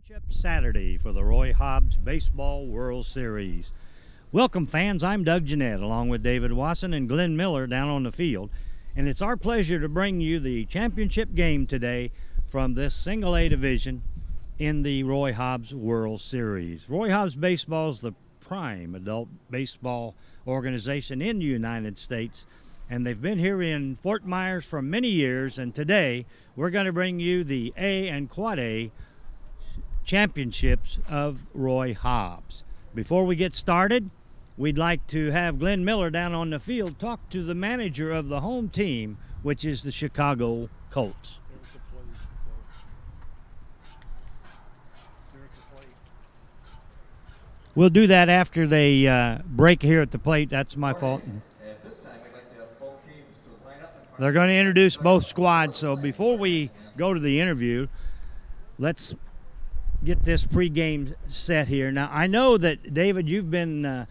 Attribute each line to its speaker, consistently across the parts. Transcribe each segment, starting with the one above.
Speaker 1: Championship Saturday for the Roy Hobbs Baseball World Series. Welcome, fans. I'm Doug Jennett, along with David Wasson and Glenn Miller down on the field. And it's our pleasure to bring you the championship game today from this Single A division in the Roy Hobbs World Series. Roy Hobbs Baseball is the prime adult baseball organization in the United States, and they've been here in Fort Myers for many years, and today we're going to bring you the A and Quad A championships of Roy Hobbs. Before we get started, we'd like to have Glenn Miller down on the field talk to the manager of the home team, which is the Chicago Colts. We'll do that after they break here at the plate. That's my fault.
Speaker 2: At this time, we'd like to ask both teams to line up.
Speaker 1: They're going to introduce both squads. So before we go to the interview, let's get this pregame set here. Now, I know that, David, you've been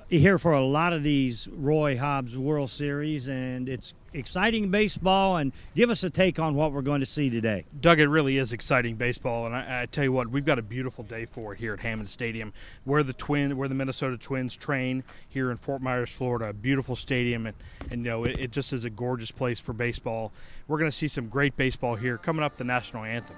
Speaker 1: here for a lot of these Roy Hobbs World Series, and it's exciting baseball. And give us a take on what we're going to see today.
Speaker 3: Doug, it really is exciting baseball, and I tell you what, we've got a beautiful day for it here at Hammond Stadium, where the Minnesota Twins train here in Fort Myers, Florida. A beautiful stadium, and you know, it just is a gorgeous place for baseball. We're going to see some great baseball here. Coming up, the national anthem.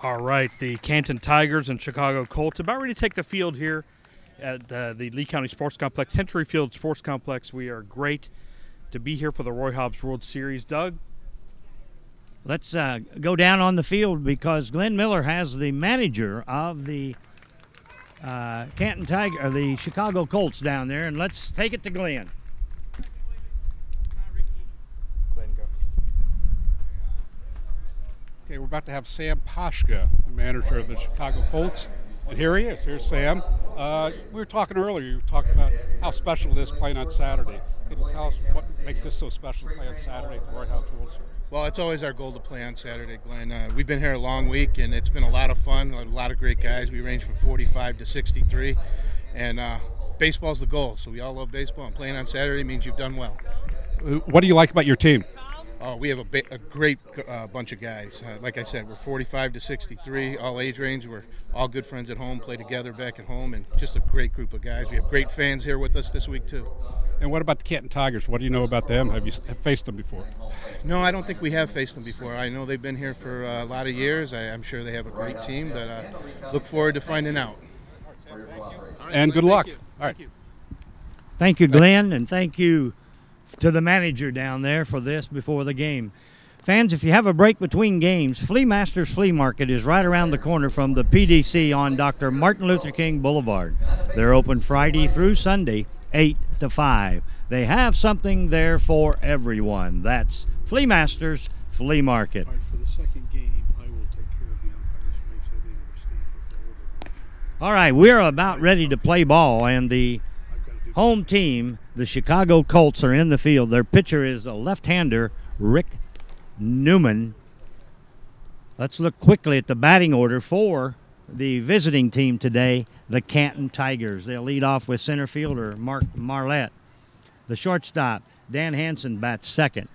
Speaker 3: All right, the Canton Tigers and Chicago Colts about ready to take the field here at the Lee County Sports Complex, Century Field Sports Complex. We are great to be here for the Roy Hobbs World Series. Doug?
Speaker 1: Let's go down on the field because Glenn Miller has the manager of the the Chicago Colts down there, and let's take it to Glenn.
Speaker 4: Okay, we're about to have Sam Pashka, the manager of the Chicago Colts. And here he is. Here's Sam. We were talking earlier, you were talking about how special it is playing on Saturday. Can you tell us what makes this so special to play on Saturday at the Roy Hobbs World Series?
Speaker 5: Well, it's always our goal to play on Saturday, Glenn. We've been here a long week, and it's been a lot of fun, a lot of great guys. We range from 45 to 63, and baseball's the goal. So we all love baseball, and playing on Saturday means you've done well.
Speaker 4: What do you like about your team?
Speaker 5: Oh, we have a great bunch of guys. Like I said, we're 45 to 63, all age range. We're all good friends at home, play together back at home, and just a great group of guys. We have great fans here with us this week, too.
Speaker 4: And what about the Canton Tigers? What do you know about them? Have you faced them before?
Speaker 5: No, I don't think we have faced them before. I know they've been here for a lot of years. I'm sure they have a great team, but look forward to finding out.
Speaker 4: And good luck. All right.
Speaker 1: Thank you, Glenn, and thank you to the manager down there for this before the game. Fans, if you have a break between games, Flea Masters Flea Market is right around the corner from the PDC on Dr. Martin Luther King Boulevard. They're open Friday through Sunday, 8 to 5. They have something there for everyone. That's Flea Masters Flea Market.
Speaker 6: All right, for the second game, I will take care of the umpires to make sure they understand.
Speaker 1: All right, we're about ready to play ball, and the home team, the Chicago Colts, are in the field. Their pitcher is a left-hander, Rick Newman. Let's look quickly at the batting order for the visiting team today, the Canton Tigers. They'll lead off with center fielder Mark Marlette. The shortstop, Dan Hansen, bats second.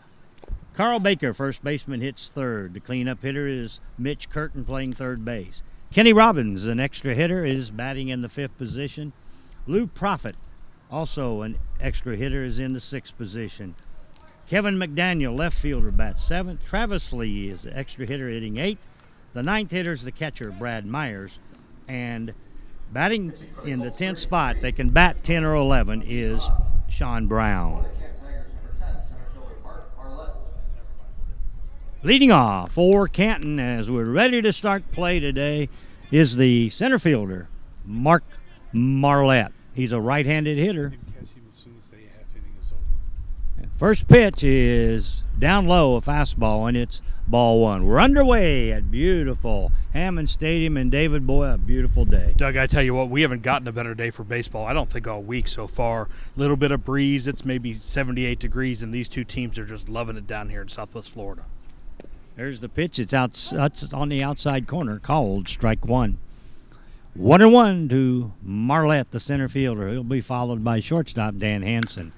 Speaker 1: Carl Baker, first baseman, hits third. The cleanup hitter is Mitch Curtin, playing third base. Kenny Robbins, an extra hitter, is batting in the 5th position. Lou Profit, also an extra hitter, is in the 6th position. Kevin McDaniel, left fielder, bats 7th. Travis Lee is an extra hitter, hitting 8th. The 9th hitter is the catcher, Brad Myers. And batting in the 10th spot, they can bat 10 or 11, is Sean Brown. Leading off for Canton as we're ready to start play today is the center fielder, Mark Marlette. He's a right-handed hitter. First pitch is down low, a fastball, and it's ball 1. We're underway at beautiful Harmon Stadium, and David, boy, a beautiful day.
Speaker 3: Doug, I tell you what, we haven't gotten a better day for baseball, I don't think, all week so far. A little bit of breeze, it's maybe 78 degrees, and these two teams are just loving it down here in Southwest Florida.
Speaker 1: There's the pitch. It's on the outside corner, called strike 1. 1-1 to Marlette, the center fielder. He'll be followed by shortstop Dan Hansen.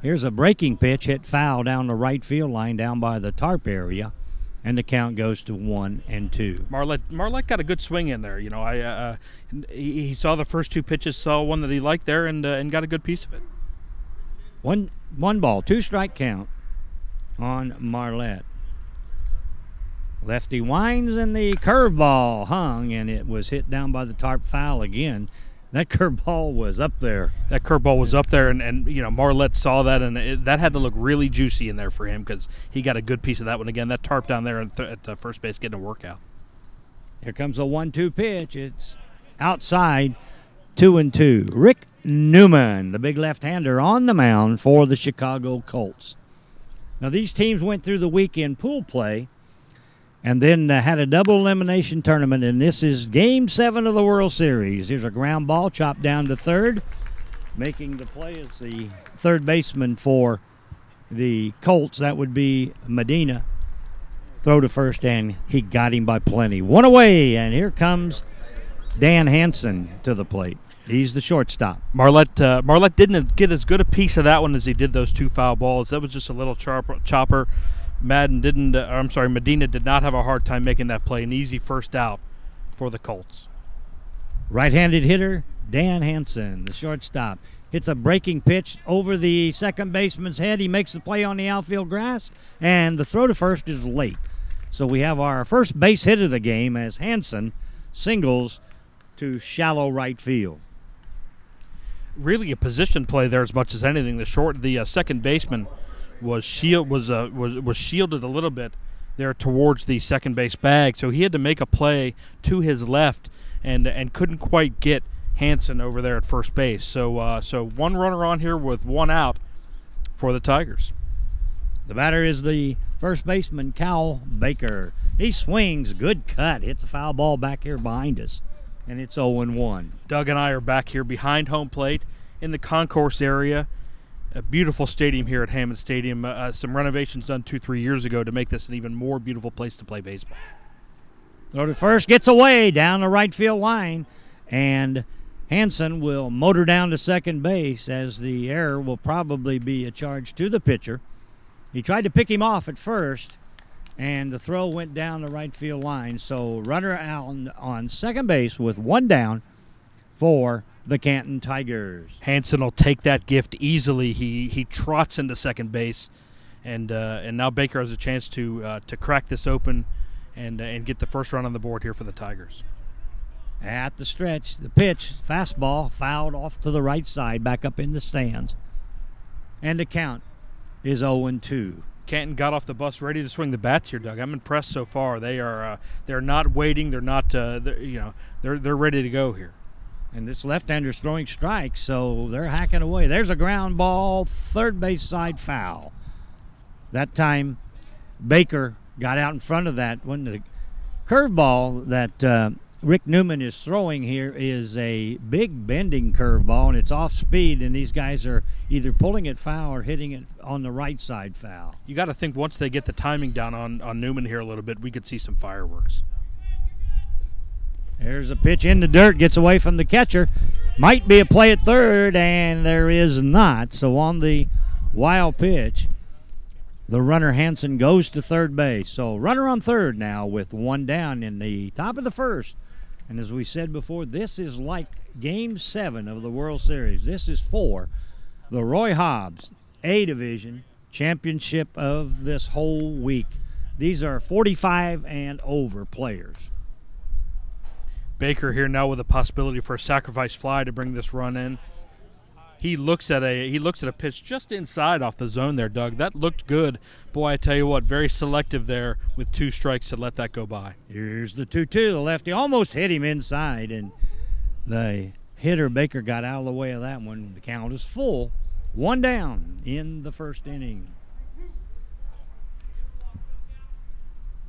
Speaker 1: Here's a breaking pitch, hit foul down the right field line, down by the tarp area, and the count goes to 1-2.
Speaker 3: Marlette got a good swing in there. You know, he saw the first 2 pitches, saw one that he liked there, and got a good piece of it.
Speaker 1: One ball, 2 strike count on Marlette. Lefty winds, and the curveball hung, and it was hit down by the tarp foul again. That curveball was up there.
Speaker 3: And you know, Marlette saw that, and that had to look really juicy in there for him because he got a good piece of that one again. That tarp down there at first base getting a workout.
Speaker 1: Here comes a 1-2 pitch. It's outside, 2-2. Rick Newman, the big left-hander, on the mound for the Chicago Colts. Now, these teams went through the weekend pool play and then had a double elimination tournament, and this is Game 7 of the World Series. Here's a ground ball chopped down to third. Making the play is the third baseman for the Colts. That would be Medina. Throw to first, and he got him by plenty. 1 away, and here comes Dan Hansen to the plate. He's the shortstop.
Speaker 3: Marlette didn't get as good a piece of that one as he did those 2 foul balls. That was just a little chopper. Medina did not have a hard time making that play. An easy first out for the Colts.
Speaker 1: Right-handed hitter Dan Hansen, the shortstop, hits a breaking pitch over the second baseman's head. He makes the play on the outfield grass, and the throw to first is late. So we have our first base hit of the game as Hansen singles to shallow right field.
Speaker 3: Really a position play there as much as anything. The second baseman was shielded a little bit there towards the second base bag, so he had to make a play to his left and couldn't quite get Hansen over there at first base. So 1 runner on here with 1 out for the Tigers.
Speaker 1: The batter is the first baseman, Cal Baker. He swings, good cut, hits a foul ball back here behind us, and it's 0-1.
Speaker 3: Doug and I are back here behind home plate in the concourse area. A beautiful stadium here at Hammond Stadium. Some renovations done 2-3 years ago to make this an even more beautiful place to play baseball.
Speaker 1: Throw to first, gets away down the right field line, and Hansen will motor down to second base as the error will probably be a charge to the pitcher. He tried to pick him off at first, and the throw went down the right field line. So runner out on second base with 1 down for the Canton Tigers.
Speaker 3: Hansen will take that gift easily. He trots into second base, and now Baker has a chance to crack this open and get the first run on the board here for the Tigers.
Speaker 1: At the stretch, the pitch, fastball, fouled off to the right side, back up in the stands, and the count is 0-2.
Speaker 3: Canton got off the bus ready to swing the bats here, Doug. I'm impressed so far. They're not waiting. They're not they're ready to go here.
Speaker 1: And this left-hander's throwing strikes, so they're hacking away. There's a ground ball, third base side foul. That time, Baker got out in front of that. When the curveball that Rick Newman is throwing here is a big bending curveball, and it's off speed, and these guys are either pulling it foul or hitting it on the right side foul.
Speaker 3: You got to think once they get the timing down on Newman here a little bit, we could see some fireworks.
Speaker 1: There's a pitch in the dirt, gets away from the catcher. Might be a play at third, and there is not. So on the wild pitch, the runner Hansen goes to third base. So runner on third now with 1 down in the top of the first. And as we said before, this is like Game 7 of the World Series. This is for the Roy Hobbs A Division championship of this whole week. These are 45 and over players.
Speaker 3: Baker here now with a possibility for a sacrifice fly to bring this run in. He looks at a pitch just inside off the zone there, Doug. That looked good. Boy, I tell you what, very selective there with 2 strikes to let that go by.
Speaker 1: Here's the 2-2. The lefty almost hit him inside, and the hitter Baker got out of the way of that one. The count is full. 1 down in the first inning.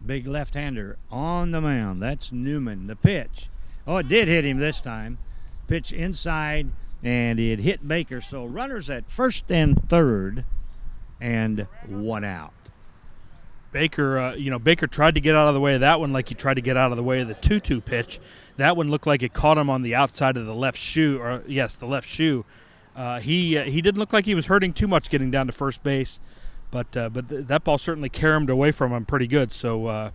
Speaker 1: Big left-hander on the mound. That's Newman. The pitch. Oh, it did hit him this time. Pitch inside, and it hit Baker. So runners at first and third, and 1 out.
Speaker 3: Baker, Baker tried to get out of the way of that one like he tried to get out of the way of the 2-2 pitch. That one looked like it caught him on the outside of the left shoe, the left shoe. He didn't look like he was hurting too much getting down to first base, but that ball certainly caromed away from him pretty good. So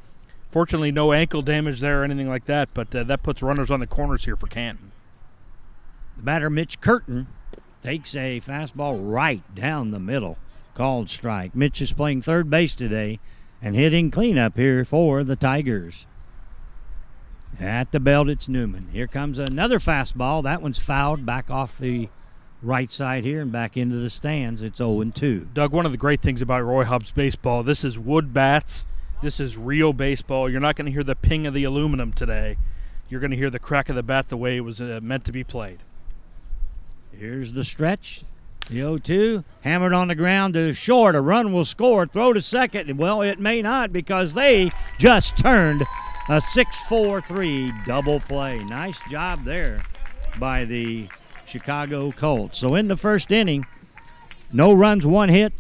Speaker 3: fortunately, no ankle damage there or anything like that, but that puts runners on the corners here for Canton.
Speaker 1: The batter, Mitch Curtin, takes a fastball right down the middle. Called strike. Mitch is playing third base today and hitting cleanup here for the Tigers. At the belt, it's Newman. Here comes another fastball. That one's fouled back off the right side here and back into the stands. It's 0-2.
Speaker 3: Doug, one of the great things about Roy Hobbs baseball, this is wood bats. This is real baseball. You're not going to hear the ping of the aluminum today. You're going to hear the crack of the bat the way it was meant to be played.
Speaker 1: Here's the stretch. The 0-2. Hammered on the ground to short. A run will score. Throw to second. Well, it may not because they just turned a 6-4-3 double play. Nice job there by the Chicago Colts. So in the first inning, no runs, 1 hit,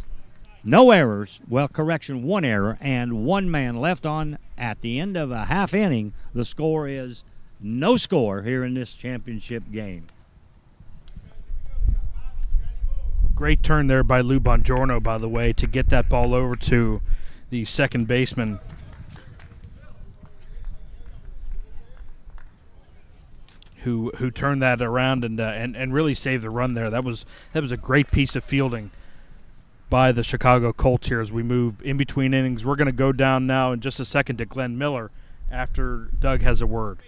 Speaker 1: no errors. Well, correction, 1 error and 1 man left on at the end of a half inning. The score is no score here in this championship game.
Speaker 3: Great turn there by Lou Bongiorno, by the way, to get that ball over to the second baseman. Who turned that around and really saved the run there. That was a great piece of fielding by the Chicago Colts here as we move in between innings. We're going to go down now in just a second to Glenn Miller after Doug has a word.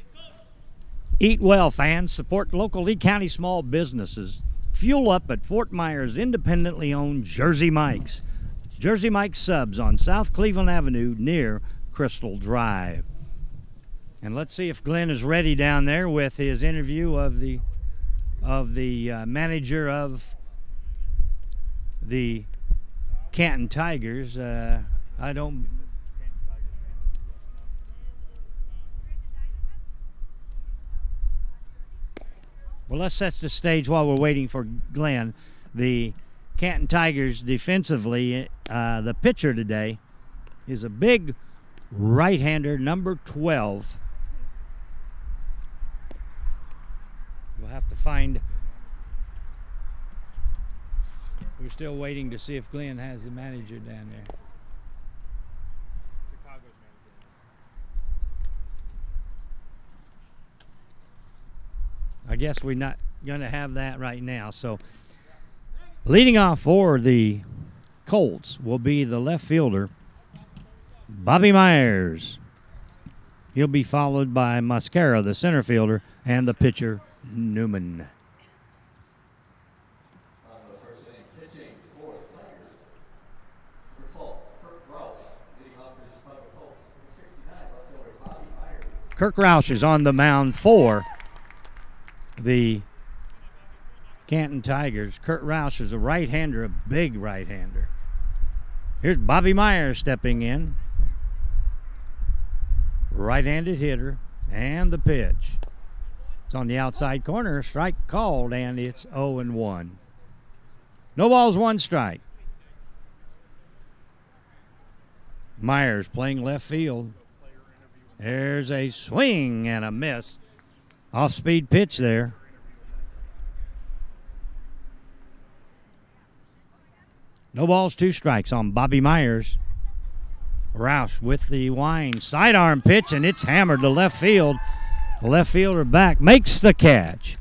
Speaker 1: Eat well, fans. Support local Lee County small businesses. Fuel up at Fort Myers independently owned Jersey Mike's. Jersey Mike's Subs on South Cleveland Avenue near Crystal Drive. And let's see if Glenn is ready down there with his interview of the manager of the Canton Tigers. Well, let's set the stage while we're waiting for Glenn. The Canton Tigers defensively, the pitcher today is a big right-hander, number 12. We'll have to find. We're still waiting to see if Glenn has the manager down there. I guess we're not going to have that right now. So leading off for the Colts will be the left fielder, Bobby Myers. He'll be followed by Mascara, the center fielder, and the pitcher, Newman.
Speaker 2: On to the first inning, pitching for the Tigers. Number 12, Kirk Rausch, leading off for the Chicago Colts. Number 69, left fielder Bobby Myers.
Speaker 1: Kirk Rausch is on the mound for the Canton Tigers. Kurt Rausch is a right-hander, a big right-hander. Here's Bobby Myers stepping in. Right-handed hitter, and the pitch. It's on the outside corner, strike called, and it's 0-1. No balls, 1 strike. Myers playing left field. There's a swing and a miss. Off-speed pitch there. No balls, 2 strikes on Bobby Myers. Roush with the wind. Sidearm pitch, and it's hammered to left field. Left fielder back, makes the catch.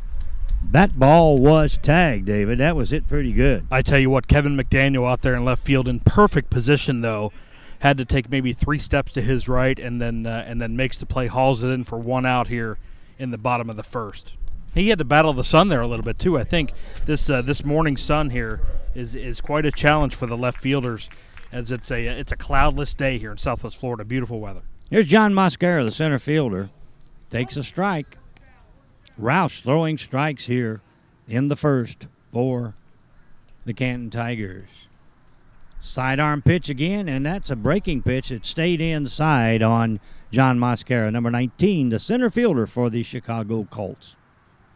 Speaker 1: That ball was tagged, David. That was hit pretty good.
Speaker 3: I tell you what, Kevin McDaniel out there in left field in perfect position, though. Had to take maybe 3 steps to his right and then makes the play, hauls it in for 1 out here in the bottom of the first. He had to battle the sun there a little bit, too. I think this morning sun here is quite a challenge for the left fielders, as it's a cloudless day here in Southwest Florida. Beautiful weather.
Speaker 1: Here's John Mosquera, the center fielder. Takes a strike. Roush throwing strikes here in the first for the Canton Tigers. Sidearm pitch again, and that's a breaking pitch. It stayed inside on John Mosquera, number 19, the center fielder for the Chicago Colts.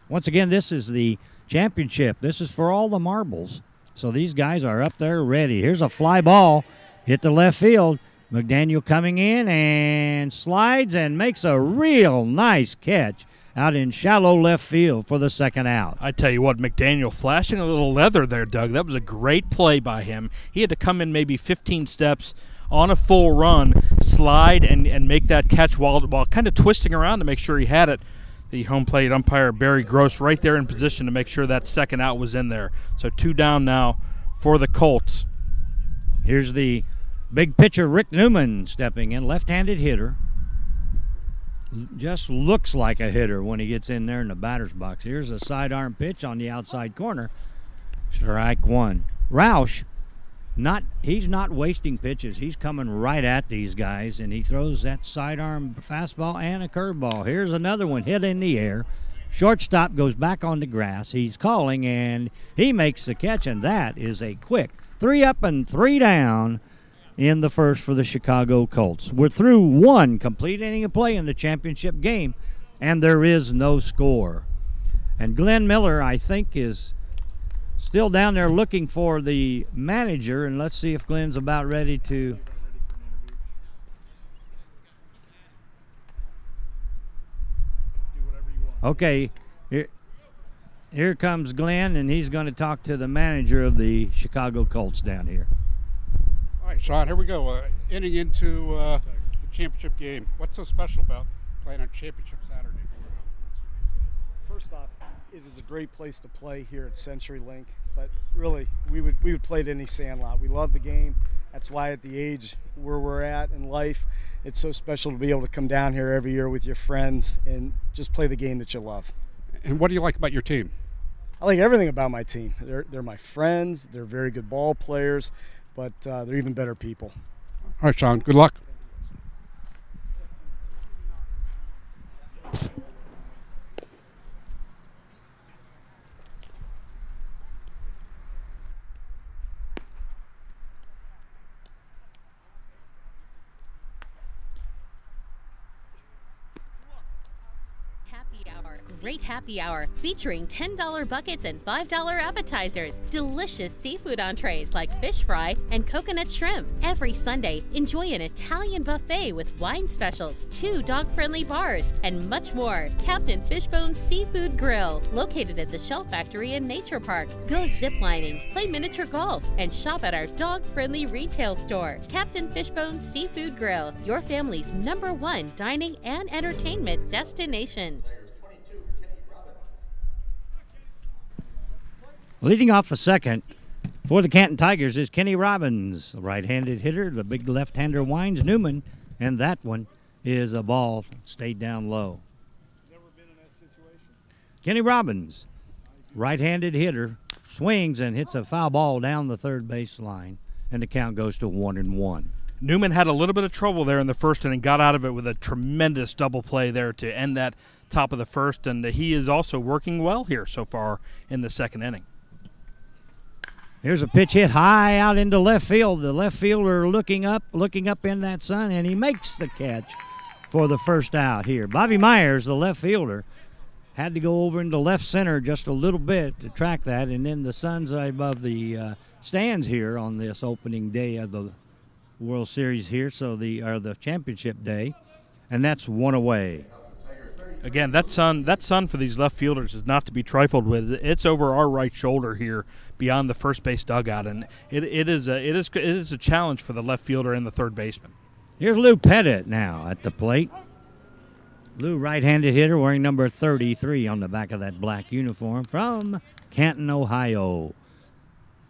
Speaker 1: Once again, this is the championship. This is for all the marbles. So these guys are up there ready. Here's a fly ball, hit the left field. McDaniel coming in and slides and makes a real nice catch out in shallow left field for the second out.
Speaker 3: I tell you what, McDaniel flashing a little leather there, Doug. That was a great play by him. He had to come in maybe 15 steps on a full run, slide and make that catch while kind of twisting around to make sure he had it. The home plate umpire, Barry Gross, right there in position to make sure that second out was in there. So 2 down now for the Colts.
Speaker 1: Here's the big pitcher, Rick Newman, stepping in, left-handed hitter. Just looks like a hitter when he gets in there in the batter's box. Here's a sidearm pitch on the outside corner. Strike 1. Roush, he's not wasting pitches. He's coming right at these guys, and he throws that sidearm fastball and a curveball. Here's another one hit in the air. Shortstop goes back on the grass. He's calling, and he makes the catch, and that is a quick 3 up and 3 down in the first for the Chicago Colts. We're through 1 complete inning of play in the championship game, and there is no score. And Glenn Miller, I think, is still down there looking for the manager, and let's see if Glenn's about ready to. Okay, here comes Glenn, and he's going to talk to the manager of the Chicago Colts down here.
Speaker 4: All right, Sean, here we go. Inning into the championship game. What's so special about playing on championship Saturday?
Speaker 7: First off, it is a great place to play here at CenturyLink, but really, we would play at any sandlot. We love the game. That's why at the age where we're at in life, it's so special to be able to come down here every year with your friends and just play the game that you love.
Speaker 4: And what do you like about your team?
Speaker 7: I like everything about my team. They're my friends. They're very good ball players, but they're even better people.
Speaker 4: All right, Sean, good luck.
Speaker 8: Great happy hour featuring $10 buckets and $5 appetizers. Delicious seafood entrees like fish fry and coconut shrimp. Every Sunday, enjoy an Italian buffet with wine specials, 2 dog-friendly bars, and much more. Captain Fishbone's Seafood Grill, located at the Shell Factory in Nature Park. Go ziplining, play miniature golf, and shop at our dog-friendly retail store. Captain Fishbone's Seafood Grill, your family's #1 dining and entertainment destination.
Speaker 1: Leading off the second for the Canton Tigers is Kenny Robbins, the right-handed hitter. The big left-hander winds Newman, and that one is a ball, stayed down low.
Speaker 6: Never been in that situation.
Speaker 1: Kenny Robbins, right-handed hitter, swings and hits a foul ball down the third base line, and the count goes to 1-1.
Speaker 3: Newman had a little bit of trouble there in the first inning, got out of it with a tremendous double play there to end that top of the first, and he is also working well here so far in the second inning.
Speaker 1: Here's a pitch hit high out into left field. The left fielder looking up in that sun, and he makes the catch for the first out here. Bobby Myers, the left fielder, had to go over into left center just a little bit to track that, and then the sun's right above the stands here on this opening day of the World Series here, so the championship day, and that's 1 away.
Speaker 3: Again, that sun for these left fielders is not to be trifled with. It's over our right shoulder here, beyond the first base dugout, and it is a challenge for the left fielder and the third baseman.
Speaker 1: Here's Lou Pettit now at the plate. Blue right-handed hitter wearing number 33 on the back of that black uniform from Canton, Ohio.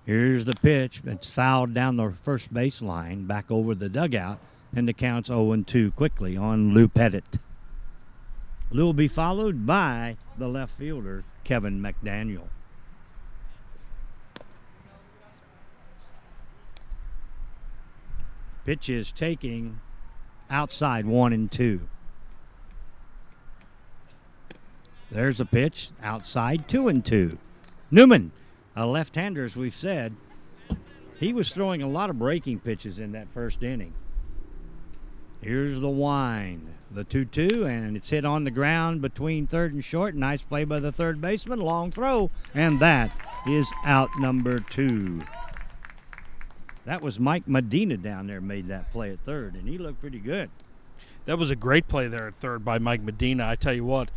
Speaker 1: Here's the pitch. It's fouled down the first base line, back over the dugout, and the count's 0-2 quickly on Lou Pettit. Lou will be followed by the left fielder, Kevin McDaniel. Pitch is taking outside 1-2. There's a pitch outside 2-2. Newman, a left-hander, as we've said, he was throwing a lot of breaking pitches in that first inning. Here's the wind, the 2-2, and it's hit on the ground between third and short. Nice play by the third baseman, long throw, and that is out number 2. That was Mike Medina down there made that play at third, and he looked pretty good.
Speaker 3: That was a great play there at third by Mike Medina. I tell you what,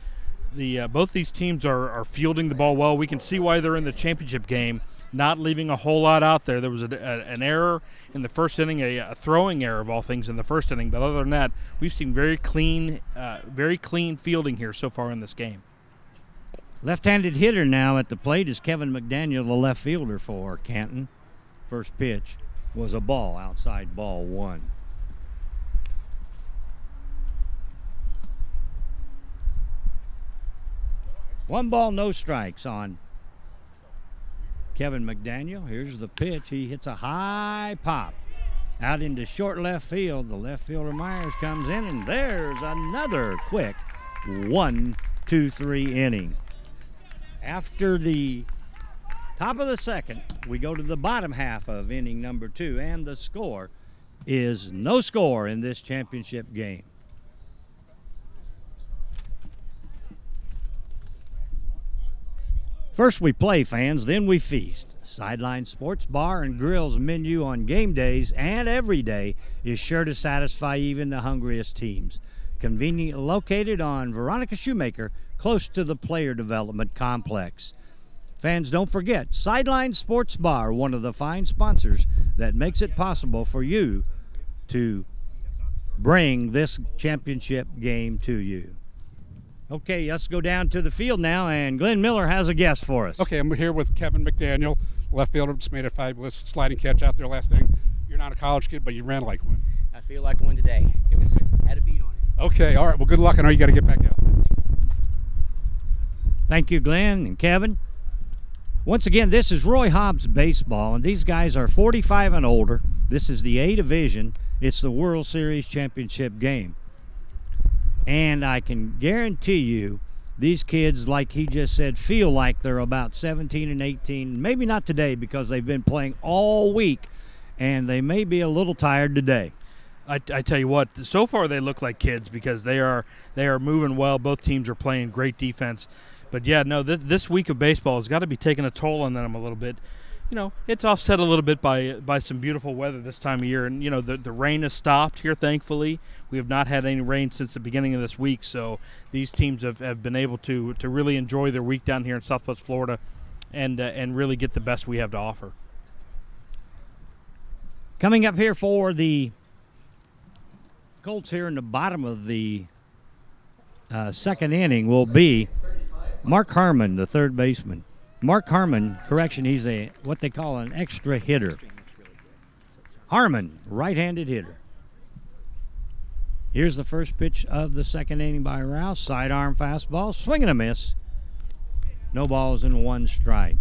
Speaker 3: both these teams are fielding the ball well. We can see why they're in the championship game, not leaving a whole lot out there. There was an error in the first inning, a throwing error of all things in the first inning. But other than that, we've seen very clean fielding here so far in this game.
Speaker 1: Left-handed hitter now at the plate is Kevin McDaniel, the left fielder for Canton. First pitch was a ball, outside ball 1. One ball, no strikes on Kevin McDaniel. Here's the pitch. He hits a high pop out into short left field. The left fielder Myers comes in, and there's another quick 1-2-3 inning. After the top of the second, we go to the bottom half of inning number 2, and the score is no score in this championship game. First we play, fans, then we feast. Sideline Sports Bar and Grill's menu on game days and every day is sure to satisfy even the hungriest teams. Conveniently located on Veronica Shoemaker, close to the Player Development Complex. Fans, don't forget, Sideline Sports Bar, one of the fine sponsors that makes it possible for you to bring this championship game to you. Okay, let's go down to the field now, and Glenn Miller has a guest for us.
Speaker 4: Okay, I'm here with Kevin McDaniel, left fielder. Just made a fabulous sliding catch out there last inning. You're not a college kid, but you ran like one.
Speaker 9: I feel like one today. Had a beat on it.
Speaker 4: Okay, all right. Well, good luck. I know you got to get back out.
Speaker 1: Thank you, Glenn and Kevin. Once again, this is Roy Hobbs baseball, and these guys are 45 and older. This is the A division. It's the World Series championship game. And I can guarantee you these kids, like he just said, feel like they're about 17 and 18. Maybe not today because they've been playing all week, and they may be a little tired today.
Speaker 3: I tell you what, so far they look like kids because they are moving well. Both teams are playing great defense. But, yeah, no, this week of baseball has got to be taking a toll on them a little bit. You know, it's offset a little bit by some beautiful weather this time of year. And, you know, the rain has stopped here, thankfully. We have not had any rain since the beginning of this week. So these teams have been able to really enjoy their week down here in Southwest Florida and really get the best we have to offer.
Speaker 1: Coming up here for the Colts here in the bottom of the second inning will be Mark Harmon, the third baseman. Mark Harmon, correction, he's what they call an extra hitter. Harmon, right-handed hitter. Here's the first pitch of the second inning by Rouse. Sidearm fastball, swing and a miss. No balls and one strike.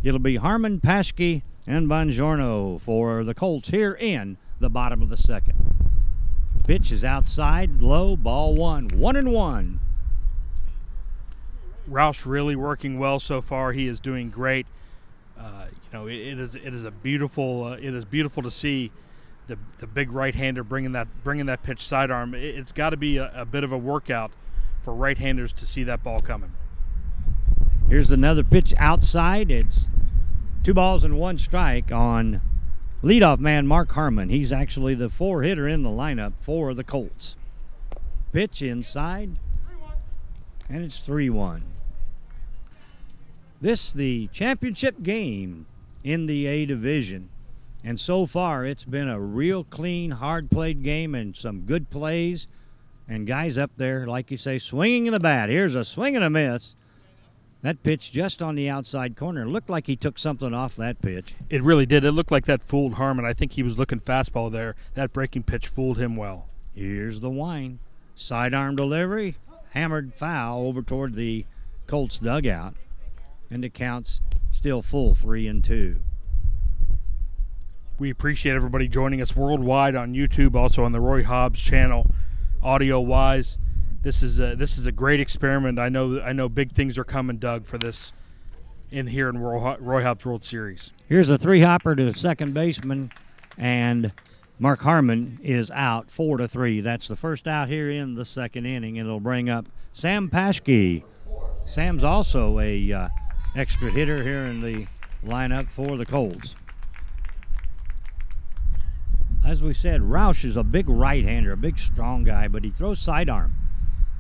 Speaker 1: It'll be Harmon, Paschke, and Bongiorno for the Colts here in the bottom of the second. Pitch is outside, low, ball 1, 1-1.
Speaker 3: Roush really working well so far. He is doing great. It is beautiful to see the big right-hander bringing that pitch sidearm. It's got to be a bit of a workout for right-handers to see that ball coming.
Speaker 1: Here's another pitch outside. It's 2 balls and 1 strike on leadoff man Mark Harmon. He's actually the 4 hitter in the lineup for the Colts. Pitch inside, and it's 3-1. This the championship game in the A division, and so far it's been a real clean, hard-played game and some good plays And guys up there, like you say, swinging the bat. Here's a swing and a miss. That pitch just on the outside corner. It looked like he took something off that pitch.
Speaker 3: It really did. It looked like that fooled Harmon. I think he was looking fastball there. That breaking pitch fooled him well.
Speaker 1: Here's the wind. Sidearm delivery. Hammered foul over toward the Colts dugout. And the count's still full, 3-2.
Speaker 3: We appreciate everybody joining us worldwide on YouTube, also on the Roy Hobbs channel, audio-wise. This is a great experiment. I know big things are coming, Doug, for this here in Roy Hobbs World Series.
Speaker 1: Here's a 3-hopper to second baseman, and Mark Harmon is out 4-3. That's the first out here in the second inning, and it'll bring up Sam Paschke. Sam's also a extra hitter here in the lineup for the Colts. As we said, Roush is a big right-hander, a big strong guy, but he throws sidearm.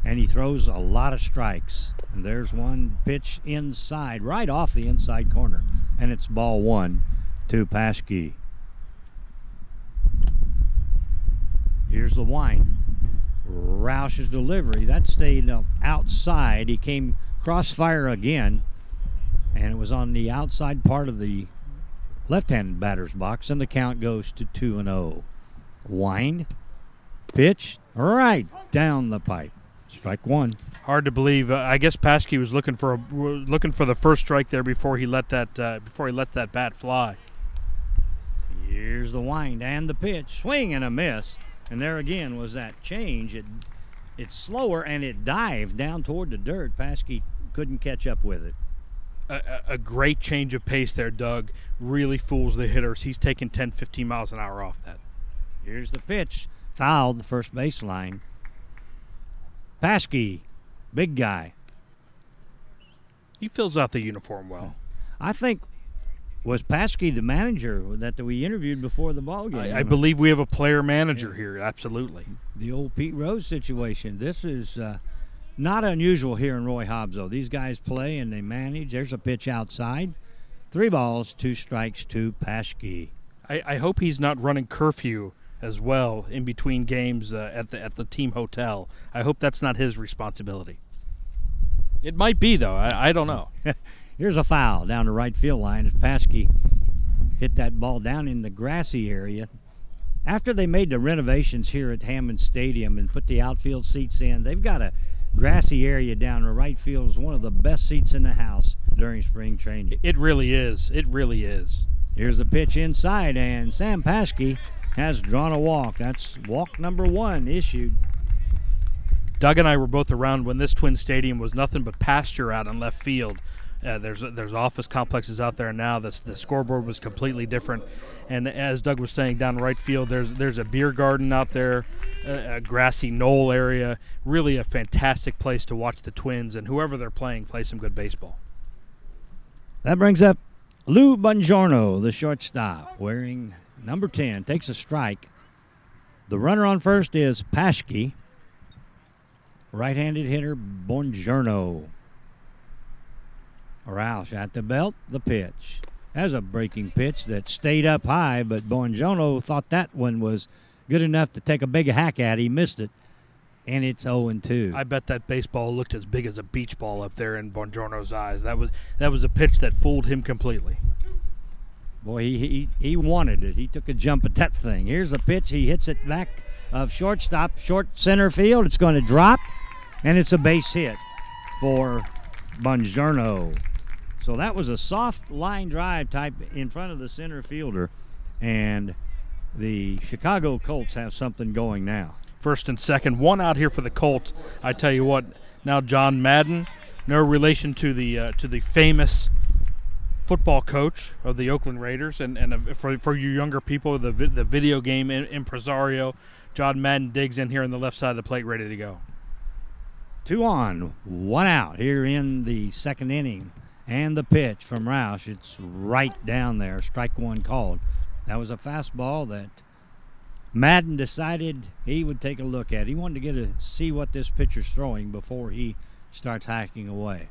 Speaker 1: And he throws a lot of strikes. And there's one pitch inside, right off the inside corner. And it's ball 1 to Paschke. Here's the wind. Roush's delivery. That stayed outside. He came crossfire again. And it was on the outside part of the left-handed batter's box. And the count goes to 2-0. Wind. Pitch. Right down the pipe. Strike 1.
Speaker 3: Hard to believe. I guess Paschke was looking for the first strike there before he let that bat fly.
Speaker 1: Here's the wind and the pitch. Swing and a miss. And there again was that change. It's slower and it dived down toward the dirt. Paschke couldn't catch up with it.
Speaker 3: A great change of pace there, Doug. Really fools the hitters. He's taking 10, 15 miles an hour off that.
Speaker 1: Here's the pitch. Fouled the first baseline. Paschke, big guy.
Speaker 3: He fills out the uniform well.
Speaker 1: I think, was Paschke the manager that we interviewed before the ball game?
Speaker 3: I believe we have a player manager here, absolutely.
Speaker 1: The old Pete Rose situation. This is not unusual here in Roy Hobbs, though. These guys play and they manage. There's a pitch outside. 3 balls, 2 strikes to Paschke.
Speaker 3: I hope he's not running curfew as well in between games at the team hotel. I hope that's not his responsibility. It might be, though. I don't know.
Speaker 1: Here's a foul down the right field line as Paschke hit that ball down in the grassy area. After they made the renovations here at Hammond Stadium and put the outfield seats in, they've got a grassy area down the right field. It's one of the best seats in the house during spring training.
Speaker 3: It really is. It really is.
Speaker 1: Here's the pitch inside, and Sam Paschke has drawn a walk. That's walk number 1 issued.
Speaker 3: Doug and I were both around when this Twin Stadium was nothing but pasture out in left field. There's office complexes out there now. The scoreboard was completely different. And as Doug was saying, down right field, there's a beer garden out there, a grassy knoll area. Really a fantastic place to watch the Twins, and whoever they're playing, play some good baseball.
Speaker 1: That brings up Lou Bongiorno, the shortstop, wearing number 10, takes a strike. The runner on first is Paschke. Right-handed hitter Bongiorno. Roush at the belt, the pitch. That's a breaking pitch that stayed up high, but Bongiorno thought that one was good enough to take a big hack at. He missed it, and it's 0-2.
Speaker 3: I bet that baseball looked as big as a beach ball up there in Bongiorno's eyes. That was a pitch that fooled him completely.
Speaker 1: Boy, he wanted it. He took a jump at that thing. Here's a pitch. He hits it back of shortstop, short center field. It's going to drop, and it's a base hit for Bongiorno. So that was a soft line drive type in front of the center fielder, and the Chicago Colts have something going now.
Speaker 3: First and second, 1 out here for the Colts. I tell you what, now John Madden, no relation to the famous football coach of the Oakland Raiders, and for you younger people, the video game impresario, John Madden digs in here on the left side of the plate, ready to go.
Speaker 1: 2 on, 1 out here in the second inning. And the pitch from Roush, it's right down there, strike 1 called. That was a fastball that Madden decided he would take a look at. He wanted to see what this pitcher's throwing before he starts hacking away.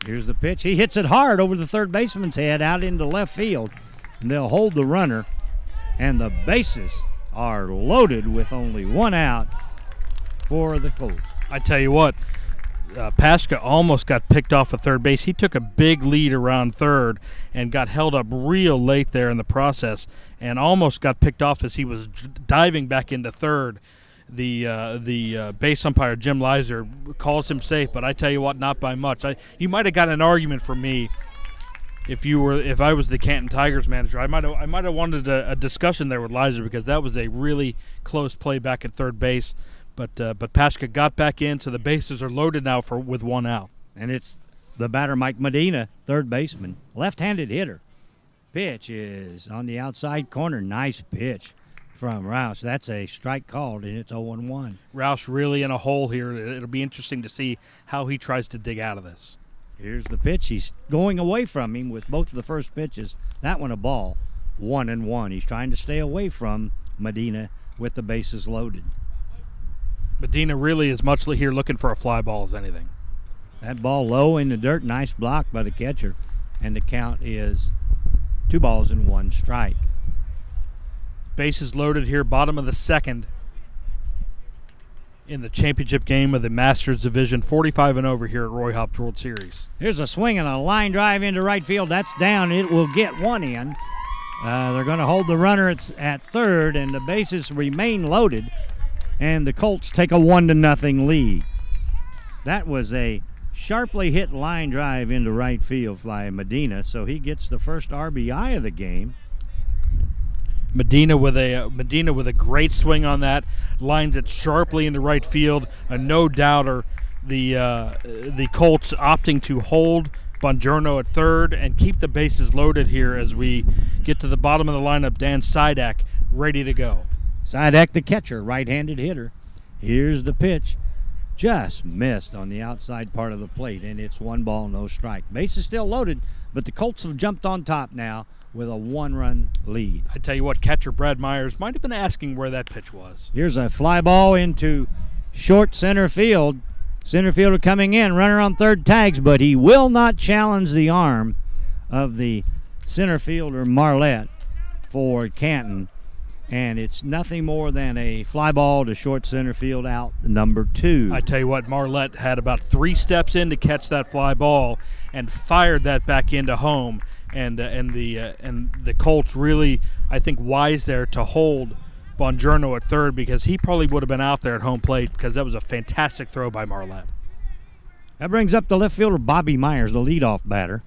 Speaker 1: Here's the pitch. He hits it hard over the third baseman's head out into left field. And they'll hold the runner. And the bases are loaded with only 1 out. for the Colts.
Speaker 3: I tell you what, Paschke almost got picked off at third base. He took a big lead around third and got held up real late there in the process and almost got picked off as he was diving back into third. The base umpire, Jim Leiser, calls him safe, but I tell you what, not by much. You might have gotten an argument from me if I was the Canton Tigers manager. I might have wanted a discussion there with Leiser because that was a really close play back at third base. But Paschke got back in, so the bases are loaded now with one out.
Speaker 1: And it's the batter, Mike Medina, third baseman, left-handed hitter. Pitch is on the outside corner. Nice pitch from Roush. That's a strike called, and it's 0-1.
Speaker 3: Roush really in a hole here. It'll be interesting to see how he tries to dig out of this.
Speaker 1: Here's the pitch. He's going away from him with both of the first pitches. That one a ball, 1-1. He's trying to stay away from Medina with the bases loaded.
Speaker 3: Medina really is much here looking for a fly ball as anything.
Speaker 1: That ball low in the dirt. Nice block by the catcher. And the count is 2-1 strike.
Speaker 3: Bases loaded here, bottom of the second in the championship game of the Masters Division, 45 and over here at Roy Hobbs World Series.
Speaker 1: Here's a swing and a line drive into right field. That's down. It will get one in. They're going to hold the runner at third, and the bases remain loaded. And the Colts take a 1-0 lead. That was a sharply hit line drive into right field by Medina, so he gets the first RBI of the game.
Speaker 3: Medina with a great swing on that, lines it sharply into right field. A no-doubter. The Colts opting to hold Bongiorno at third and keep the bases loaded here as we get to the bottom of the lineup. Dan Sidak ready to go.
Speaker 1: Sidak, the catcher, right-handed hitter. Here's the pitch. Just missed on the outside part of the plate, and it's 1 ball, no strike. Base is still loaded, but the Colts have jumped on top now with a 1-run lead.
Speaker 3: I tell you what, catcher Brad Myers might have been asking where that pitch was.
Speaker 1: Here's a fly ball into short center field. Center fielder coming in, runner on third tags, but he will not challenge the arm of the center fielder Marlette for Canton. And it's nothing more than a fly ball to short center field, out number 2.
Speaker 3: I tell you what, Marlette had about 3 steps in to catch that fly ball and fired that back into home. And the Colts really, I think, wise there to hold Bongiorno at third because he probably would have been out there at home plate because that was a fantastic throw by Marlette.
Speaker 1: That brings up the left fielder Bobby Myers, the leadoff batter.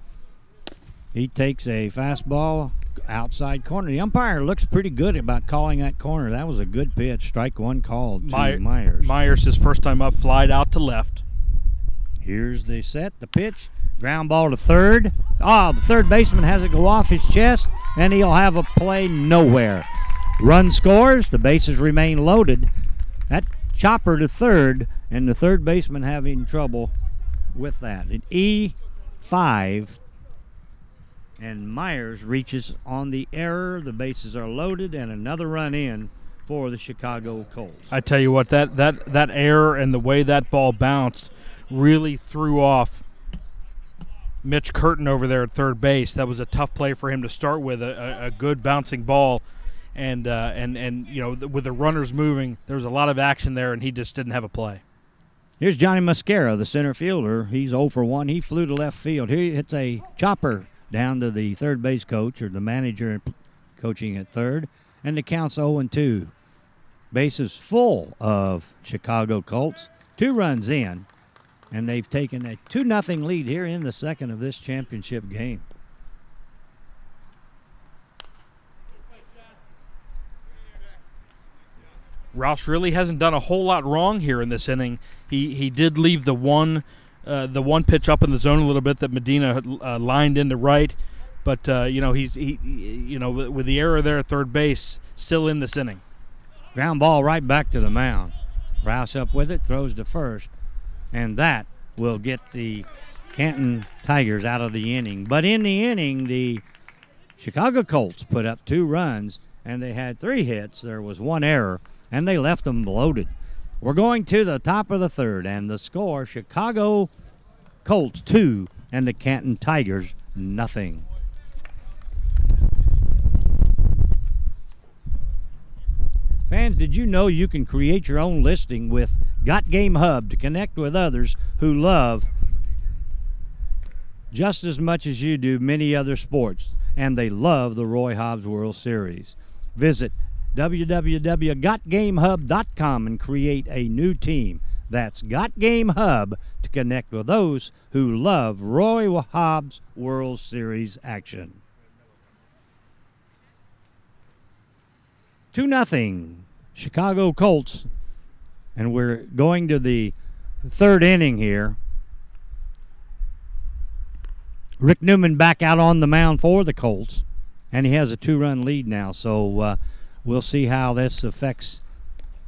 Speaker 1: He takes a fastball outside corner. The umpire looks pretty good about calling that corner. That was a good pitch. Strike 1 called to Myers.
Speaker 3: Myers, his first time up, flied out to left.
Speaker 1: Here's the set, the pitch. Ground ball to third. The third baseman has it go off his chest, and he'll have a play nowhere. Run scores. The bases remain loaded. That chopper to third, and the third baseman having trouble with that. An E5. And Myers reaches on the error. The bases are loaded, and another run in for the Chicago Colts.
Speaker 3: I tell you what, that error and the way that ball bounced really threw off Mitch Curtin over there at third base. That was a tough play for him to start with, a good bouncing ball, and you know, with the runners moving, there was a lot of action there, and he just didn't have a play.
Speaker 1: Here's Johnny Mascara, the center fielder. He's 0 for 1. He flew to left field. Here he hits a chopper down to the third base coach, or the manager coaching at third, and the count's 0-2. Bases full of Chicago Colts. 2 runs in, and they've taken a 2-0 lead here in the second of this championship game.
Speaker 3: Roush really hasn't done a whole lot wrong here in this inning. He did leave the one pitch up in the zone a little bit that Medina lined into right, but you know, with the error there at third base, still in this inning.
Speaker 1: Ground ball right back to the mound. Roush up with it, throws to first, and that will get the Canton Tigers out of the inning. But in the inning, the Chicago Colts put up 2 runs, and they had 3 hits. There was 1 error, and they left them loaded. We're going to the top of the third, and the score, Chicago Colts 2 and the Canton Tigers 0. Fans, did you know you can create your own listing with Got Game Hub to connect with others who love just as much as you do many other sports, and they love the Roy Hobbs World Series. Visit www.gotgamehub.com and create a new team. That's Got Game Hub to connect with those who love Roy Hobbs World Series action. 2-0 Chicago Colts, and we're going to the third inning here. Rick Newman back out on the mound for the Colts, and he has a 2-run lead now, so we'll see how this affects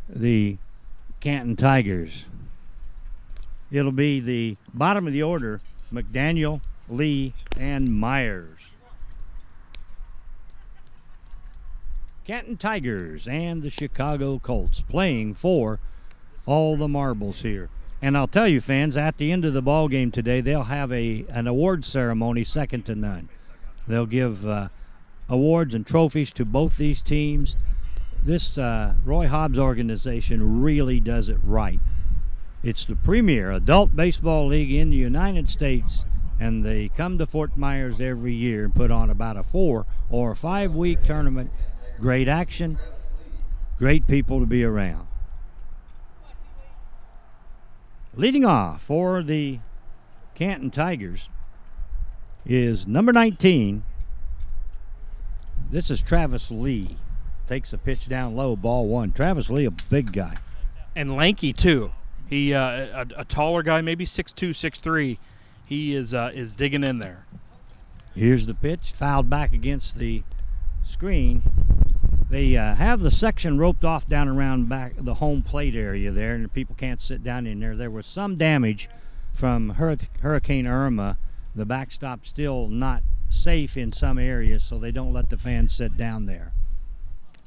Speaker 1: the Canton Tigers. It'll be the bottom of the order, McDaniel, Lee, and Myers. Canton Tigers and the Chicago Colts playing for all the marbles here. And I'll tell you, fans, at the end of the ball game today, they'll have an award ceremony second to none. They'll give awards and trophies to both these teams. This Roy Hobbs organization really does it right. It's the premier adult baseball league in the United States, and they come to Fort Myers every year and put on about a 4 or 5 week tournament. Great action, great people to be around. Leading off for the Canton Tigers is number 19. This is Travis Lee. Takes a pitch down low, ball 1. Travis Lee, a big guy.
Speaker 3: And lanky, too. He a taller guy, maybe 6'2", 6'3". He is digging in there.
Speaker 1: Here's the pitch, fouled back against the screen. They have the section roped off down around back the home plate area there, and people can't sit down in there. There was some damage from Hurricane Irma. The backstop's still not safe in some areas, so they don't let the fans sit down there.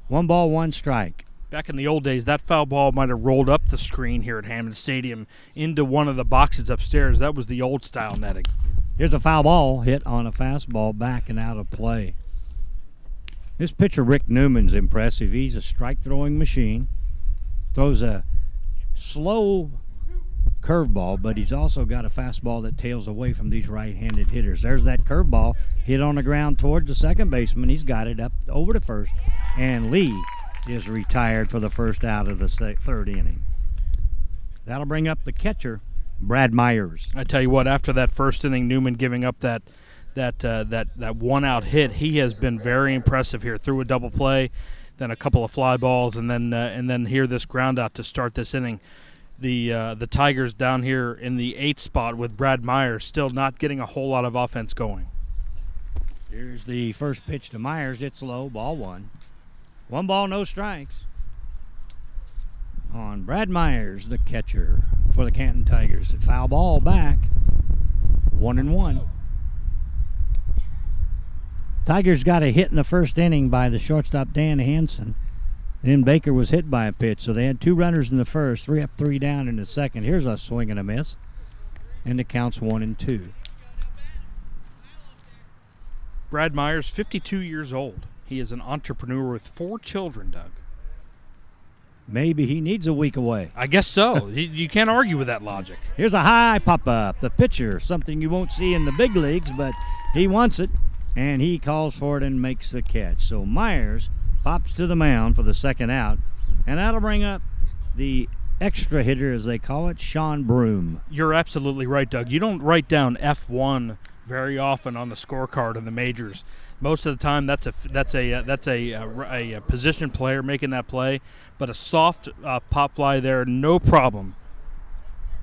Speaker 1: 1 ball, 1 strike.
Speaker 3: Back in the old days, that foul ball might have rolled up the screen here at Hammond Stadium into one of the boxes upstairs. That was the old style netting.
Speaker 1: Here's a foul ball hit on a fastball back and out of play. This pitcher, Rick Newman's impressive. He's a strike-throwing machine. Throws a slow curveball, but he's also got a fastball that tails away from these right-handed hitters. There's that curveball hit on the ground towards the second baseman. He's got it up over to first, and Lee is retired for the first out of the third inning. That'll bring up the catcher, Brad Myers.
Speaker 3: I tell you what, after that first inning, Newman giving up that one-out hit, he has been very impressive here. Threw a double play, then a couple of fly balls, and then here this ground out to start this inning. The Tigers down here in the 8th spot with Brad Myers still not getting a whole lot of offense going.
Speaker 1: Here's the first pitch to Myers. It's low, ball 1. 1 ball, no strikes on Brad Myers, the catcher for the Canton Tigers. A foul ball back, 1-1. Tigers got a hit in the first inning by the shortstop Dan Hansen. Then Baker was hit by a pitch, so they had 2 runners in the first, 3 up, 3 down in the second. Here's a swing and a miss, and the count's 1-2.
Speaker 3: Brad Myers, 52 years old. He is an entrepreneur with 4 children, Doug.
Speaker 1: Maybe he needs a week away.
Speaker 3: I guess so. You can't argue with that logic.
Speaker 1: Here's a high pop-up. The pitcher, something you won't see in the big leagues, but he wants it, and he calls for it and makes the catch. So Myers pops to the mound for the second out, and that'll bring up the extra hitter, as they call it, Sean Broom.
Speaker 3: You're absolutely right, Doug. You don't write down F1 very often on the scorecard in the majors. Most of the time, that's a position player making that play, but a soft pop fly there, no problem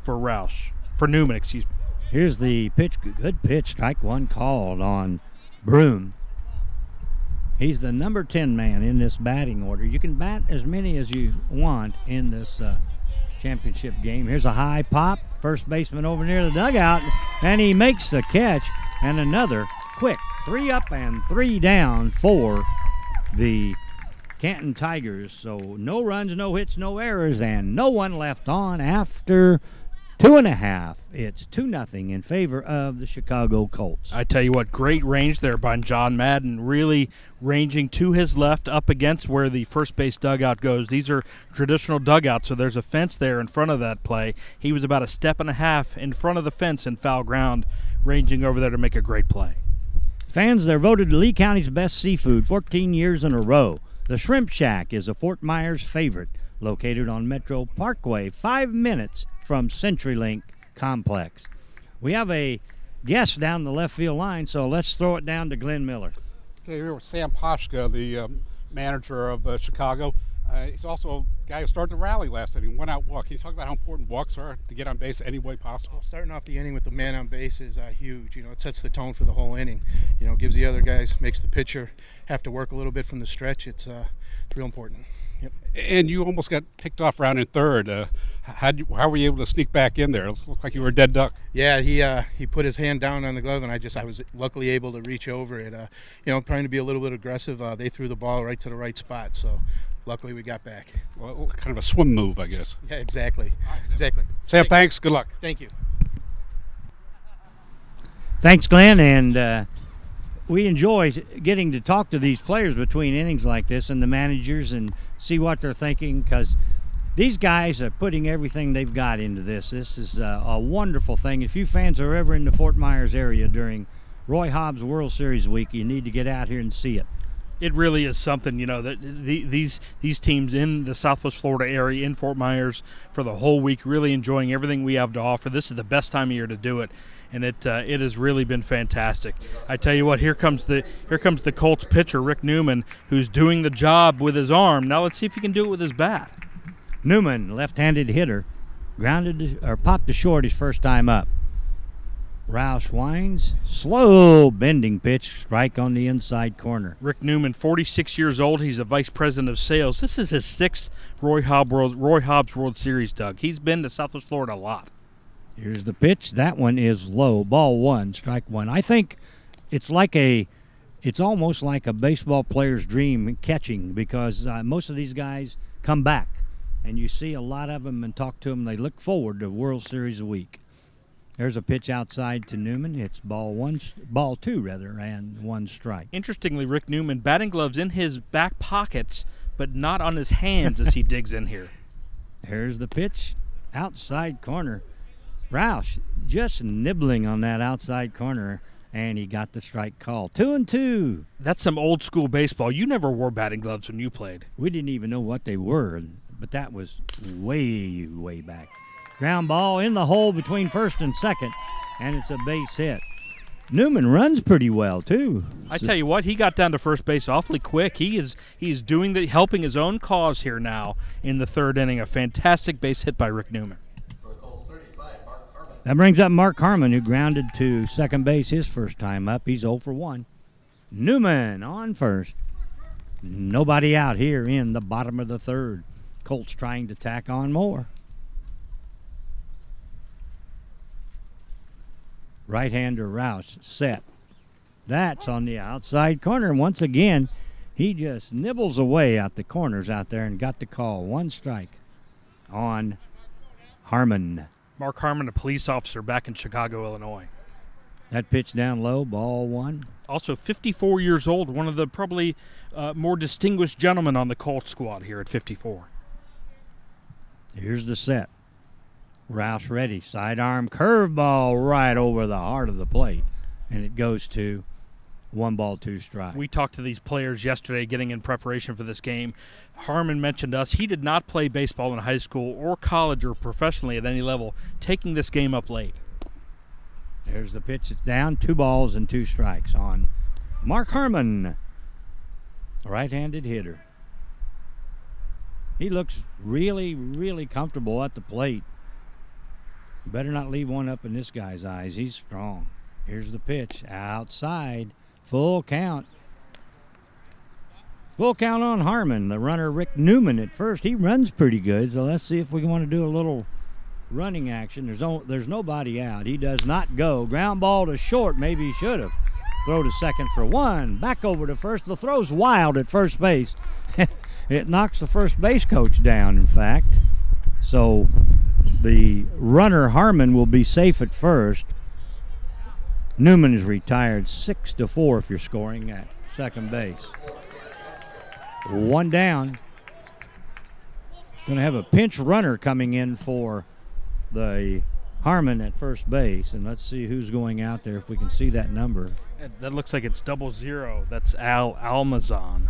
Speaker 3: for Newman, excuse me.
Speaker 1: Here's the pitch, good pitch, strike 1 called on Broom. He's the number 10 man in this batting order. You can bat as many as you want in this championship game. Here's a high pop, first baseman over near the dugout, and he makes the catch, and another quick 3 up and 3 down for the Canton Tigers. So no runs, no hits, no errors, and no one left on after 2.5. It's 2-0 in favor of the Chicago Colts.
Speaker 3: I tell you what, great range there by John Madden, really ranging to his left up against where the first base dugout goes. These are traditional dugouts, so there's a fence there in front of that play. He was about 1.5 steps in front of the fence in foul ground, ranging over there to make a great play.
Speaker 1: Fans, they're voted Lee County's best seafood 14 years in a row. The Shrimp Shack is a Fort Myers favorite, located on Metro Parkway, 5 minutes from CenturyLink Complex. We have a guest down the left field line, so let's throw it down to Glenn Miller.
Speaker 4: Okay, here with Sam Poshka, the manager of Chicago. He's also a guy who started the rally last inning, went out walk. Can you talk about how important walks are to get on base any way possible?
Speaker 5: Starting off the inning with the man on base is huge. It sets the tone for the whole inning. Gives the other guys, makes the pitcher have to work a little bit from the stretch. It's real important. Yep.
Speaker 4: And you almost got kicked off round in third. How were you able to sneak back in there? It looked like you were a dead duck.
Speaker 5: Yeah, he put his hand down on the glove, and I was luckily able to reach over it. Trying to be a little bit aggressive. They threw the ball right to the right spot, so luckily we got back.
Speaker 4: Well, kind of a swim move, I guess.
Speaker 5: Yeah, exactly. Exactly.
Speaker 4: Sam, thanks. Good luck.
Speaker 5: Thank you.
Speaker 1: Thanks, Glenn, and we enjoy getting to talk to these players between innings like this and the managers and see what they're thinking, because these guys are putting everything they've got into this. This is a wonderful thing. If you fans are ever in the Fort Myers area during Roy Hobbs World Series week, you need to get out here and see it.
Speaker 3: It really is something, that these teams in the Southwest Florida area, in Fort Myers, for the whole week, really enjoying everything we have to offer. This is the best time of year to do it, and it has really been fantastic. I tell you what, here comes the Colts pitcher, Rick Newman, who's doing the job with his arm. Now let's see if he can do it with his bat.
Speaker 1: Newman, left-handed hitter, grounded or popped to short his first time up. Roush winds, slow bending pitch, strike on the inside corner.
Speaker 3: Rick Newman, 46 years old. He's a vice president of sales. This is his 6th Roy Hobbs World Series, Doug. He's been to Southwest Florida a lot.
Speaker 1: Here's the pitch. That one is low. Ball 1, strike 1. I think it's almost like a baseball player's dream catching, because most of these guys come back, and you see a lot of them and talk to them. They look forward to World Series week. There's a pitch outside to Newman. It's ball 2, and 1 strike.
Speaker 3: Interestingly, Rick Newman, batting gloves in his back pockets, but not on his hands as he digs in here.
Speaker 1: There's the pitch, outside corner. Roush just nibbling on that outside corner, and he got the strike call. 2-2.
Speaker 3: That's some old school baseball. You never wore batting gloves when you played.
Speaker 1: We didn't even know what they were, but that was way, way back. Ground ball in the hole between first and second, and it's a base hit. Newman runs pretty well, too.
Speaker 3: I tell you what, he got down to first base awfully quick. He's helping his own cause here now in the 3rd inning. A fantastic base hit by Rick Newman.
Speaker 1: That brings up Mark Harmon, who grounded to second base his first time up. He's 0 for 1. Newman on first. Nobody out here in the bottom of the 3rd. Colts trying to tack on more. Right-hander Roush set. That's on the outside corner. Once again, he just nibbles away out the corners out there and got the call. 1 strike on Harmon.
Speaker 3: Mark Harmon, a police officer back in Chicago, Illinois.
Speaker 1: That pitch down low, ball 1.
Speaker 3: Also 54 years old, one of the probably more distinguished gentlemen on the Colts squad here at 54.
Speaker 1: Here's the set. Roush ready, sidearm curveball right over the heart of the plate, and it goes to 1 ball, 2 strikes.
Speaker 3: We talked to these players yesterday getting in preparation for this game. Harmon mentioned us. He did not play baseball in high school or college or professionally at any level, taking this game up late.
Speaker 1: There's the pitch. It's down, 2 balls and 2 strikes on Mark Harmon, right-handed hitter. He looks really, really comfortable at the plate. Better not leave one up in this guy's eyes. He's strong. Here's the pitch. Outside. Full count. Full count on Harmon. The runner, Rick Newman, at first. He runs pretty good, so let's see if we want to do a little running action. There's nobody out. He does not go. Ground ball to short. Maybe he should have. Throw to second for 1. Back over to first. The throw's wild at first base. It knocks the first base coach down, in fact. So The runner, Harmon, will be safe at first. Newman is retired 6-4 if you're scoring at second base. One down. Going to have a pinch runner coming in for the Harmon at first base, and let's see who's going out there if we can see that number.
Speaker 3: That looks like it's 00. That's Almazan.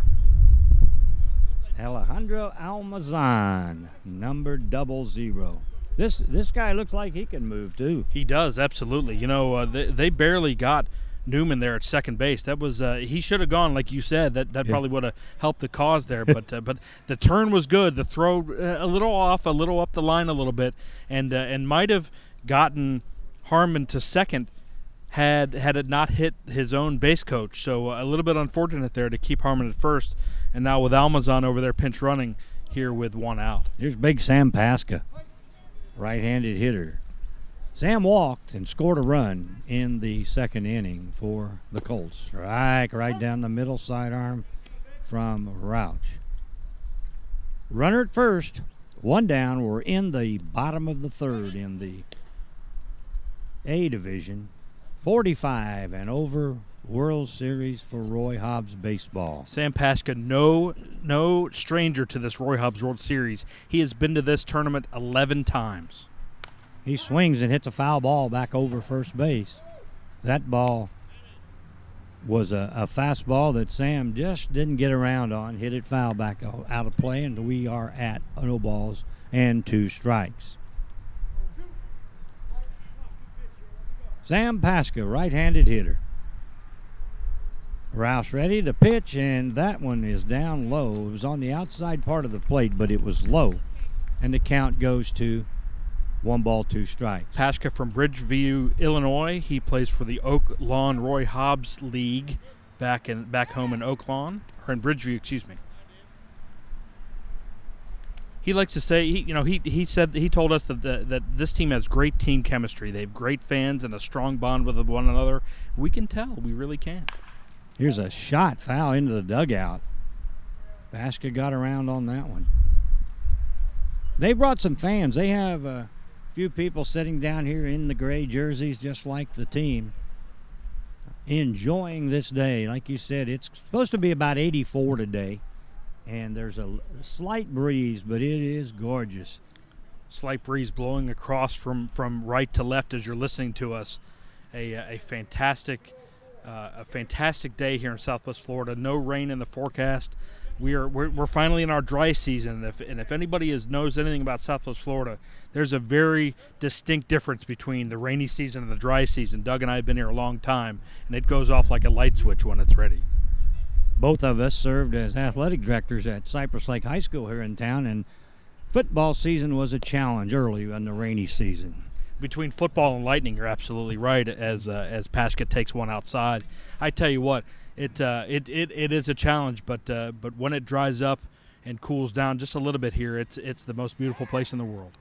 Speaker 1: Alejandro Almazan, number 00. This guy looks like he can move too.
Speaker 3: He does, absolutely. You know, they barely got Newman there at second base. That was he should have gone, like you said. That probably would have helped the cause there. But the turn was good. The throw a little off, a little up the line a little bit, and might have gotten Harmon to second had it not hit his own base coach. So a little bit unfortunate there to keep Harmon at first. And now with Almazan over there pinch running here with one out.
Speaker 1: Here's big Sam Pasca, right-handed hitter. Sam walked and scored a run in the second inning for the Colts. Right down the middle sidearm from Roush. Runner at first, one down. We're in the bottom of the third in the A division. 45 and over World Series for Roy Hobbs baseball.
Speaker 3: Sam Pasca, no stranger to this Roy Hobbs World Series. He has been to this tournament 11 times.
Speaker 1: He swings and hits a foul ball back over first base. That ball was a fastball that Sam just didn't get around on. Hit it foul back out of play, and we are at 0 balls and 2 strikes. Sam Pasca, right-handed hitter. Roush ready, the pitch, and that one is down low. It was on the outside part of the plate, but it was low. And the count goes to 1 ball, 2 strikes.
Speaker 3: Pasca from Bridgeview, Illinois. He plays for the Oak Lawn Roy Hobbs League back home in Oak Lawn, or in Bridgeview, excuse me. He likes to say, he told us that this team has great team chemistry. They have great fans and a strong bond with one another. We can tell, we really can.
Speaker 1: Here's a shot foul into the dugout. Pasca got around on that one. They brought some fans. They have a few people sitting down here in the gray jerseys just like the team, enjoying this day. Like you said, it's supposed to be about 84 today, and there's a slight breeze, but it is gorgeous.
Speaker 3: Slight breeze blowing across from right to left as you're listening to us. A fantastic day here in Southwest Florida. No rain in the forecast. We're finally in our dry season, and if anybody knows anything about Southwest Florida, there's a very distinct difference between the rainy season and the dry season. Doug and I have been here a long time, and it goes off like a light switch when it's ready.
Speaker 1: Both of us served as athletic directors at Cypress Lake High School here in town, and football season was a challenge early in the rainy season.
Speaker 3: Between football and lightning, you're absolutely right. As Pasca takes one outside, I tell you what, it is a challenge. But when it dries up and cools down just a little bit here, it's the most beautiful place in the world.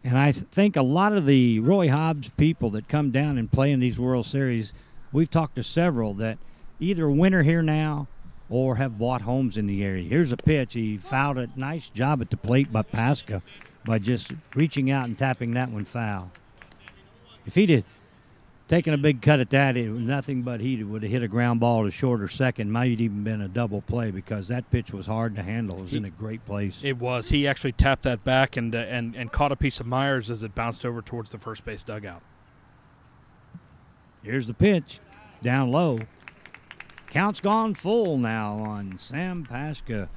Speaker 1: And I think a lot of the Roy Hobbs people that come down and play in these World Series, we've talked to several that either winter here now or have bought homes in the area. Here's a pitch. He fouled it. Nice job at the plate by Pasca by just reaching out and tapping that one foul. If he'd have taken a big cut at that, it was nothing but he would have hit a ground ball to short or second. Might have even been a double play because that pitch was hard to handle. It was in a great place.
Speaker 3: It was. He actually tapped that back and caught a piece of Myers as it bounced over towards the first base dugout.
Speaker 1: Here's the pitch. Down low. Count's gone full now on Sam Pasca.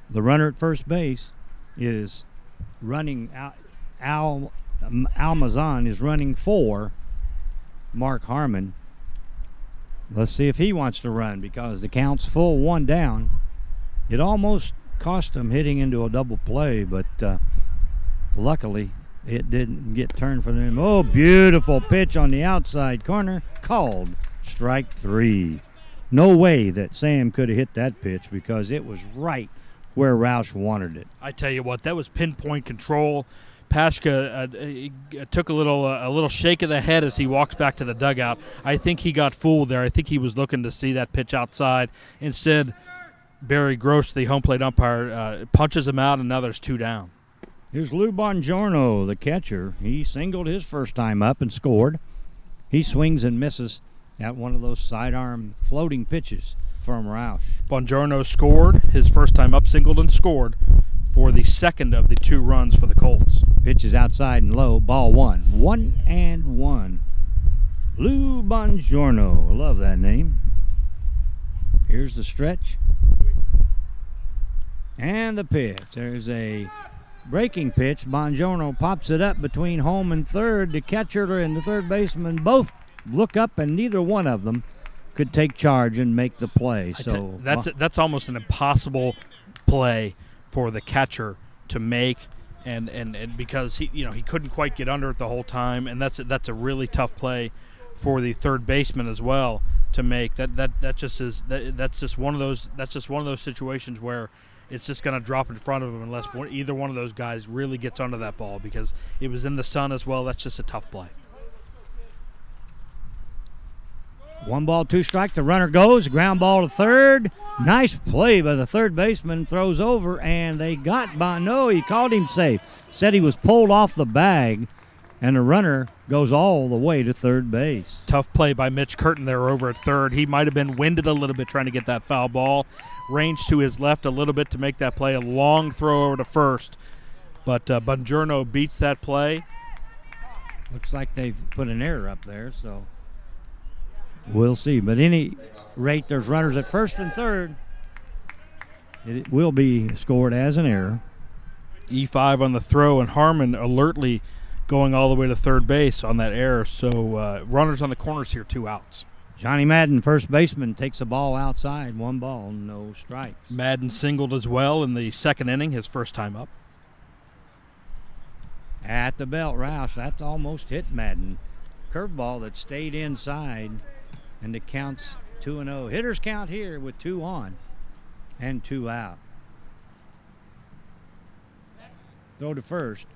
Speaker 1: The runner at first base is running out. Almazan is running for Mark Harmon. Let's see if he wants to run because the count's full, 1 down. It almost cost him hitting into a double play, but luckily it didn't get turned for them. Oh, beautiful pitch on the outside corner. Called strike 3. No way that Sam could have hit that pitch because it was right where Roush wanted it.
Speaker 3: I tell you what, that was pinpoint control. Pasca took a little shake of the head as he walks back to the dugout. I think he got fooled there. I think he was looking to see that pitch outside. Instead, Barry Gross, the home plate umpire, punches him out, and now there's 2 down.
Speaker 1: Here's Lou Bongiorno, the catcher. He singled his first time up and scored. He swings and misses at one of those sidearm floating pitches from Roush.
Speaker 3: Bongiorno scored his first time up, singled and scored for the second of the 2 runs for the Colts.
Speaker 1: Pitch is outside and low, ball 1. 1-1. Lou Bongiorno, I love that name. Here's the stretch. And the pitch. There's a breaking pitch. Bongiorno pops it up between home and third. The catcher and the third baseman both look up, and neither one of them could take charge and make the play. So
Speaker 3: that's almost an impossible play for the catcher to make, and because he couldn't quite get under it the whole time, and that's a really tough play for the third baseman as well to make. That's just one of those situations where it's just going to drop in front of him unless either one of those guys really gets under that ball, because it was in the sun as well. That's just a tough play.
Speaker 1: 1 ball, 2 strike. The runner goes. Ground ball to third. Nice play by the third baseman. Throws over, and they got no, he called him safe. Said he was pulled off the bag, and the runner goes all the way to third base.
Speaker 3: Tough play by Mitch Curtin there over at third. He might have been winded a little bit trying to get that foul ball. Range to his left a little bit to make that play. A long throw over to first. But Bongiorno beats that play.
Speaker 1: Looks like they've put an error up there, so we'll see. But any rate, there's runners at first and third. It will be scored as an error.
Speaker 3: E5 on the throw, and Harmon alertly going all the way to third base on that error. So runners on the corners here, 2 outs.
Speaker 1: Johnny Madden, first baseman, takes a ball outside. 1 ball, no strikes.
Speaker 3: Madden singled as well in the second inning, his first time up.
Speaker 1: At the belt, Roush, that's almost hit Madden. Curveball that stayed inside, and the count's 2-0. Hitters count here with 2 on and 2 out. Throw to first.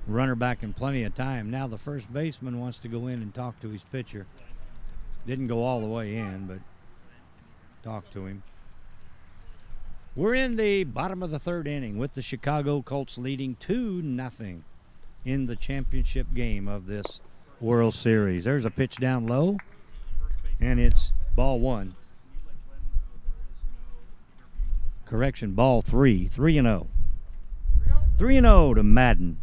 Speaker 1: Runner back in plenty of time. Now the first baseman wants to go in and talk to his pitcher. Didn't go all the way in, but talk to him. We're in the bottom of the 3rd inning with the Chicago Colts leading 2-0 in the championship game of this World Series. There's a pitch down low, and it's ball 1. Correction, ball 3. 3-0. 3-0 to Madden.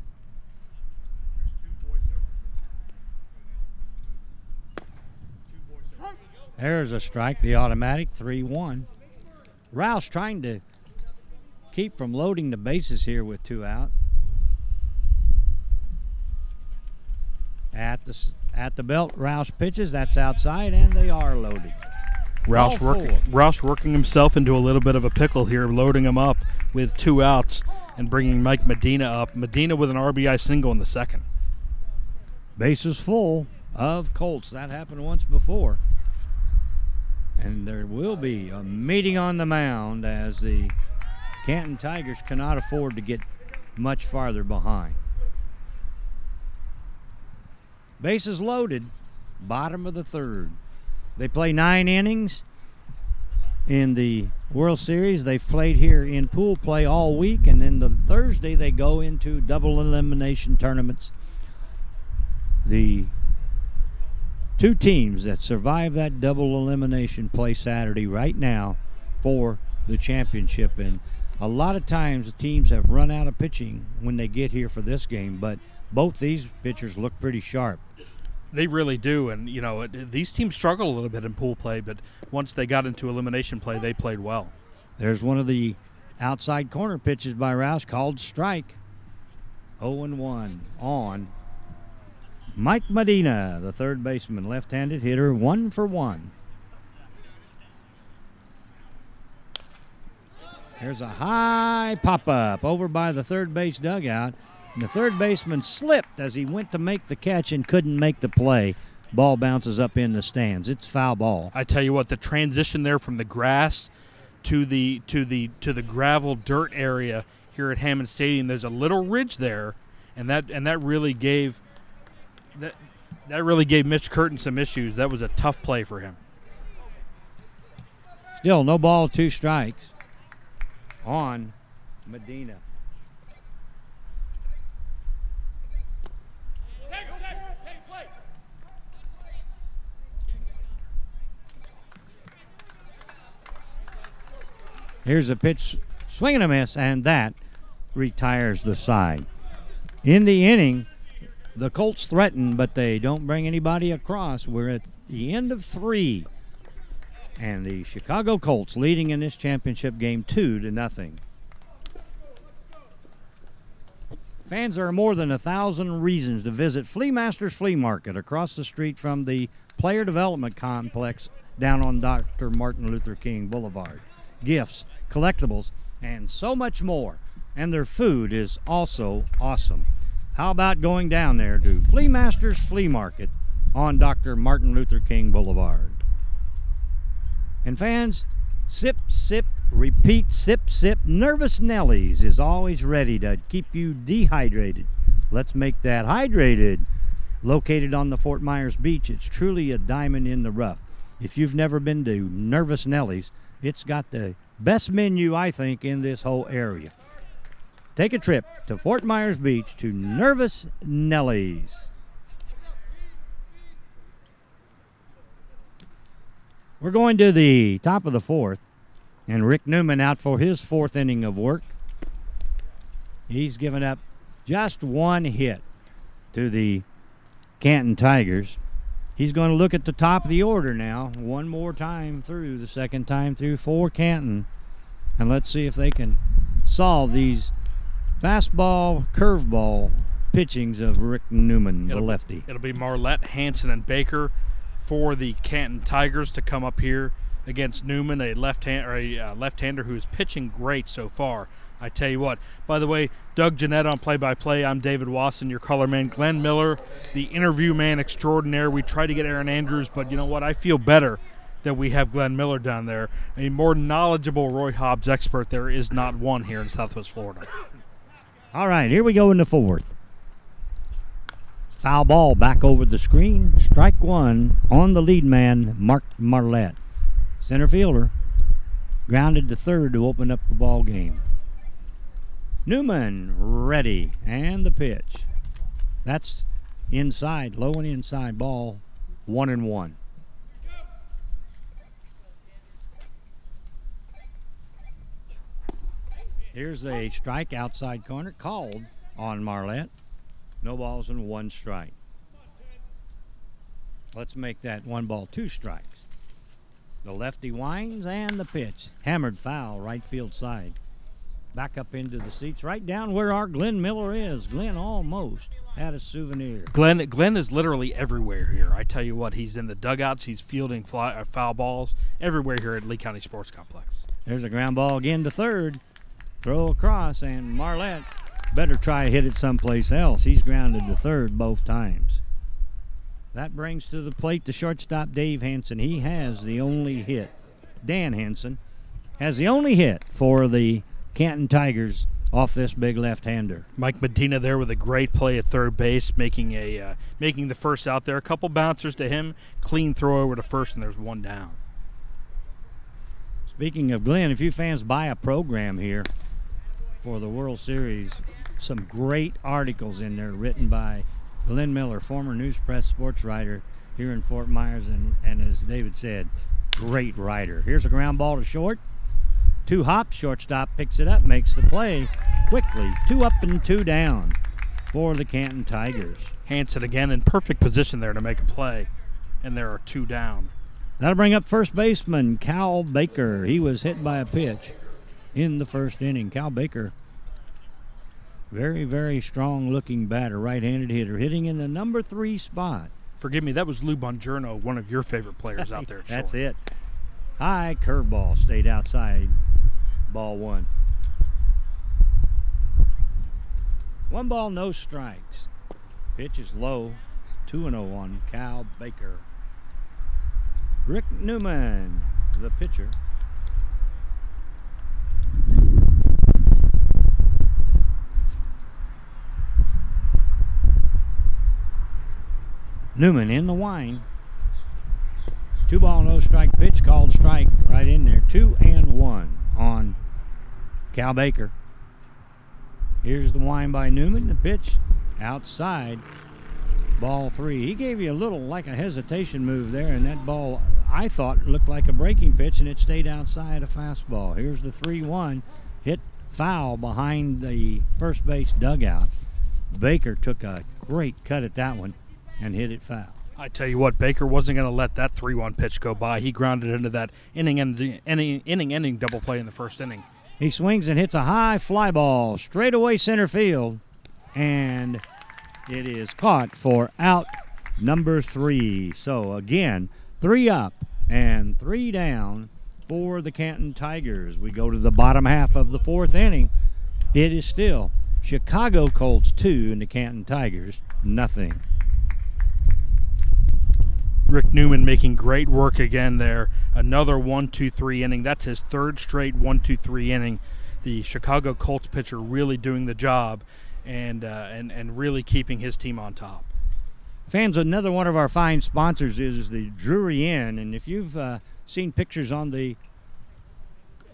Speaker 1: There's a strike, the automatic, 3-1. Roush trying to keep from loading the bases here with 2 out. At the belt, Roush pitches. That's outside, and they are loaded.
Speaker 3: Roush working himself into a little bit of a pickle here, loading him up with 2 outs and bringing Mike Medina up. Medina with an RBI single in the second.
Speaker 1: Bases full of Colts. That happened once before. And there will be a meeting on the mound as the Canton Tigers cannot afford to get much farther behind. Bases loaded, bottom of the 3rd. They play 9 innings in the World Series. They've played here in pool play all week, and then the Thursday they go into double elimination tournaments. The 2 teams that survive that double elimination play Saturday right now for the championship. And a lot of times the teams have run out of pitching when they get here for this game, but both these pitchers look pretty sharp.
Speaker 3: They really do, and these teams struggle a little bit in pool play, but once they got into elimination play, they played well.
Speaker 1: There's one of the outside corner pitches by Roush called strike. 0-1 on Mike Medina, the third baseman, left-handed hitter, 1 for 1. There's a high pop-up over by the third base dugout. And the third baseman slipped as he went to make the catch and couldn't make the play. Ball bounces up in the stands. It's foul ball.
Speaker 3: I tell you what, the transition there from the grass to the gravel dirt area here at Hammond Stadium, there's a little ridge there, and that really gave Mitch Curtin some issues. That was a tough play for him.
Speaker 1: Still no ball, 2 strikes. on Medina. Here's a pitch, swing and a miss, and that retires the side. In the inning, the Colts threaten, but they don't bring anybody across. We're at the end of 3, and the Chicago Colts leading in this championship game 2-0. Fans, there are more than 1,000 reasons to visit Flea Masters Flea Market across the street from the Player Development Complex down on Dr. Martin Luther King Boulevard. Gifts, collectibles, and so much more. And their food is also awesome. How about going down there to Flea Masters Flea Market on Dr. Martin Luther King Boulevard? And fans, sip, sip, repeat, sip, sip. Nervous Nellies is always ready to keep you dehydrated. Let's make that hydrated. Located on the Fort Myers Beach, it's truly a diamond in the rough. If you've never been to Nervous Nellies, it's got the best menu, I think, in this whole area. Take a trip to Fort Myers Beach to Nervous Nellies. We're going to the top of the 4th, and Rick Newman out for his 4th inning of work. He's given up just 1 hit to the Canton Tigers. He's going to look at the top of the order now, one more time through, the second time through for Canton. And let's see if they can solve these fastball, curveball pitchings of Rick Newman, the lefty.
Speaker 3: It'll be Marlette, Hanson, and Baker for the Canton Tigers to come up here against Newman, a left-hander who is pitching great so far. I tell you what. By the way, Doug Jennett on play-by-play. I'm David Wasson, your color man. Glenn Miller, the interview man extraordinaire. We tried to get Aaron Andrews, but you know what? I feel better that we have Glenn Miller down there. A more knowledgeable Roy Hobbs expert there is not one here in Southwest Florida.
Speaker 1: All right, here we go in the 4th. Foul ball back over the screen. Strike 1 on the lead man, Mark Marlette. Center fielder grounded to third to open up the ball game. Newman ready, and the pitch. That's inside, low and inside ball, 1-1. Here's a strike outside corner called on Marlette. No balls and 1 strike. Let's make that 1 ball, 2 strikes. The lefty winds and the pitch. Hammered foul, right field side. Back up into the seats, right down where our Glenn Miller is. Glenn almost had a souvenir.
Speaker 3: Glenn is literally everywhere here. I tell you what, he's in the dugouts. He's fielding foul balls everywhere here at Lee County Sports Complex.
Speaker 1: There's a ground ball again to third. Throw across, and Marlette better try to hit it someplace else. He's grounded to third both times. That brings to the plate the shortstop, Dave Hanson. He has the only hit. Dan Hanson has the only hit for the Canton Tigers off this big left-hander.
Speaker 3: Mike Medina there with a great play at third base, making the first out there. A couple bouncers to him, clean throw over to first, and there's 1 down.
Speaker 1: Speaking of Glenn, if you fans buy a program here for the World Series, some great articles in there written by Glenn Miller, former News Press sports writer here in Fort Myers, and as David said, great writer. Here's a ground ball to short. 2 hops, shortstop picks it up, makes the play quickly. 2 up and 2 down for the Canton Tigers.
Speaker 3: Hanson again in perfect position there to make a play, and there are 2 down.
Speaker 1: That'll bring up first baseman Cal Baker. He was hit by a pitch in the first inning. Cal Baker, very, very strong-looking batter, right-handed hitter, hitting in the number 3 spot.
Speaker 3: Forgive me, that was Lou Bongiorno, one of your favorite players out there.
Speaker 1: That's it. High curveball stayed outside. Ball 1. 1 ball, no strikes. Pitch is low. 2-0 on Cal Baker. Rick Newman, the pitcher. Newman in the wind. 2 ball, no strike pitch, called strike right in there. 2-1 on Cal Baker. Here's the wind by Newman. The pitch outside. Ball 3. He gave you a little like a hesitation move there, and that ball I thought looked like a breaking pitch, and it stayed outside a fastball. Here's the 3-1. Hit foul behind the first base dugout. Baker took a great cut at that one and hit it foul.
Speaker 3: I tell you what, Baker wasn't going to let that 3-1 pitch go by. He grounded into that inning double play in the first inning.
Speaker 1: He swings and hits a high fly ball straight away center field, and it is caught for out number 3. So again, 3 up and 3 down for the Canton Tigers. We go to the bottom half of the 4th inning. It is still Chicago Colts 2 and the Canton Tigers nothing.
Speaker 3: Rick Newman making great work again there. Another 1-2-3 inning. That's his 3rd straight 1-2-3 inning. The Chicago Colts pitcher really doing the job and really keeping his team on top.
Speaker 1: Fans, another one of our fine sponsors is the Drury Inn, and if you've seen pictures on the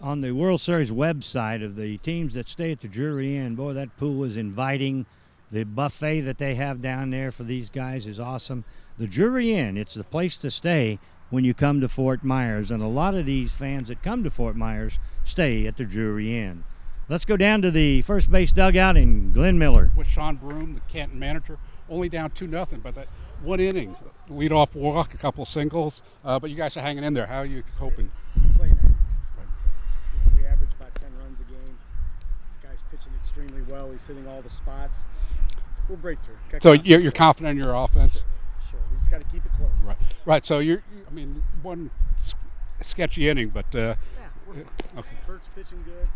Speaker 1: World Series website of the teams that stay at the Drury Inn, boy, that pool is inviting. The buffet that they have down there for these guys is awesome. The Drury Inn, it's the place to stay when you come to Fort Myers, and a lot of these fans that come to Fort Myers stay at the Drury Inn. Let's go down to the first base dugout in Glenn Miller.
Speaker 4: With Sean Broom, the Canton manager, only down 2-0, but that 1 inning, lead-off walk, a couple singles, but you guys are hanging in there. How are you coping?
Speaker 7: Playing 9 innings. So, we average about 10 runs a game. This guy's pitching extremely well. He's hitting all the spots. We'll break through.
Speaker 4: So you're confident in your offense?
Speaker 7: Sure. We just got to keep it close.
Speaker 4: Right. So one sketchy inning, but
Speaker 7: yeah.
Speaker 4: Okay.
Speaker 7: Bert's pitching good.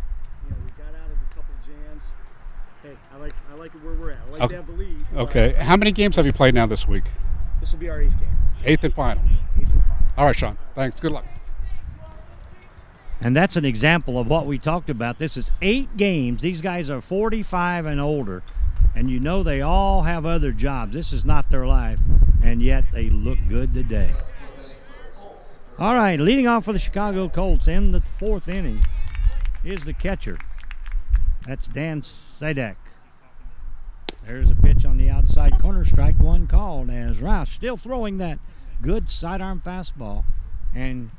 Speaker 7: We got out of a couple of jams. Hey, I like it where we're at. I like to have the lead.
Speaker 4: Okay. How many games have you played now this week?
Speaker 7: This will be our 8th game.
Speaker 4: 8th and final.
Speaker 7: 8th and final.
Speaker 4: All right, Sean. Thanks. Good luck.
Speaker 1: And that's an example of what we talked about. This is 8 games. These guys are 45 and older, and they all have other jobs. This is not their life, and yet they look good today. All right, leading off for the Chicago Colts in the 4th inning is the catcher. That's Dan Sidek. There's a pitch on the outside corner, strike 1 called, as Roush still throwing that good sidearm fastball and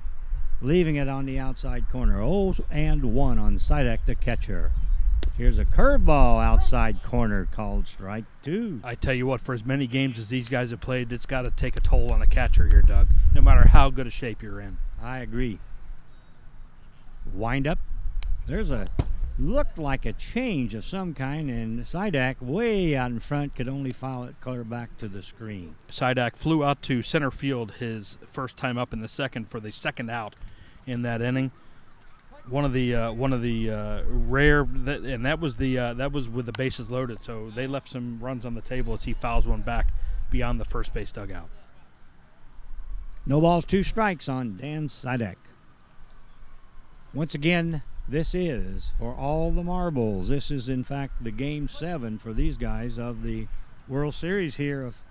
Speaker 1: leaving it on the outside corner. 0-1 on Sidek, the catcher. Here's a curveball outside corner called strike 2.
Speaker 3: I tell you what, for as many games as these guys have played, it's got to take a toll on a catcher here, Doug, no matter how good a shape you're in.
Speaker 1: I agree. Wind up. There's looked like a change of some kind, and Sidek way out in front could only foul it clear back to the screen.
Speaker 3: Sidek flew out to center field his first time up in the second for the second out in that inning. One of the rare, and that was with the bases loaded, so they left some runs on the table as he fouls one back beyond the first base dugout.
Speaker 1: No balls, 2 strikes on Dan Sidek. Once again, this is for all the marbles. This is, in fact, the Game 7 for these guys of the World Series here of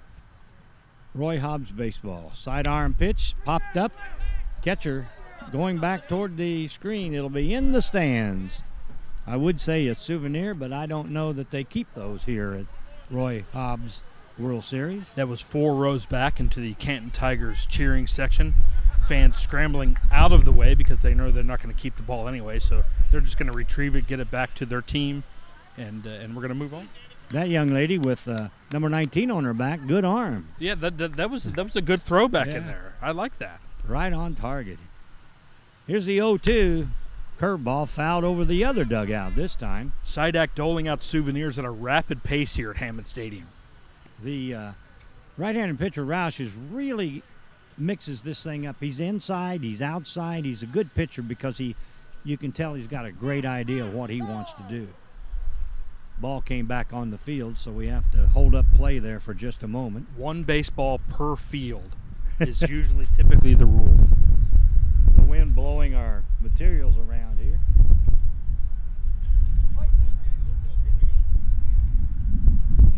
Speaker 1: Roy Hobbs baseball. Sidearm pitch, popped up. Catcher going back toward the screen. It'll be in the stands. I would say a souvenir, but I don't know that they keep those here at Roy Hobbs World Series.
Speaker 3: That was 4 rows back into the Canton Tigers cheering section. Fans scrambling out of the way because they know they're not going to keep the ball anyway, so they're just going to retrieve it, get it back to their team, and we're going to move on.
Speaker 1: That young lady with number 19 on her back, good arm.
Speaker 3: Yeah, that was a good throw back in there. I like that.
Speaker 1: Right on target. Here's the 0-2. Curveball fouled over the other dugout this time.
Speaker 3: Sidek doling out souvenirs at a rapid pace here at Hammond Stadium.
Speaker 1: The right-handed pitcher, Roush, is really mixes this thing up. He's inside, he's outside. He's a good pitcher because you can tell he's got a great idea of what he wants to do. Ball came back on the field, so we have to hold up play there for just a moment. 1
Speaker 3: baseball per field is usually typically the rule.
Speaker 1: The wind blowing our materials around here.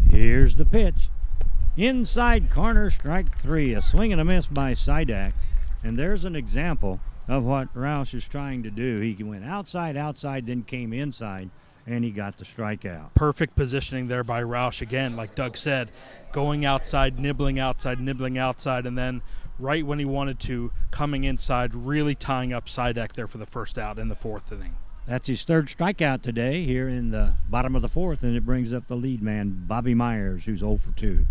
Speaker 1: Here's the pitch. Inside corner, strike 3. A swing and a miss by Sidek. And there's an example of what Roush is trying to do. He went outside, then came inside, and he got the strikeout.
Speaker 3: Perfect positioning there by Roush again, like Doug said, going outside, nibbling outside, and then right when he wanted to, coming inside, really tying up Sidek there for the first out in the fourth inning.
Speaker 1: That's his third strikeout today here in the bottom of the fourth, and it brings up the lead man, Bobby Myers, who's 0 for 2.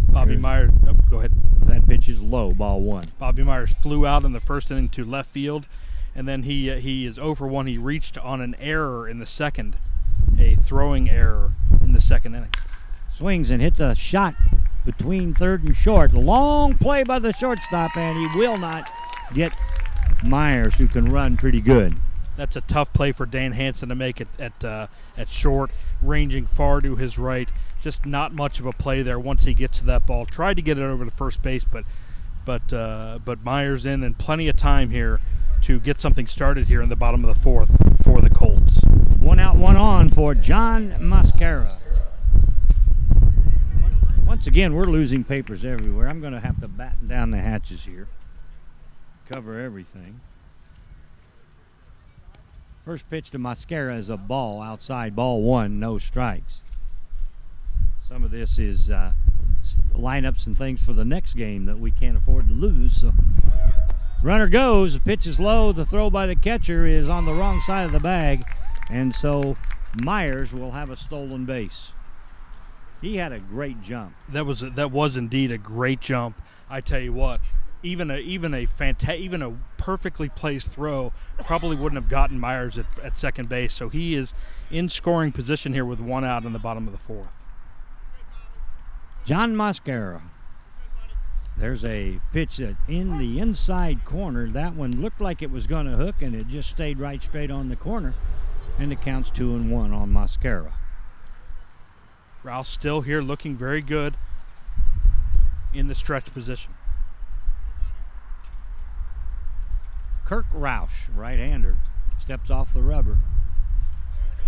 Speaker 3: Bobby Myers, go ahead.
Speaker 1: That pitch is low, ball 1.
Speaker 3: Bobby Myers flew out in the first inning to left field, and then he is 0 for 1. He reached on an error in the second, a throwing error in the second inning.
Speaker 1: Swings and hits a shot between third and short. Long play by the shortstop, and he will not get Myers, who can run pretty good.
Speaker 3: That's a tough play for Dan Hansen to make it at short, ranging far to his right. Just not much of a play there once he gets to that ball. Tried to get it over to first base, but Myers in, and plenty of time here to get something started here in the bottom of the fourth for the Colts.
Speaker 1: 1 out, 1 on for John Mascara. Once again, we're losing papers everywhere. I'm going to have to batten down the hatches here, cover everything. First pitch to Mascara is a ball outside, ball 1, no strikes. Some of this is lineups and things for the next game that we can't afford to lose. So runner goes, the pitch is low, the throw by the catcher is on the wrong side of the bag, and so Myers will have a stolen base. He had a great jump.
Speaker 3: That was indeed a great jump. I tell you what, even a perfectly placed throw probably wouldn't have gotten Myers at second base. So he is in scoring position here with 1 out in the bottom of the fourth.
Speaker 1: John Mascara. There's a pitch that in the inside corner. That one looked like it was going to hook, and it just stayed right straight on the corner. And it counts 2-1 on Mascara.
Speaker 3: Roush still here looking very good in the stretch position.
Speaker 1: Kirk Roush, right-hander, steps off the rubber.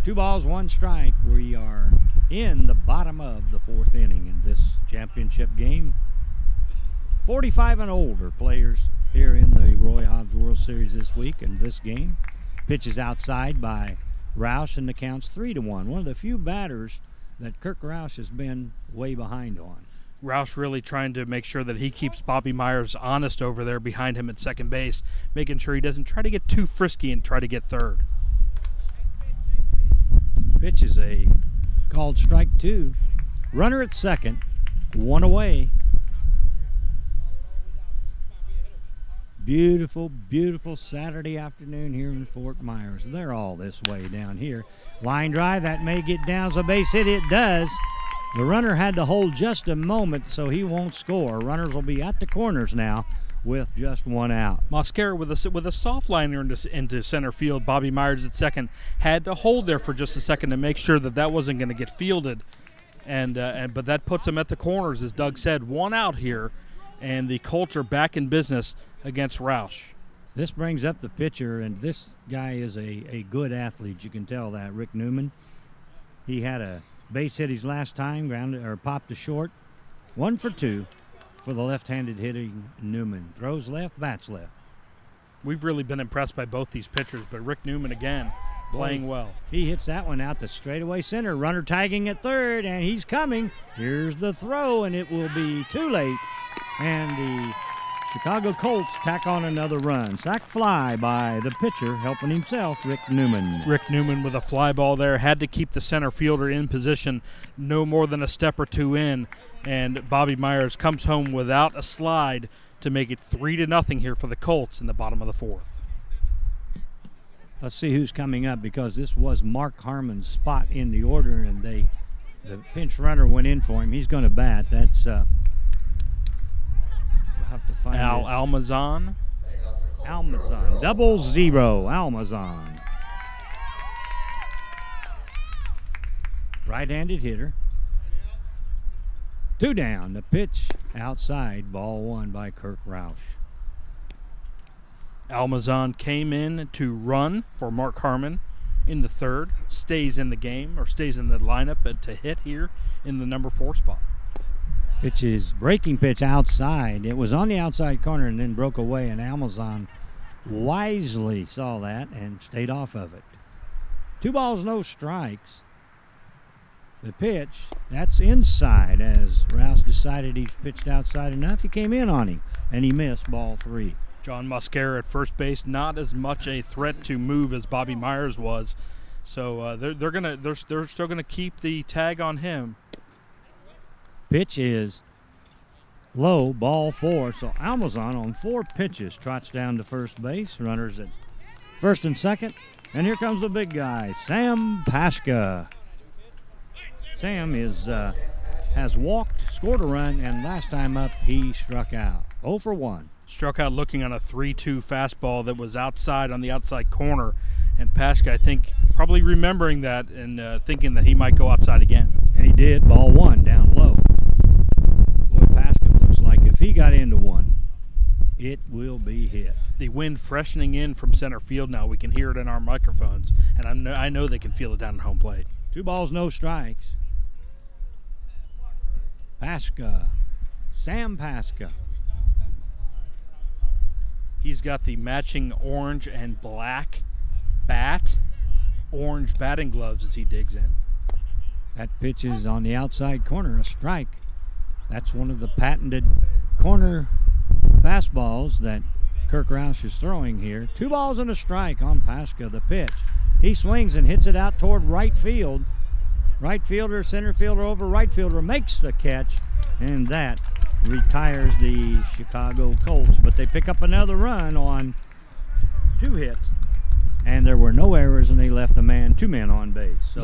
Speaker 1: 2 balls, 1 strike. We are in the bottom of the fourth inning in this championship game. 45 and older players here in the Roy Hobbs World Series this week in this game. Pitch is outside by Roush, and the count's 3-1. One of the few batters that Kirk Roush has been way behind on.
Speaker 3: Roush really trying to make sure that he keeps Bobby Myers honest over there behind him at second base, making sure he doesn't try to get too frisky and try to get third.
Speaker 1: Pitch is a called strike 2. Runner at second, 1 away. Beautiful, beautiful Saturday afternoon here in Fort Myers. They're all this way down here. Line drive, that may get down as a base hit. It does. The runner had to hold just a moment, so he won't score. Runners will be at the corners now with just 1 out.
Speaker 3: Mascara with a soft liner into center field. Bobby Myers at second had to hold there for just a second to make sure that wasn't going to get fielded, but that puts him at the corners, as Doug said. 1 out here, and the Colts are back in business against Roush.
Speaker 1: This brings up the pitcher, and this guy is a good athlete. You can tell that. Rick Newman. He had a base hit his last time, grounded or popped to short. 1 for 2 for the left-handed hitting Newman. Throws left, bats left.
Speaker 3: We've really been impressed by both these pitchers, but Rick Newman again playing well.
Speaker 1: He hits that one out to straightaway center. Runner tagging at third, and he's coming. Here's the throw, and it will be too late. And the Chicago Colts tack on another run. Sac fly by the pitcher, helping himself, Rick Newman.
Speaker 3: Rick Newman with a fly ball there. Had to keep the center fielder in position, no more than a step or 2 in. And Bobby Myers comes home without a slide to make it 3-0 here for the Colts in the bottom of the fourth.
Speaker 1: Let's see who's coming up, because this was Mark Harmon's spot in the order, and the pinch runner went in for him. He's going to bat. That's have to find
Speaker 3: Almazan.
Speaker 1: Almazan. 0-0. Almazan. Right-handed hitter. 2 down. The pitch outside. Ball 1 by Kirk Roush.
Speaker 3: Almazan came in to run for Mark Harmon in the third. Stays in the game, or stays in the lineup to hit here in the number 4 spot.
Speaker 1: Pitch is breaking pitch outside. It was on the outside corner and then broke away, and Almazan wisely saw that and stayed off of it. 2 balls, no strikes. The pitch, that's inside as Rouse decided he's pitched outside enough. He came in on him, and he missed ball 3.
Speaker 3: John Muscara at first base, not as much a threat to move as Bobby Myers was. So they're still gonna keep the tag on him.
Speaker 1: Pitch is low, ball 4. So Almazan on 4 pitches trots down to first base. Runners at first and second. And here comes the big guy, Sam Paschke. Sam has walked, scored a run, and last time up he struck out. 0 for 1.
Speaker 3: Struck out looking on a 3-2 fastball that was outside on the outside corner. And Paschke, I think, probably remembering that and thinking that he might go outside again.
Speaker 1: And he did. Ball 1 down low. Boy, Paschke looks like if he got into one, it will be hit.
Speaker 3: The wind freshening in from center field now. We can hear it in our microphones, and I know they can feel it down at home plate.
Speaker 1: 2 balls, no strikes. Paschke, Sam Paschke.
Speaker 3: He's got the matching orange and black bat, orange batting gloves as he digs in.
Speaker 1: That pitch is on the outside corner, a strike. That's one of the patented corner fastballs that Kirk Roush is throwing here. 2 balls and a strike on Paschke, the pitch. He swings and hits it out toward right field. Right fielder, center fielder over right fielder makes the catch, and that retires the Chicago Colts. But they pick up another run on 2 hits, and there were no errors, and they left 2 men on base. So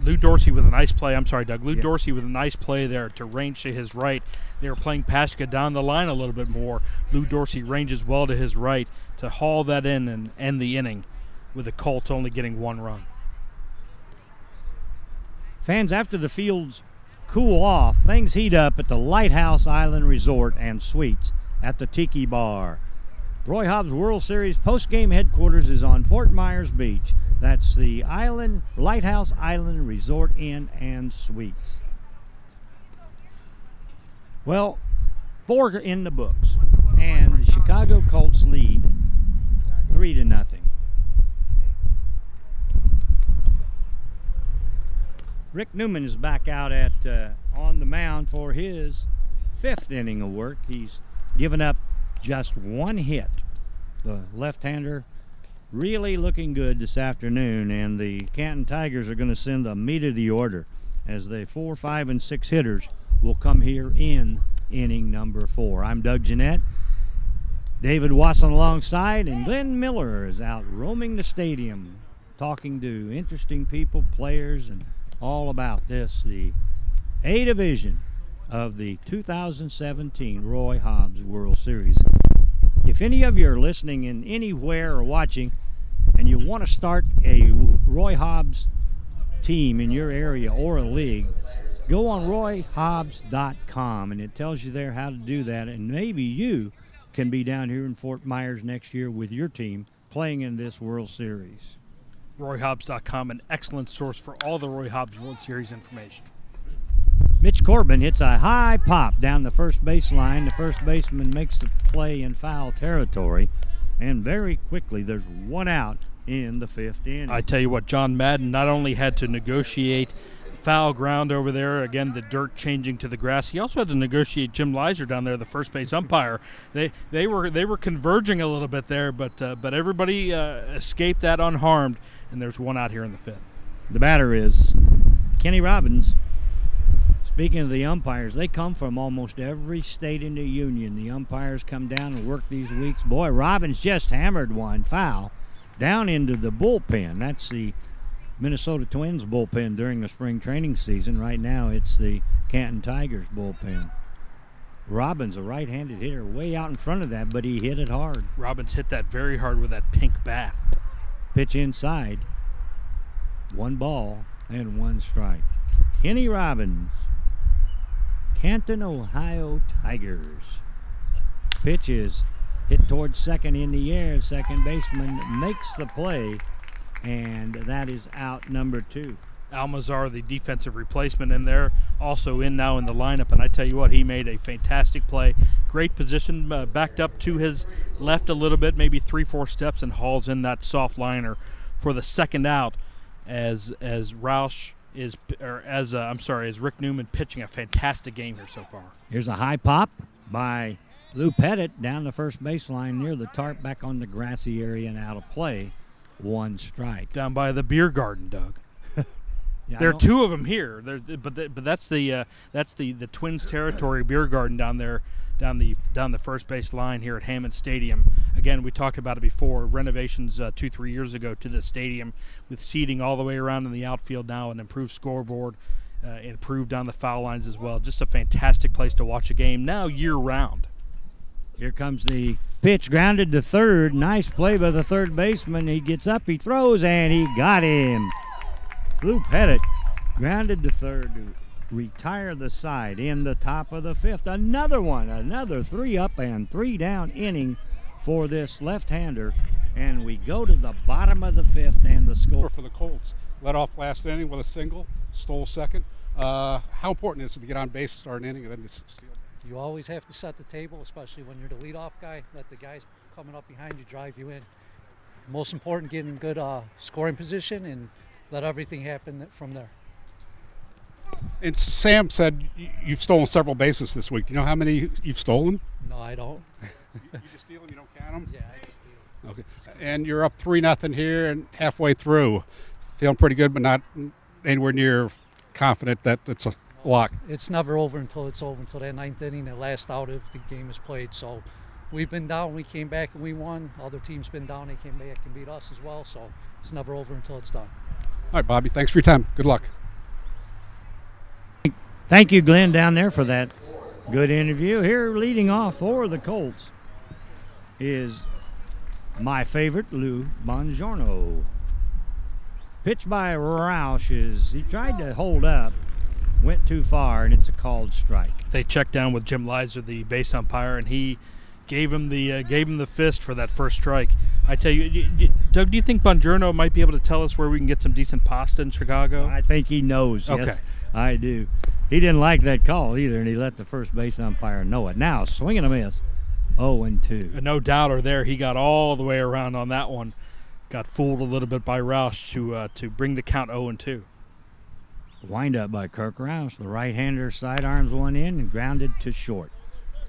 Speaker 3: Lou Dorsey with a nice play. I'm sorry, Doug. Lou
Speaker 1: Yeah.
Speaker 3: Dorsey with a nice play there to range to his right. They were playing Paschke down the line a little bit more. Lou Dorsey ranges well to his right to haul that in and end the inning with the Colts only getting 1 run.
Speaker 1: Fans, after the fields cool off, things heat up at the Lighthouse Island Resort and Suites at the Tiki Bar. Roy Hobbs World Series postgame headquarters is on Fort Myers Beach. That's the Lighthouse Island Resort Inn and Suites. Well, 4 in the books, and the Chicago Colts lead 3-0. Rick Newman is back out at on the mound for his 5th inning of work. He's given up just 1 hit. The left-hander really looking good this afternoon, and the Canton Tigers are going to send the meat of the order as the 4, 5, and 6 hitters will come here in inning number 4. I'm Doug Jennett. David Wasson alongside, and Glenn Miller is out roaming the stadium talking to interesting people, players, and all about this, the A division of the 2017 Roy Hobbs World Series. If any of you are listening in anywhere or watching and you want to start a Roy Hobbs team in your area or a league, go on royhobbs.com and it tells you there how to do that, and maybe you can be down here in Fort Myers next year with your team playing in this World Series.
Speaker 3: RoyHobbs.com, an excellent source for all the Roy Hobbs World Series information.
Speaker 1: Mitch Corbin hits a high pop down the first baseline. The first baseman makes the play in foul territory, and very quickly there's 1 out in the 5th inning.
Speaker 3: I tell you what, John Madden not only had to negotiate foul ground over there, again the dirt changing to the grass, he also had to negotiate Jim Leiser down there, the first base umpire. They were converging a little bit there, but everybody escaped that unharmed, and there's 1 out here in the 5th.
Speaker 1: The batter is Kenny Robbins. Speaking of the umpires, they come from almost every state in the union. The umpires come down and work these weeks. Boy, Robbins just hammered one foul down into the bullpen. That's the Minnesota Twins bullpen during the spring training season. Right now it's the Canton Tigers bullpen. Robbins, a right-handed hitter, way out in front of that, but he hit it hard.
Speaker 3: Robbins hit that very hard with that pink bat.
Speaker 1: Pitch inside. 1 ball and 1 strike. Kenny Robbins, Canton, Ohio Tigers. Pitch is hit towards second in the air. Second baseman makes the play, and that is out number 2.
Speaker 3: Almazar, the defensive replacement, in there, also in now in the lineup. And I tell you what, he made a fantastic play. Great position, backed up to his left a little bit, maybe 3-4 steps, and hauls in that soft liner for the second out as Roush is, or as Rick Newman pitching a fantastic game here so far.
Speaker 1: Here's a high pop by Lou Pettit down the first baseline near the tarp, back on the grassy area and out of play. 1 strike.
Speaker 3: Down by the beer garden, Doug.
Speaker 1: Yeah,
Speaker 3: there are 2 of them here, but that's the Twins territory beer garden down there, down the first base line here at Hammond Stadium. Again, we talked about it before. Renovations 2-3 years ago to the stadium, with seating all the way around in the outfield now, an improved scoreboard, improved on the foul lines as well. Just a fantastic place to watch a game now year round.
Speaker 1: Here comes the pitch, grounded to third. Nice play by the third baseman. He gets up, he throws, and he got him. Lou Pettit grounded to third to retire the side in the top of the 5th. Another 3 up and 3 down inning for this left-hander. And we go to the bottom of the 5th, and the score
Speaker 4: for the Colts. Led off last inning with a single, stole second. How important is it to get on base, start an inning, and then just steal?
Speaker 10: You always have to set the table, especially when you're the leadoff guy. Let the guys coming up behind you drive you in. Most important, get in good scoring position and let everything happen from there.
Speaker 4: And Sam said you've stolen several bases this week. Do you know how many you've stolen?
Speaker 10: No, I don't.
Speaker 4: You just steal them, you don't count them?
Speaker 10: Yeah, I just steal.
Speaker 4: Okay. And you're up 3-0 here and halfway through. Feeling pretty good, but not anywhere near confident that it's a lock.
Speaker 10: It's never over until it's over, until that 9th inning, that last out if the game is played. So we've been down, we came back and we won. Other teams been down, they came back and beat us as well. So it's never over until it's done.
Speaker 4: All right, Bobby, thanks for your time. Good luck.
Speaker 1: Thank you, Glenn, down there for that good interview. Here leading off for the Colts is my favorite, Lou Bongiorno. Pitch by Roush he tried to hold up, went too far, and it's a called strike.
Speaker 3: They checked down with Jim Lizer, the base umpire, and he gave him the fist for that first strike. I tell you, Doug, do you think Bongiorno might be able to tell us where we can get some decent pasta in Chicago?
Speaker 1: I think he knows.
Speaker 3: Okay.
Speaker 1: Yes, I do. He didn't like that call either, and he let the first base umpire know it. Now, swing and a miss, 0-2.
Speaker 3: No doubter there. He got all the way around on that one. Got fooled a little bit by Roush to bring the count 0-2.
Speaker 1: Wind up by Kirk Roush. The right-hander sidearms one in and grounded to short.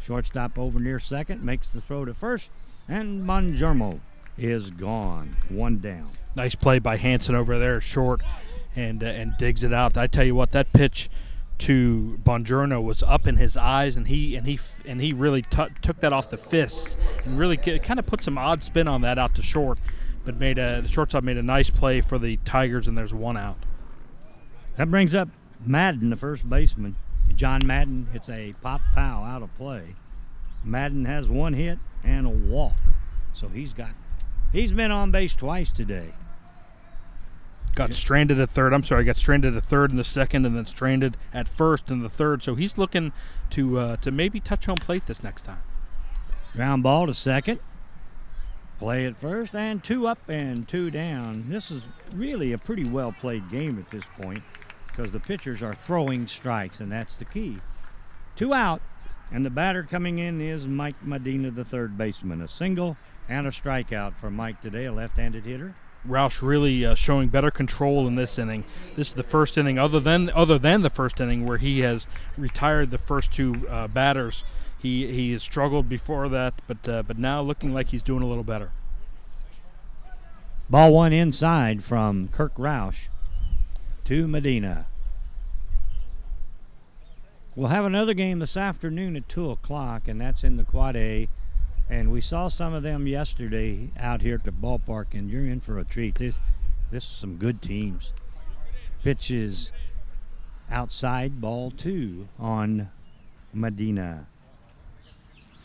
Speaker 1: Shortstop over near second, makes the throw to first, and Bongiorno is gone. 1 down.
Speaker 3: Nice play by Hansen over there, short, and digs it out. I tell you what, that pitch to Bongiorno was up in his eyes, and he really took that off the fists and really kind of put some odd spin on that out to short, but the shortstop made a nice play for the Tigers, and there's 1 out.
Speaker 1: That brings up Madden, the first baseman. John Madden hits a pop foul out of play. Madden has 1 hit and a walk, so he's been on base twice today.
Speaker 3: Got stranded at third. Got stranded at third in the second, and then stranded at first in the third. So he's looking to maybe touch home plate this next time.
Speaker 1: Ground ball to second. Play at first, and 2 up and 2 down. This is really a pretty well played game at this point, because the pitchers are throwing strikes, and that's the key. 2 out, and the batter coming in is Mike Medina, the third baseman. A single and a strikeout for Mike today, a left-handed hitter.
Speaker 3: Roush really showing better control in this inning. This is the first inning, other than the first inning, where he has retired the first 2 batters. He has struggled before that, but now looking like he's doing a little better.
Speaker 1: Ball 1 inside from Kirk Roush to Medina. We'll have another game this afternoon at 2 o'clock, and that's in the Quad A. And we saw some of them yesterday out here at the ballpark, and you're in for a treat. This is some good teams. Pitch is outside, ball 2 on Medina.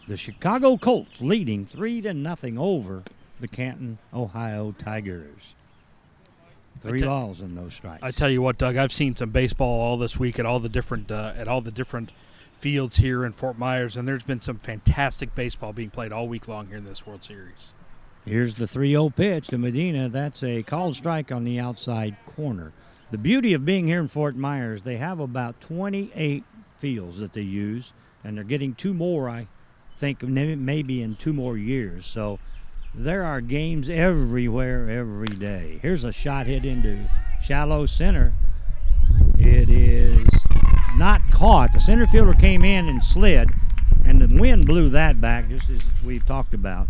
Speaker 1: The Chicago Colts leading 3-0 over the Canton, Ohio Tigers. 3 balls in those strikes.
Speaker 3: I tell you what, Doug, I've seen some baseball all this week at all the different fields here in Fort Myers, and there's been some fantastic baseball being played all week long here in this World Series.
Speaker 1: Here's the 3-0 pitch to Medina. That's a called strike on the outside corner. The beauty of being here in Fort Myers, they have about 28 fields that they use, and they're getting 2 more, I think, maybe in 2 more years. So there are games everywhere, every day. Here's a shot hit into shallow center. It is not caught. The center fielder came in and slid, and the wind blew that back, just as we've talked about,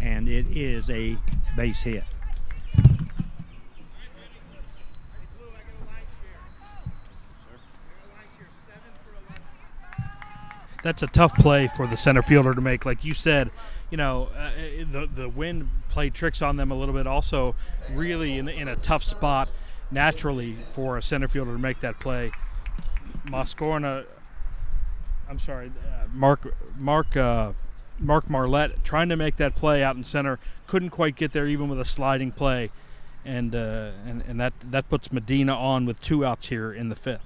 Speaker 1: and it is a base hit.
Speaker 3: That's a tough play for the center fielder to make. Like you said, you know, the wind played tricks on them a little bit. Also, really in a tough spot naturally for a center fielder to make that play. Mark Marlette trying to make that play out in center, couldn't quite get there even with a sliding play, and that puts Medina on with 2 outs here in the 5th.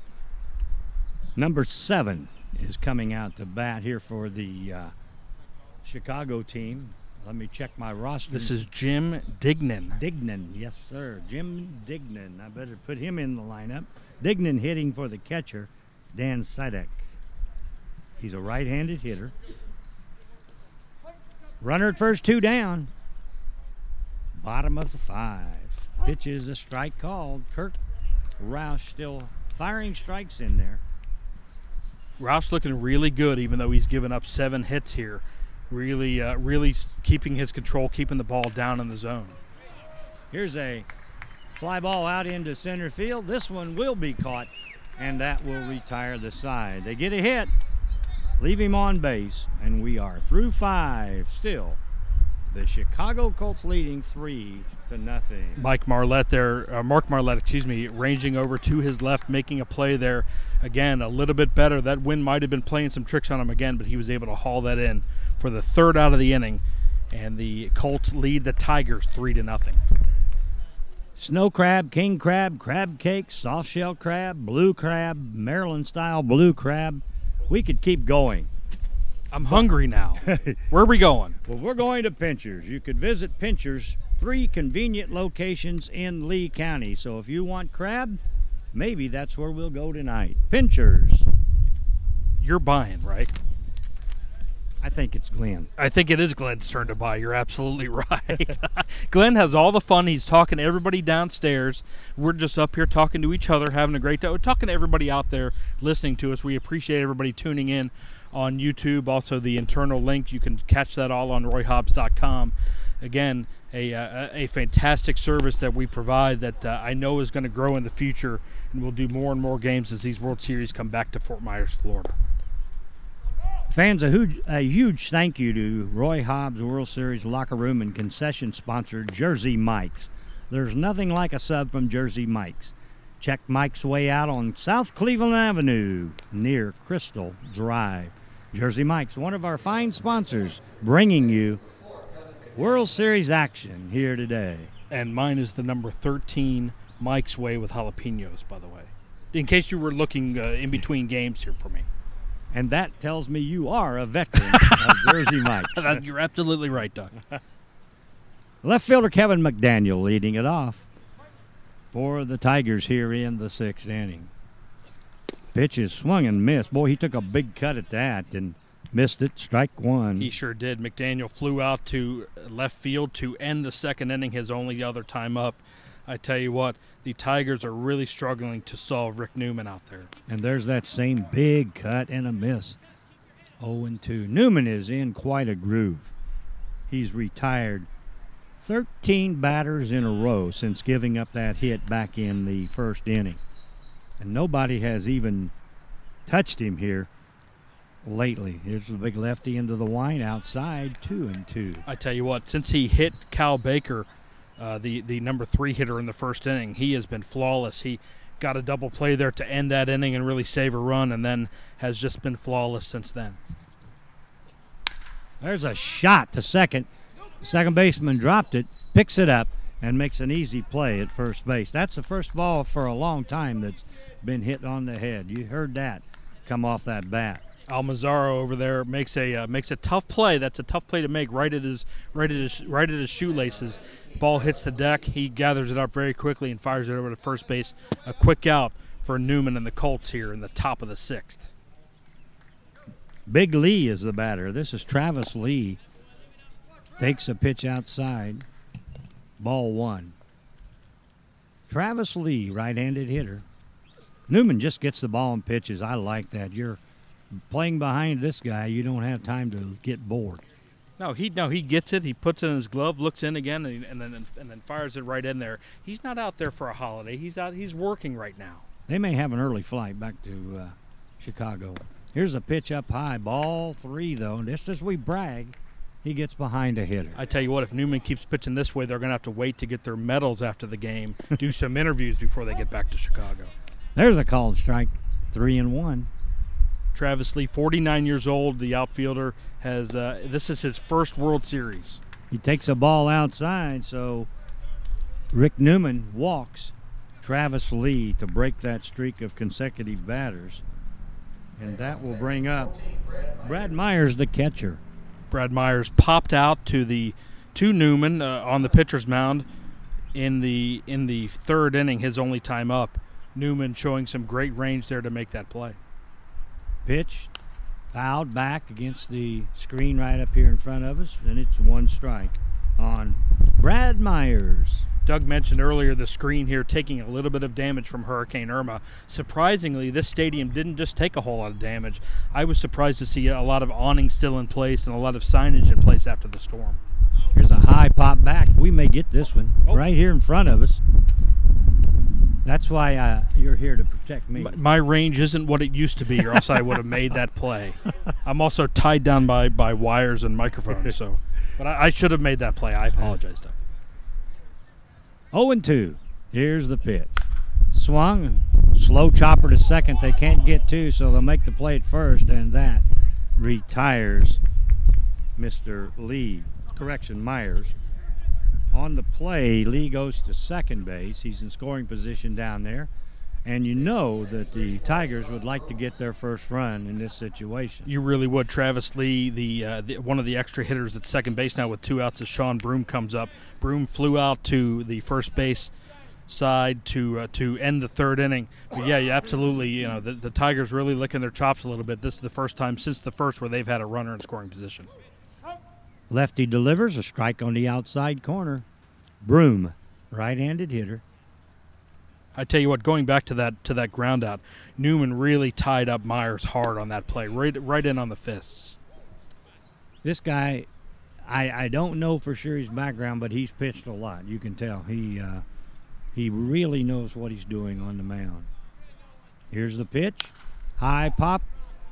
Speaker 1: Number 7 is coming out to bat here for the Chicago team. Let me check my roster.
Speaker 3: This is Jim Dignan.
Speaker 1: Dignan, yes, sir. Jim Dignan. I better put him in the lineup. Dignan hitting for the catcher, Dan Sidek. He's a right-handed hitter. Runner at first, 2 down. Bottom of the 5. Pitch is a strike called. Kirk Roush still firing strikes in there.
Speaker 3: Roush looking really good, even though he's given up 7 hits here. Really keeping his control, keeping the ball down in the zone.
Speaker 1: Here's a fly ball out into center field. This one will be caught, and that will retire the side. They get a hit, leave him on base, and we are through 5 still. The Chicago Colts leading 3-0.
Speaker 3: Mark Marlette, ranging over to his left, making a play there. Again, a little bit better. That wind might have been playing some tricks on him again, but he was able to haul that in for the 3rd out of the inning, and the Colts lead the Tigers 3-0.
Speaker 1: Snow crab, king crab, crab cake, soft shell crab, blue crab, Maryland style blue crab. We could keep going.
Speaker 3: I'm hungry now. Where are we going?
Speaker 1: Well, we're going to Pinchers. You could visit Pinchers, 3 convenient locations in Lee County. So if you want crab, maybe that's where we'll go tonight. Pinchers.
Speaker 3: You're buying, right?
Speaker 1: I think it's Glenn.
Speaker 3: I think it is Glenn's turn to buy. You're absolutely right. Glenn has all the fun. He's talking to everybody downstairs. We're just up here talking to each other, having a great time. We're talking to everybody out there listening to us. We appreciate everybody tuning in on YouTube. Also, the internal link, you can catch that all on RoyHobbs.com. Again, a fantastic service that we provide that I know is going to grow in the future, and we'll do more and more games as these World Series come back to Fort Myers, Florida.
Speaker 1: Fans, a huge thank you to Roy Hobbs World Series locker room and concession sponsor Jersey Mike's. There's nothing like a sub from Jersey Mike's. Check Mike's Way out on South Cleveland Avenue near Crystal Drive. Jersey Mike's, one of our fine sponsors, bringing you World Series action here today.
Speaker 3: And mine is the number 13 Mike's Way with jalapenos, by the way, in case you were looking in between games here for me.
Speaker 1: And that tells me you are a veteran of Jersey Mike's.
Speaker 3: You're absolutely right, Doug.
Speaker 1: Left fielder Kevin McDaniel leading it off for the Tigers here in the 6th inning. Pitch is swung and missed. Boy, he took a big cut at that and missed it. Strike 1.
Speaker 3: He sure did. McDaniel flew out to left field to end the 2nd inning, his only other time up. I tell you what, the Tigers are really struggling to solve Rick Newman out there.
Speaker 1: And there's that same big cut and a miss. 0-2. Newman is in quite a groove. He's retired 13 batters in a row since giving up that hit back in the 1st inning. And nobody has even touched him here lately. Here's the big lefty into the wine outside, 2-2.
Speaker 3: I tell you what, since he hit Cal Baker, the number 3 hitter in the 1st inning, he has been flawless. He got a double play there to end that inning and really save a run, and then has just been flawless since then.
Speaker 1: There's a shot to second. Second baseman dropped it, picks it up, and makes an easy play at first base. That's the first ball for a long time that's been hit on the head. You heard that come off that bat.
Speaker 3: Almanzaro over there makes a tough play. That's a tough play to make right at his shoelaces. Ball hits the deck. He gathers it up very quickly and fires it over to first base. A quick out for Newman and the Colts here in the top of the 6th.
Speaker 1: Big Lee is the batter. This is Travis Lee. Takes a pitch outside. Ball 1. Travis Lee, right-handed hitter. Newman just gets the ball and pitches. I like that. You're playing behind this guy. You don't have time to get bored.
Speaker 3: No, he gets it. He puts it in his glove, looks in again, and then fires it right in there. He's not out there for a holiday. He's working right now.
Speaker 1: They may have an early flight back to Chicago. Here's a pitch up high. Ball 3, though. Just as we brag, he gets behind a hitter.
Speaker 3: I tell you what, if Newman keeps pitching this way, they're going to have to wait to get their medals after the game, do some interviews before they get back to Chicago.
Speaker 1: There's a called strike. 3-1.
Speaker 3: Travis Lee, 49 years old, the outfielder, has this is his first World Series.
Speaker 1: He takes a ball outside, so Rick Newman walks Travis Lee to break that streak of consecutive batters. And that will bring up Brad Myers, the catcher.
Speaker 3: Brad Myers popped out to Newman on the pitcher's mound in the 3rd inning, his only time up. Newman showing some great range there to make that play.
Speaker 1: Pitch, fouled back against the screen right up here in front of us, and it's 1 strike on Brad Myers.
Speaker 3: Doug mentioned earlier the screen here taking a little bit of damage from Hurricane Irma. Surprisingly, this stadium didn't just take a whole lot of damage. I was surprised to see a lot of awnings still in place and a lot of signage in place after the storm.
Speaker 1: Here's a high pop back. We may get this one right here in front of us. That's why you're here to protect me.
Speaker 3: My range isn't what it used to be, or else I would have made that play. I'm also tied down by wires and microphones, but I should have made that play. I apologize, Doug.
Speaker 1: 0-2. Here's the pitch. Swung. Slow chopper to second. They can't get to, so they'll make the play at first, and that retires Mr. Lee. Correction, Myers. On the play, Lee goes to second base. He's in scoring position down there. And you know that the Tigers would like to get their first run in this situation.
Speaker 3: You really would. Travis Lee, the one of the extra hitters at second base now with 2 outs as Sean Broom comes up. Broom flew out to the first base side to end the 3rd inning. But yeah, absolutely. The Tigers really licking their chops a little bit. This is the first time since the first where they've had a runner in scoring position.
Speaker 1: Lefty delivers a strike on the outside corner. Broom, right-handed hitter.
Speaker 3: I tell you what, going back to that ground out, Newman really tied up Myers hard on that play, right in on the fists.
Speaker 1: This guy, I don't know for sure his background, but he's pitched a lot. You can tell he really knows what he's doing on the mound. Here's the pitch, high pop,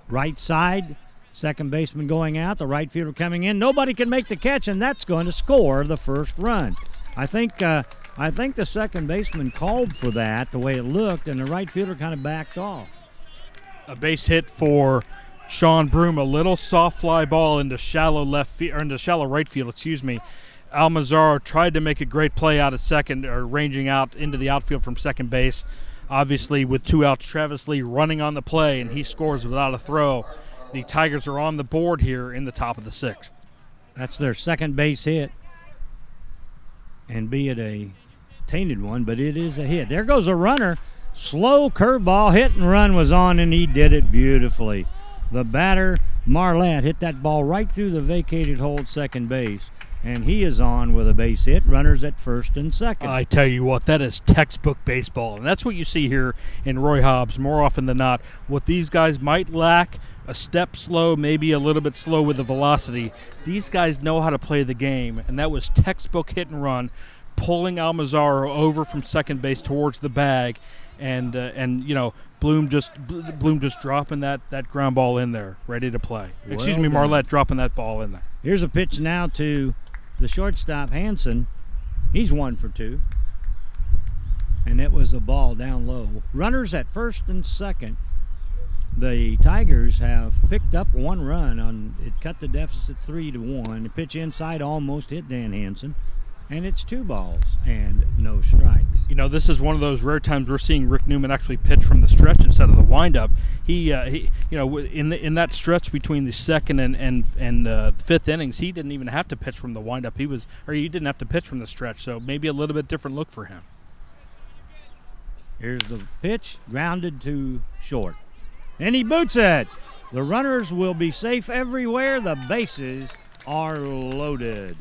Speaker 1: right side. Second baseman going out, the right fielder coming in. Nobody can make the catch, and that's going to score the first run. I think the second baseman called for that, the way it looked, and the right fielder kind of backed off.
Speaker 3: A base hit for Sean Broom, a little soft fly ball into shallow right field. Almanzaro tried to make a great play out at second, or ranging out into the outfield from second base. Obviously, with 2 outs, Travis Lee running on the play, and he scores without a throw. The Tigers are on the board here in the top of the 6th.
Speaker 1: That's their second base hit. And be it a tainted one, but it is a hit. There goes a runner. Slow curveball, hit and run was on, and he did it beautifully. The batter, Marlette, hit that ball right through the vacated hole at second base, and he is on with a base hit. Runners at first and second.
Speaker 3: I tell you what, that is textbook baseball, and that's what you see here in Roy Hobbs more often than not. What these guys might lack, a step slow, maybe a little bit slow with the velocity, these guys know how to play the game, and that was textbook hit and run, pulling Almanzaro over from second base towards the bag, and Bloom just dropping that ground ball in there, ready to play. Marlette dropping that ball in there.
Speaker 1: Here's a pitch now to the shortstop, Hanson. He's 1 for 2. And it was a ball down low. Runners at first and second. The Tigers have picked up 1 run. It cut the deficit 3-1. The pitch inside almost hit Dan Hanson. and it's 2 balls and no strikes.
Speaker 3: You know, this is one of those rare times we're seeing Rick Newman actually pitch from the stretch instead of the windup. He you know, in that stretch between the second and fifth innings, he didn't even have to pitch from the windup. He didn't have to pitch from the stretch. So maybe a little bit different look for him.
Speaker 1: Here's the pitch, grounded to short, and he boots it. The runners will be safe everywhere. The bases are loaded.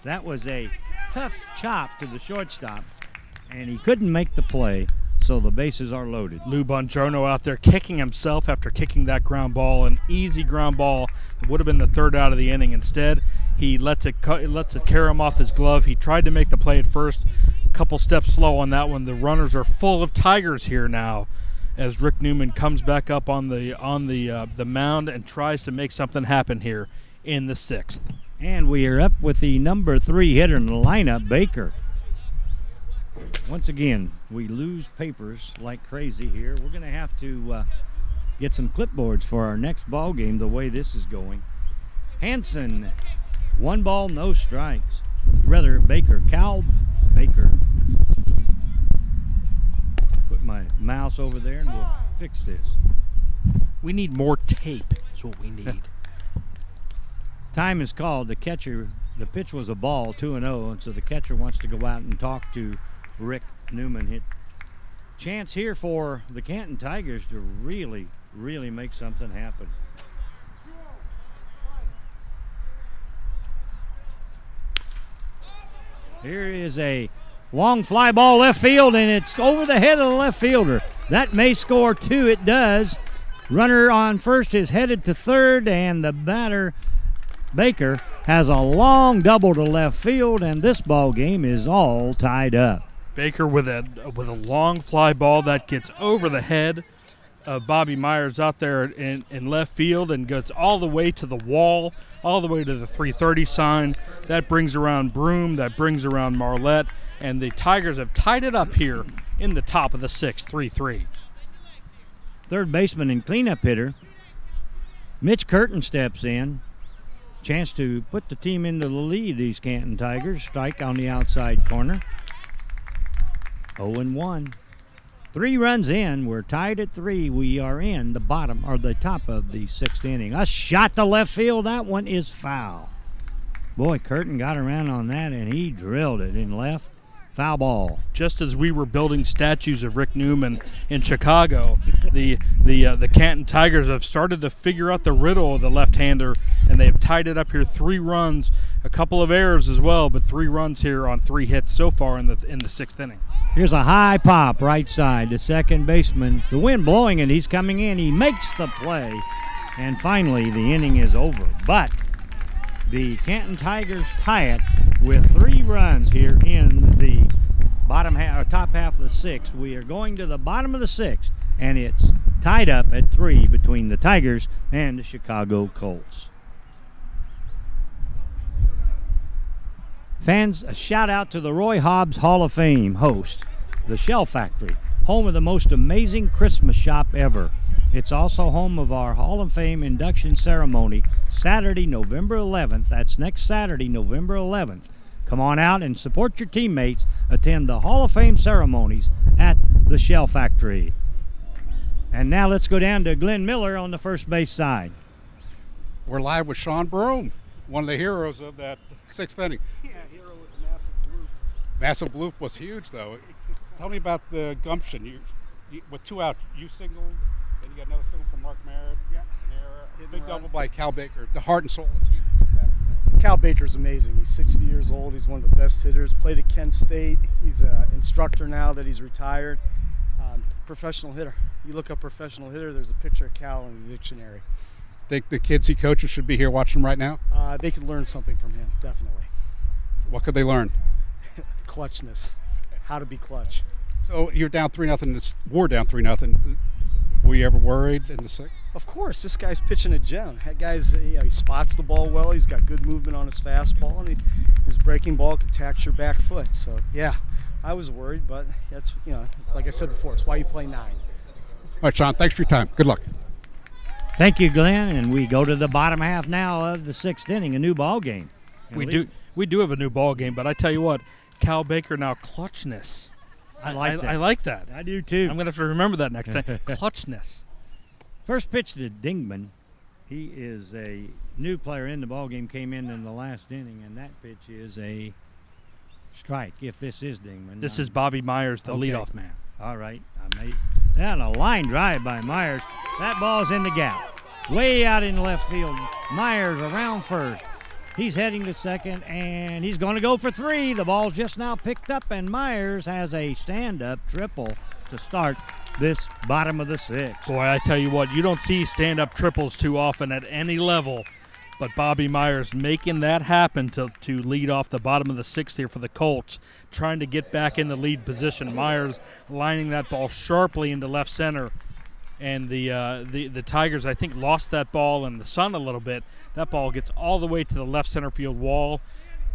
Speaker 1: That was a tough chop to the shortstop, and he couldn't make the play, so the bases are loaded.
Speaker 3: Lou Bongiorno out there kicking himself after kicking that ground ball, an easy ground ball that would have been the 3rd out of the inning. Instead, he lets it carry him off his glove. He tried to make the play at first, a couple steps slow on that one. The runners are full of Tigers here now, as Rick Newman comes back up on the mound and tries to make something happen here in the 6th.
Speaker 1: And we are up with the number 3 hitter in the lineup, Baker. Once again, we lose papers like crazy here. We're going to have to get some clipboards for our next ball game the way this is going. Hanson, 1 ball, no strikes. Rather, Baker, Cal Baker. Put my mouse over there and we'll fix this.
Speaker 3: We need more tape is what we need.
Speaker 1: Time is called. The catcher, the pitch was a ball, 2-0, and so the catcher wants to go out and talk to Rick Newman. Hit chance here for the Canton Tigers to really, really make something happen. Here is a long fly ball left field, and it's over the head of the left fielder. That may score 2. It does. Runner on first is headed to third, and the batter, Baker, has a long double to left field, and this ball game is all tied up.
Speaker 3: Baker with a long fly ball that gets over the head of Bobby Myers out there in left field and goes all the way to the wall, all the way to the 330 sign. That brings around Broom, that brings around Marlette, and the Tigers have tied it up here in the top of the 6th, 3-3.
Speaker 1: Third baseman and cleanup hitter, Mitch Curtin, steps in. Chance to put the team into the lead, these Canton Tigers. Strike on the outside corner. 0-1. 3 runs in. We're tied at 3. We are in the bottom or the top of the 6th inning. A shot to left field. That one is foul. Boy, Curtin got around on that and he drilled it in left. Foul ball.
Speaker 3: Just as we were building statues of Rick Newman in Chicago, the Canton Tigers have started to figure out the riddle of the left-hander, and they've tied it up here. 3 runs, a couple of errors as well, but 3 runs here on 3 hits so far in the 6th inning.
Speaker 1: Here's a high pop right side to second baseman. The wind blowing and he's coming in. He makes the play, and finally the inning is over. But the Canton Tigers tie it with 3 runs here in the bottom half, or top half of the 6th. We are going to the bottom of the 6th, and it's tied up at 3 between the Tigers and the Chicago Colts. Fans, a shout out to the Roy Hobbs Hall of Fame host, the Shell Factory, home of the most amazing Christmas shop ever. It's also home of our Hall of Fame induction ceremony, Saturday, November 11th. That's next Saturday, November 11th. Come on out and support your teammates. Attend the Hall of Fame ceremonies at the Shell Factory. And now let's go down to Glenn Miller on the first base side.
Speaker 4: We're live with Sean Broom, one of the heroes of that 6th inning.
Speaker 6: Yeah, hero with a massive bloop.
Speaker 4: Massive bloop was huge, though. Tell me about the gumption. You with 2 out, you singled, then you got another single from Mark Merritt.
Speaker 6: Yeah.
Speaker 4: Big double by Cal Baker, the heart and soul of the team.
Speaker 7: Cal Baker's amazing. He's 60 years old. He's one of the best hitters. Played at Kent State. He's an instructor now that he's retired. Professional hitter. You look up professional hitter, there's a picture of Cal in the dictionary.
Speaker 4: Think the kids he coaches should be here watching him right now?
Speaker 7: They could learn something from him, definitely.
Speaker 4: What could they learn?
Speaker 7: Clutchness. How to be clutch.
Speaker 4: So you're down 3-0. We're down 3-0. Were you ever worried in the 6th?
Speaker 7: Of course, this guy's pitching a gem. That guy's, he spots the ball well. He's got good movement on his fastball, and his breaking ball can tax your back foot. So yeah, I was worried, but that's, like I said before, it's why you play 9.
Speaker 4: All right, Sean, thanks for your time. Good luck.
Speaker 1: Thank you, Glenn, and we go to the bottom half now of the 6th inning, a new ball game.
Speaker 3: We do have a new ball game, but I tell you what, Cal Baker now clutchness.
Speaker 1: I like that.
Speaker 3: I like that.
Speaker 1: I do too.
Speaker 3: I'm going to have to remember that next time. Clutchness.
Speaker 1: First pitch to Dingman. He is a new player in the ball game, came in the last inning, and that pitch is a strike. If this is Dingman.
Speaker 3: This is Bobby Myers, the
Speaker 1: okay.
Speaker 3: leadoff man.
Speaker 1: All right. And a line drive by Myers. That ball's in the gap. Way out in left field. Myers around first. He's heading to second, and he's going to go for 3. The ball's just now picked up, and Myers has a stand-up triple to start this bottom of the 6th.
Speaker 3: Boy, I tell you what, you don't see stand-up triples too often at any level, but Bobby Myers making that happen to lead off the bottom of the 6th here for the Colts, trying to get back in the lead position. Myers lining that ball sharply into left center. And the Tigers, I think, lost that ball in the sun a little bit. That ball gets all the way to the left center field wall,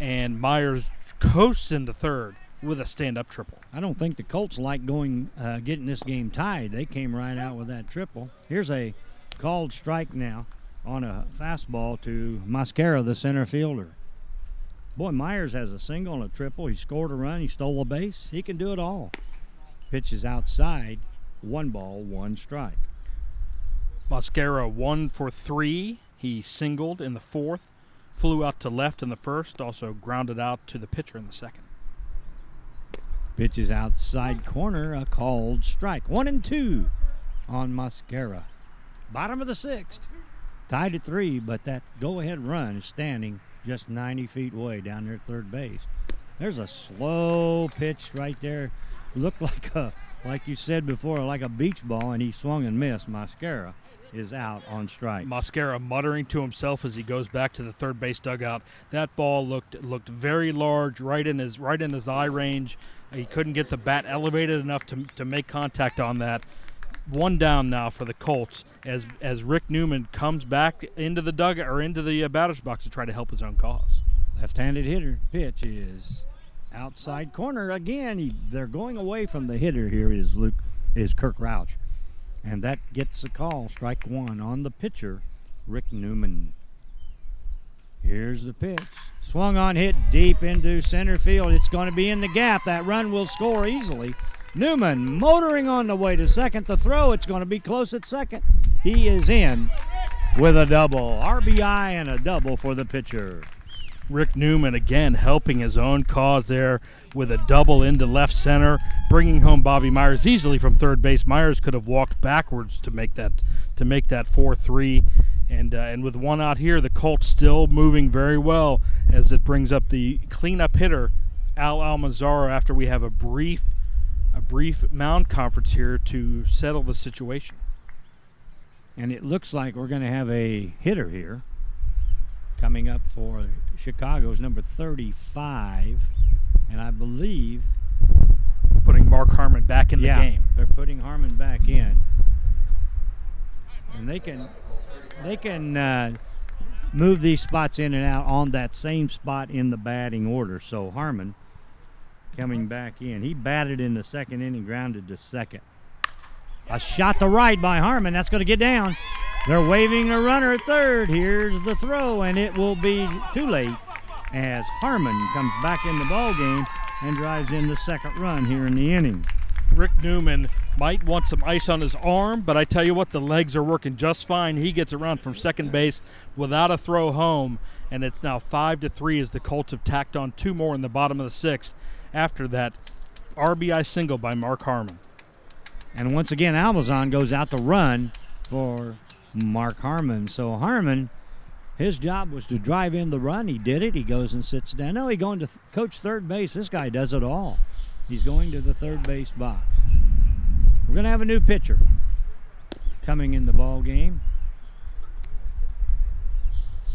Speaker 3: and Myers coasts into third with a stand-up triple.
Speaker 1: I don't think the Colts like getting this game tied. They came right out with that triple. Here's a called strike now on a fastball to Mascara, the center fielder. Boy, Myers has a single and a triple. He scored a run. He stole a base. He can do it all. Pitch is outside. 1 ball, 1 strike.
Speaker 3: Mascara 1 for 3. He singled in the 4th, flew out to left in the 1st, also grounded out to the pitcher in the 2nd.
Speaker 1: Pitch is outside corner, a called strike. 1-2 on Mascara. Bottom of the 6th. Tied at 3, but that go-ahead run is standing just 90 feet away down there at third base. There's a slow pitch right there. Looked like you said before, like a beach ball, and he swung and missed. Mascara is out on strike.
Speaker 3: Mascara muttering to himself as he goes back to the third base dugout. That ball looked very large, right in his eye range. He couldn't get the bat elevated enough to make contact on that. 1 down now for the Colts as Rick Newman comes back into the dugout or into the batter's box to try to help his own cause.
Speaker 1: Left-handed hitter. Pitch is outside corner again. They're going away from the hitter here is Kirk Rauch. And that gets the call. Strike 1 on the pitcher, Rick Newman. Here's the pitch. Swung on, hit deep into center field. It's going to be in the gap. That run will score easily. Newman motoring on the way to second. The throw, it's going to be close at second. He is in with a double. RBI and a double for the pitcher.
Speaker 3: Rick Newman again helping his own cause there with a double into left center, bringing home Bobby Myers easily from third base. Myers could have walked backwards to make that 4-3, and with 1 out here, the Colts still moving very well as it brings up the cleanup hitter Al Almanzar after we have a brief mound conference here to settle the situation.
Speaker 1: And it looks like we're going to have a hitter here coming up for Chicago's number 35, and I believe
Speaker 3: putting Mark Harmon back in the game.
Speaker 1: They're putting Harmon back in, and they can move these spots in and out on that same spot in the batting order. So Harmon coming back in. He batted in the 2nd inning, grounded to second. A shot to right by Harmon. That's going to get down. They're waving a runner at third. Here's the throw, and it will be too late as Harmon comes back in the ball game and drives in the 2nd run here in the inning.
Speaker 3: Rick Newman might want some ice on his arm, but I tell you what, the legs are working just fine. He gets around from second base without a throw home, and it's now 5-3 as the Colts have tacked on 2 more in the bottom of the 6th after that RBI single by Mark Harmon.
Speaker 1: And once again, Almazan goes out to run for Mark Harmon. So Harmon, his job was to drive in the run. He did it. He goes and sits down. No, he's going to coach third base. This guy does it all. He's going to the third base box. We're going to have a new pitcher coming in the ball game.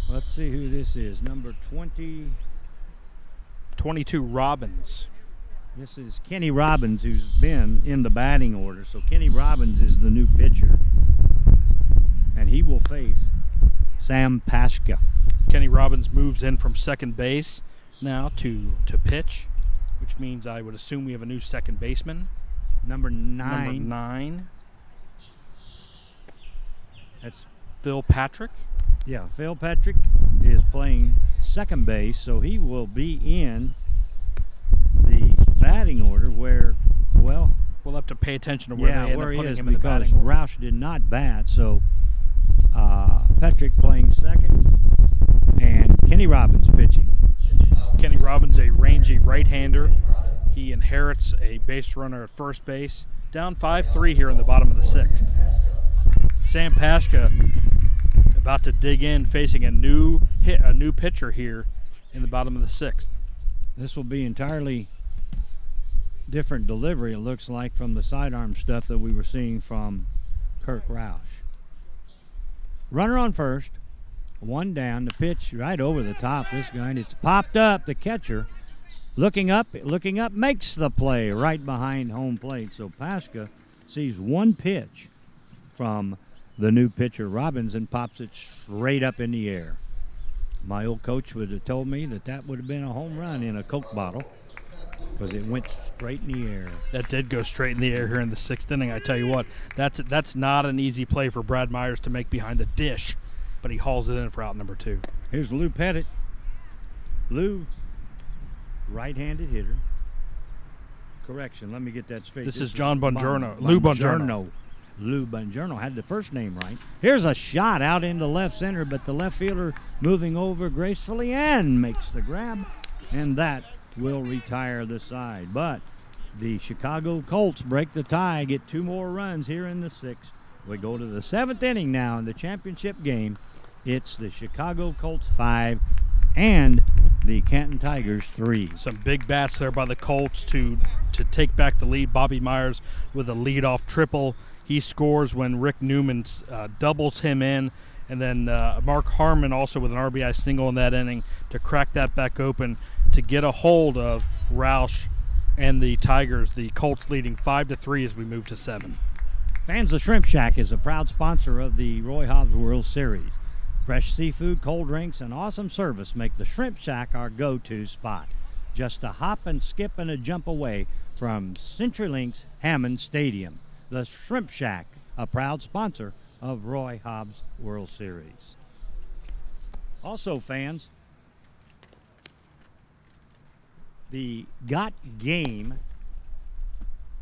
Speaker 1: Let's see who this is. Number
Speaker 3: 22, Robbins.
Speaker 1: This is Kenny Robbins, who's been in the batting order. So Kenny Robbins is the new pitcher. And he will face Sam Pashka.
Speaker 3: Kenny Robbins moves in from second base now to pitch, which means I would assume we have a new second baseman.
Speaker 1: Number 9.
Speaker 3: Number 9. That's Phil Patrick.
Speaker 1: Yeah, Phil Patrick is playing second base, so he will be in the batting order where, well,
Speaker 3: we'll have to pay attention to where they end up
Speaker 1: he
Speaker 3: putting
Speaker 1: is,
Speaker 3: him in the
Speaker 1: because
Speaker 3: batting order.
Speaker 1: Roush did not bat, so Petrick playing second, and Kenny Robbins pitching.
Speaker 3: Kenny Robbins, a rangy right-hander. He inherits a base runner at first base. Down 5-3 here in the bottom of the 6th. Sam Pashka about to dig in, facing a new pitcher here in the bottom of the 6th.
Speaker 1: This will be entirely different delivery, it looks like, from the sidearm stuff that we were seeing from Kirk Roush. Runner on first, one down, the pitch right over the top. This guy, and it's popped up. The catcher looking up, makes the play right behind home plate. So Pashka sees one pitch from the new pitcher Robbins and pops it straight up in the air. My old coach would have told me that would have been a home run in a Coke bottle, because it went straight in the air.
Speaker 3: That did go straight in the air here in the 6th inning. I tell you what, that's not an easy play for Brad Myers to make behind the dish, but he hauls it in for out number 2.
Speaker 1: Here's Lou Pettit. Lou, right-handed hitter. Correction, let me get that straight.
Speaker 3: This is John Bongiorno. Lou Bongiorno.
Speaker 1: Lou Bongiorno had the first name right. Here's a shot out into left center, but the left fielder moving over gracefully and makes the grab, and that will retire the side. But the Chicago Colts break the tie, get 2 more runs here in the 6th. We go to the 7th inning now in the championship game. It's the Chicago Colts 5 and the Canton Tigers 3.
Speaker 3: Some big bats there by the Colts to take back the lead. Bobby Myers with a leadoff triple. He scores when Rick Newman doubles him in. And then Mark Harmon also with an RBI single in that inning to crack that back open to get a hold of Roush and the Tigers. The Colts leading 5-3 as we move to 7.
Speaker 1: Fans, the Shrimp Shack is a proud sponsor of the Roy Hobbs World Series. Fresh seafood, cold drinks, and awesome service make the Shrimp Shack our go-to spot. Just a hop and skip and a jump away from CenturyLink's Hammond Stadium. The Shrimp Shack, a proud sponsor of Roy Hobbs World Series. Also, fans, the Got Game,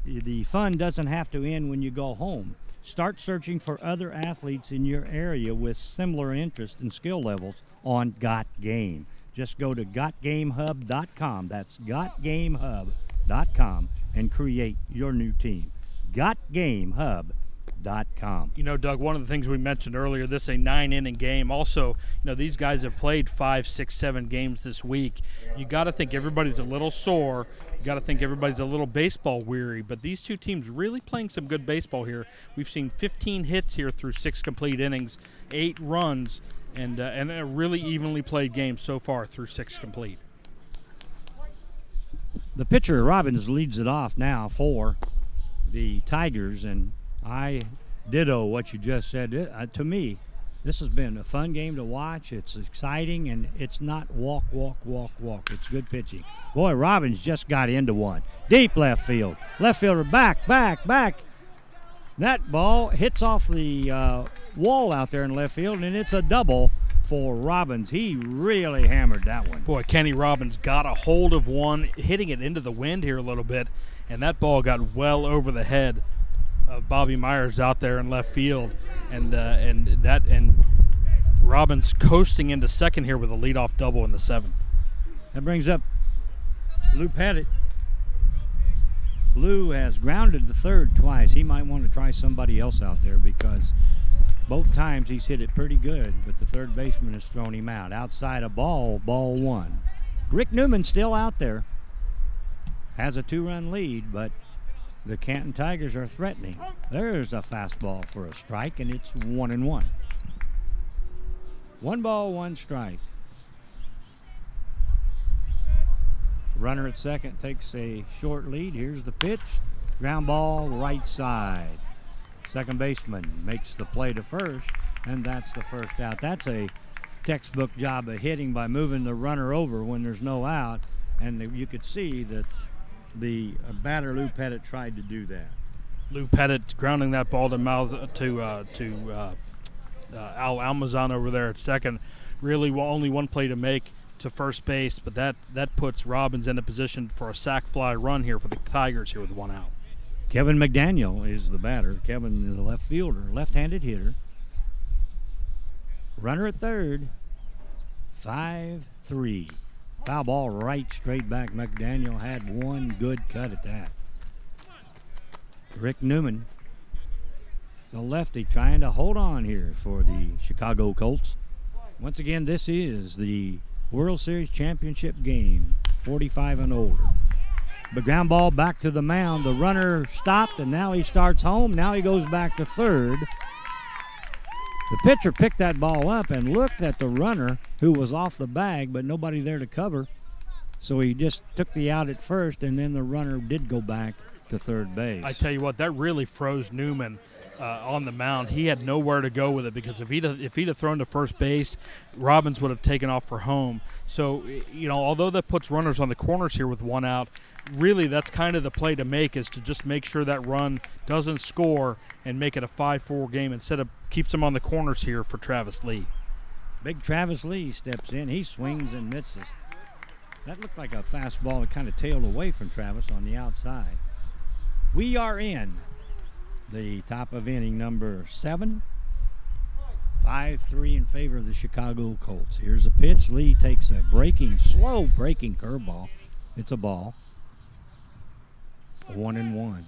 Speaker 1: the fun doesn't have to end when you go home. Start searching for other athletes in your area with similar interest and skill levels on Got Game. Just go to gotgamehub.com. That's gotgamehub.com and create your new team. gotgamehub.com.
Speaker 3: You know, Doug, one of the things we mentioned earlier, this is a 9-inning game. Also, you know, these guys have played 5, 6, 7 games this week. You got to think everybody's a little sore. You got to think everybody's a little baseball weary. But these two teams really playing some good baseball here. We've seen 15 hits here through 6 complete innings, 8 runs, and a really evenly played game so far through 6 complete.
Speaker 1: The pitcher, Robbins, leads it off now for the Tigers, and I ditto what you just said. To me, this has been a fun game to watch. It's exciting, and it's not walk. It's good pitching. Boy, Robbins just got into one. Deep left field. Left fielder back. That ball hits off the wall out there in left field, and it's a double for Robbins. He really hammered that one.
Speaker 3: Boy, Kenny Robbins got a hold of one, hitting it into the wind here a little bit, and that ball got well over the head of Bobby Myers out there in left field, and Robbins coasting into second here with a leadoff double in the 7th.
Speaker 1: That brings up Lou Pettit. Lou has grounded the third twice. He might want to try somebody else out there because both times he's hit it pretty good, but the third baseman has thrown him out. Outside a ball 1. Rick Newman still out there. Has a 2-run lead, but the Canton Tigers are threatening. There's a fastball for a strike, and it's 1-1. 1 ball, 1 strike. Runner at second takes a short lead. Here's the pitch. Ground ball, right side. Second baseman makes the play to first, and that's the first out. That's a textbook job of hitting by moving the runner over when there's no out, and you could see that the batter Lou Pettit tried to do that.
Speaker 3: Lou Pettit grounding that ball to Al Almazan over there at second. Really only one play to make to first base, but that puts Robbins in a position for a sac fly run here for the Tigers here with 1 out.
Speaker 1: Kevin McDaniel is the batter. Kevin is a left fielder, left-handed hitter. Runner at third, 5-3. Foul ball right straight back. McDaniel had one good cut at that. Rick Newman, the lefty, trying to hold on here for the Chicago Colts. Once again, this is the World Series Championship game, 45 and older. The ground ball back to the mound. The runner stopped, and now he starts home. Now he goes back to third. The pitcher picked that ball up and looked at the runner who was off the bag, but nobody there to cover. So he just took the out at first, and then the runner did go back to third base.
Speaker 3: I tell you what, that really froze Newman on the mound. He had nowhere to go with it, because if he'd have thrown to first base, Robbins would have taken off for home. So, you know, although that puts runners on the corners here with 1 out, really that's kind of the play to make, is to just make sure that run doesn't score and make it a 5-4 game instead of keeps him on the corners here for Travis Lee.
Speaker 1: Big Travis Lee steps in. He swings and misses. That looked like a fastball that kind of tailed away from Travis on the outside. We are in the top of inning number 7. 5-3 in favor of the Chicago Colts. Here's a pitch. Lee takes a slow breaking curveball. It's a ball. 1-1.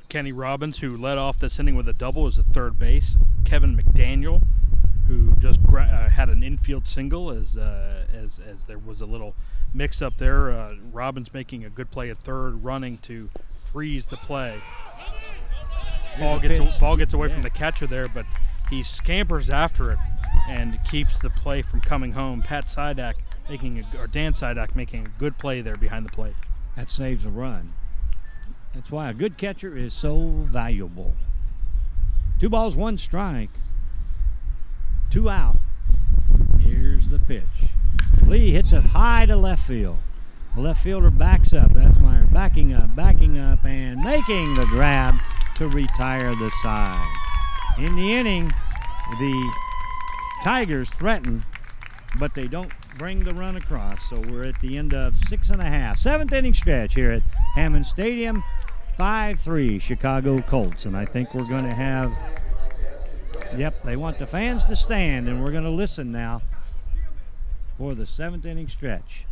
Speaker 3: Kenny Robbins, who led off this inning with a double, is at third base. Kevin McDaniel, who just had an infield single as there was a little mix-up there. Robbins making a good play at third, running to freeze the play. Ball gets away from the catcher there, but he scampers after it and keeps the play from coming home. Dan Sidak making a good play there behind the plate.
Speaker 1: That saves a run. That's why a good catcher is so valuable. 2 balls, 1 strike. 2 out. Here's the pitch. Lee hits it high to left field. The left fielder backs up. That's Meyer backing up, and making the grab to retire the side. In the inning, the Tigers threaten, but they don't bring the run across. So we're at the end of 6 1/2. 7th inning stretch here at Harmon Stadium. 5-3 Chicago Colts. And I think we're going to have, they want the fans to stand, and we're going to listen now for the 7th inning stretch.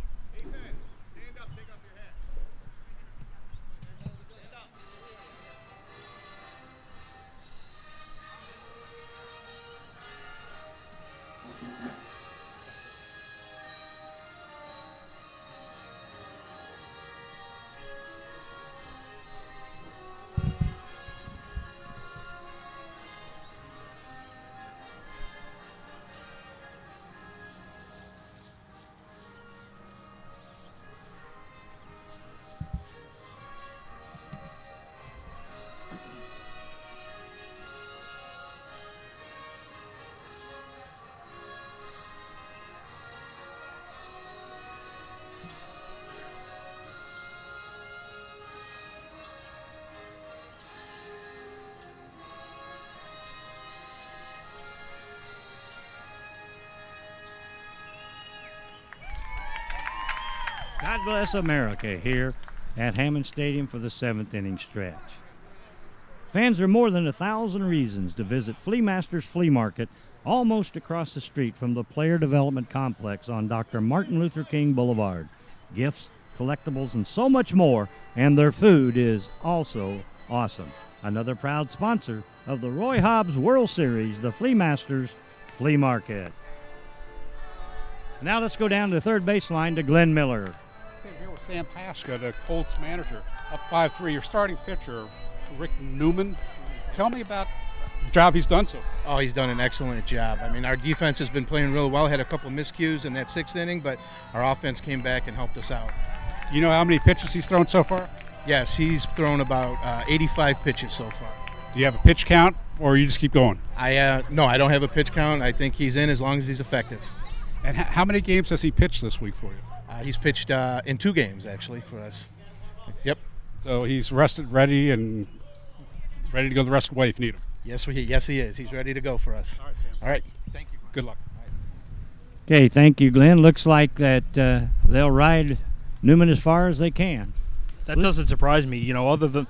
Speaker 1: God bless America here at Harmon Stadium for the 7th inning stretch. Fans, there are more than 1,000 reasons to visit Flea Masters Flea Market almost across the street from the Player Development Complex on Dr. Martin Luther King Boulevard. Gifts, collectibles, and so much more, and their food is also awesome. Another proud sponsor of the Roy Hobbs World Series, the Flea Masters Flea Market. Now let's go down to the third baseline to Glenn Miller.
Speaker 4: Here with Sam Paska, the Colts manager, up 5-3. Your starting pitcher, Rick Newman. Tell me about the job he's done so far.
Speaker 5: Oh, he's done an excellent job. I mean, our defense has been playing really well. Had a couple of miscues in that 6th inning, but our offense came back and helped us out.
Speaker 4: You know how many pitches he's thrown so far?
Speaker 5: Yes, he's thrown about 85 pitches so far.
Speaker 4: Do you have a pitch count, or you just keep going?
Speaker 5: No, I don't have a pitch count. I think he's in as long as he's effective.
Speaker 4: And how many games has he pitched this week for you?
Speaker 5: He's pitched in 2 games, actually, for us. Yep.
Speaker 4: So he's rested, ready to go the rest of the way if you need him.
Speaker 5: Yes, he is. He's ready to go for us.
Speaker 4: All right, Sam.
Speaker 5: All right.
Speaker 4: Thank you. Good luck.
Speaker 1: Okay, thank you, Glenn. Looks like that they'll ride Newman as far as they can.
Speaker 3: That doesn't surprise me. You know, other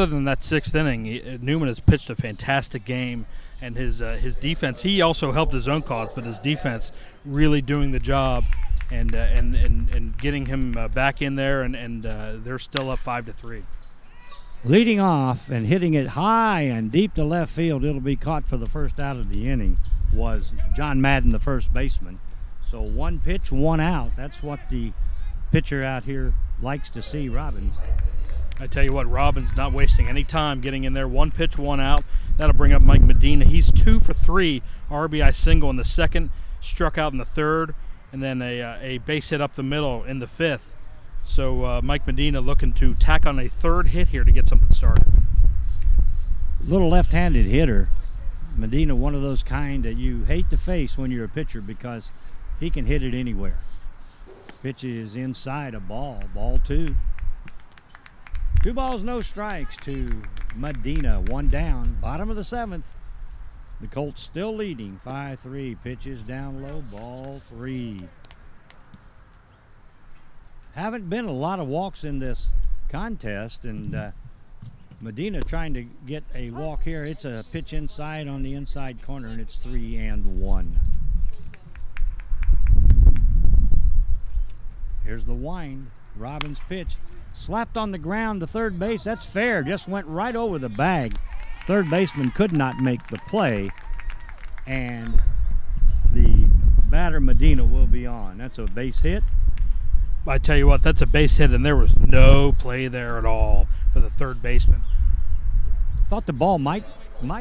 Speaker 3: than that sixth inning, Newman has pitched a fantastic game, and his defense. He also helped his own cause, but his defense really doing the job, and getting him back in there, and they're still up 5-3.
Speaker 1: Leading off and hitting it high and deep to left field, it'll be caught for the first out of the inning, was John Madden, the first baseman. So 1 pitch, 1 out. That's what the pitcher out here likes to see, Robbins.
Speaker 3: I tell you what, Robbins not wasting any time getting in there. 1 pitch, 1 out. That'll bring up Mike Medina. He's 2 for 3 RBI single in the second, struck out in the third, and then a base hit up the middle in the fifth. So Mike Medina looking to tack on a third hit here to get something started.
Speaker 1: Little left-handed hitter. Medina, one of those kind that you hate to face when you're a pitcher because he can hit it anywhere. Pitch is inside a ball. Ball 2. 2 balls, no strikes to Medina. 1 down. Bottom of the 7th. The Colts still leading. 5-3. Pitches down low. Ball 3. Haven't been a lot of walks in this contest, and Medina trying to get a walk here. It's a pitch inside on the inside corner, and it's 3-1. Here's the wind. Robbins' pitch slapped on the ground to third base. That's fair. Just went right over the bag. Third baseman could not make the play, and the batter Medina will be on. That's a base hit.
Speaker 3: I tell you what, that's a base hit, and there was no play there at all for the third baseman.
Speaker 1: Thought the ball might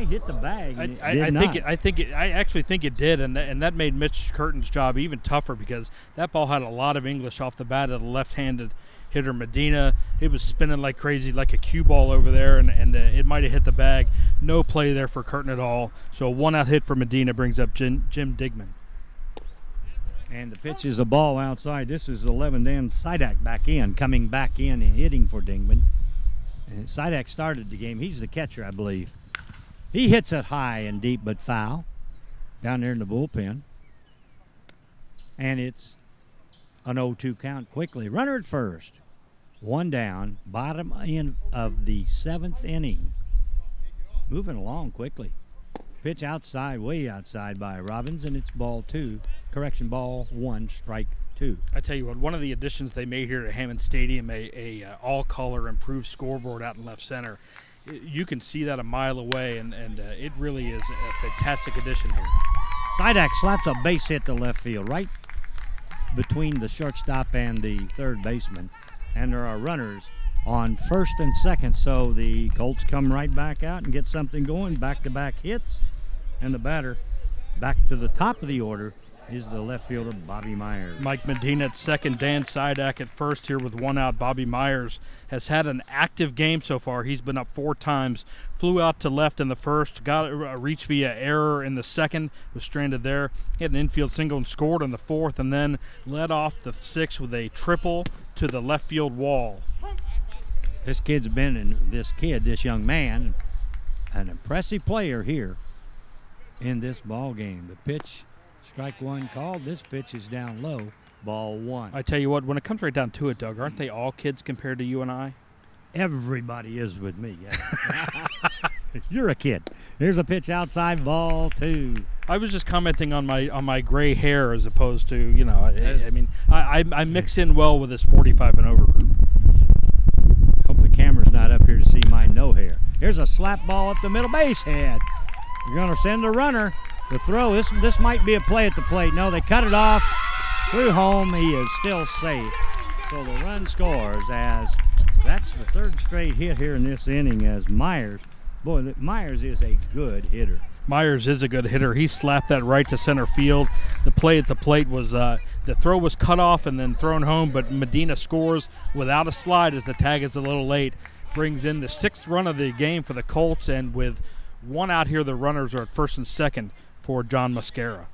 Speaker 1: hit the bag.
Speaker 3: I actually think it did, and that made Mitch Curtin's job even tougher because that ball had a lot of English off the bat of the left-handed hitter Medina. It was spinning like crazy, like a cue ball over there, and it might have hit the bag. No play there for Curtin at all. So a 1-out hit for Medina brings up Jim Digman.
Speaker 1: And the pitch is a ball outside. This is 11. Dan Sidak coming back in and hitting for Dingman. And Sidak started the game. He's the catcher, I believe. He hits it high and deep but foul down there in the bullpen. And it's an 0-2 count quickly. Runner at first. 1 down. Bottom end of the 7th inning. Moving along quickly. Pitch outside, way outside by Robbins, and it's ball 2. Correction, ball 1, strike 2.
Speaker 3: I tell you what, one of the additions they made here at Hammond Stadium, a all-color improved scoreboard out in left center. You can see that a mile away, and it really is a fantastic addition here.
Speaker 1: Sidak slaps a base hit to left field, right between the shortstop and the third baseman. And there are runners on first and second, so the Colts come right back out and get something going. Back-to-back hits, and the batter back to the top of the order is the left fielder Bobby Myers.
Speaker 3: Mike Medina at second, Dan Sidak at first here with 1 out. Bobby Myers has had an active game so far. He's been up 4 times. Flew out to left in the first, got a reach via error in the second, was stranded there. He had an infield single and scored in the 4th, and then led off the 6th with a triple to the left field wall.
Speaker 1: This young man, an impressive player here in this ball game. The pitch, strike 1 called. This pitch is down low, ball 1.
Speaker 3: I tell you what, when it comes right down to it, Doug, aren't they all kids compared to you and I?
Speaker 1: Everybody is with me. Yeah. You're a kid. Here's a pitch outside, ball 2.
Speaker 3: I was just commenting on my gray hair as opposed to, you know, I mix in well with this 45 and over group.
Speaker 1: Hope the camera's not up here to see my no hair. Here's a slap ball up the middle, base head. You're going to send the runner. The throw, this might be a play at the plate. No, they cut it off through home. He is still safe. So the run scores as that's the 3rd straight hit here in this inning as Myers. Boy, Myers is a good hitter.
Speaker 3: Myers is a good hitter. He slapped that right to center field. The play at the plate was the throw was cut off and then thrown home, but Medina scores without a slide as the tag is a little late. Brings in the 6th run of the game for the Colts, and with 1 out here, the runners are at first and second for John Mascara.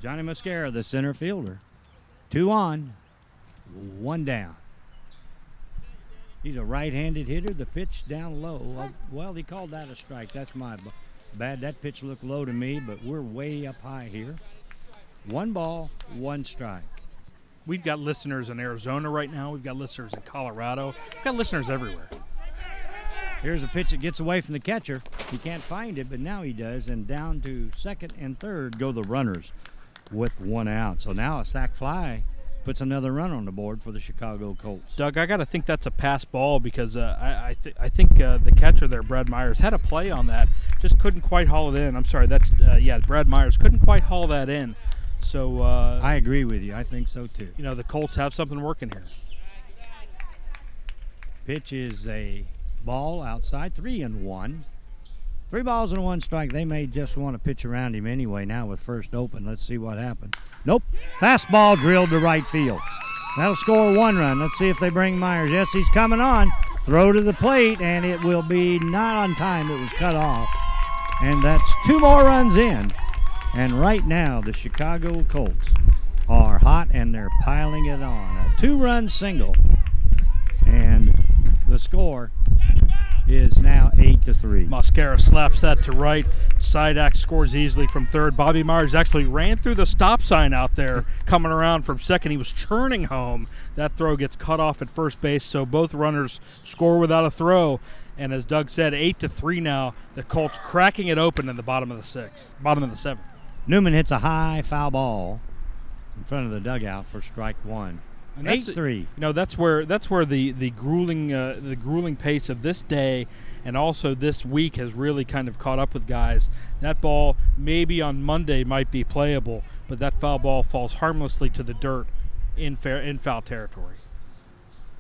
Speaker 1: Johnny Mascara, the center fielder. 2 on, 1 down. He's a right-handed hitter. The pitch down low. Well, he called that a strike. That's my bad. That pitch looked low to me, but we're way up high here. 1 ball, 1 strike.
Speaker 3: We've got listeners in Arizona right now. We've got listeners in Colorado. We've got listeners everywhere.
Speaker 1: Here's a pitch that gets away from the catcher. He can't find it, but now he does. And down to second and third go the runners with 1 out. So now a sac fly puts another run on the board for the Chicago Colts.
Speaker 3: Doug, I got to think that's a pass ball because I think the catcher there, Brad Myers, had a play on that. Just couldn't quite haul it in. I'm sorry, that's Brad Myers couldn't quite haul that in. So
Speaker 1: I agree with you. I think so too.
Speaker 3: You know, the Colts have something working here.
Speaker 1: Pitch is a ball outside, 3-1. 3 balls and 1 strike. They may just want to pitch around him anyway now with first open. Let's see what happens. Nope. Fastball drilled to right field. That'll score 1 run. Let's see if they bring Myers. Yes, he's coming on. Throw to the plate, and it will be not on time. It was cut off. And that's 2 more runs in. And right now, the Chicago Colts are hot, and they're piling it on. A 2-run single. And the score is now 8-3.
Speaker 3: Mosquera slaps that to right. Sidak scores easily from third. Bobby Myers actually ran through the stop sign out there coming around from second. He was churning home. That throw gets cut off at first base, so both runners score without a throw. And as Doug said, 8-3 now. The Colts cracking it open in the bottom of the 7th.
Speaker 1: Newman hits a high foul ball in front of the dugout for strike 1. 8-3.
Speaker 3: You know, that's where the grueling pace of this day and also this week has really kind of caught up with guys. That ball maybe on Monday might be playable, but that foul ball falls harmlessly to the dirt in foul territory.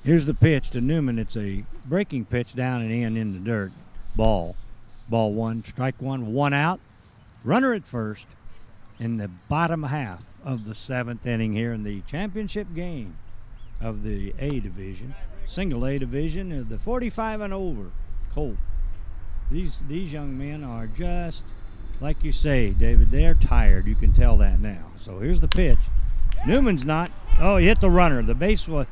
Speaker 1: Here's the pitch to Newman. It's a breaking pitch down and in the dirt. Ball 1, strike 1, 1 out. Runner at first in the bottom half of the 7th inning here in the championship game of the A division, single A division of the 45 and over Colt. These young men are just like you say, David. They're tired. You can tell that now. So here's the pitch. Newman's not. Oh, he hit the runner. The base was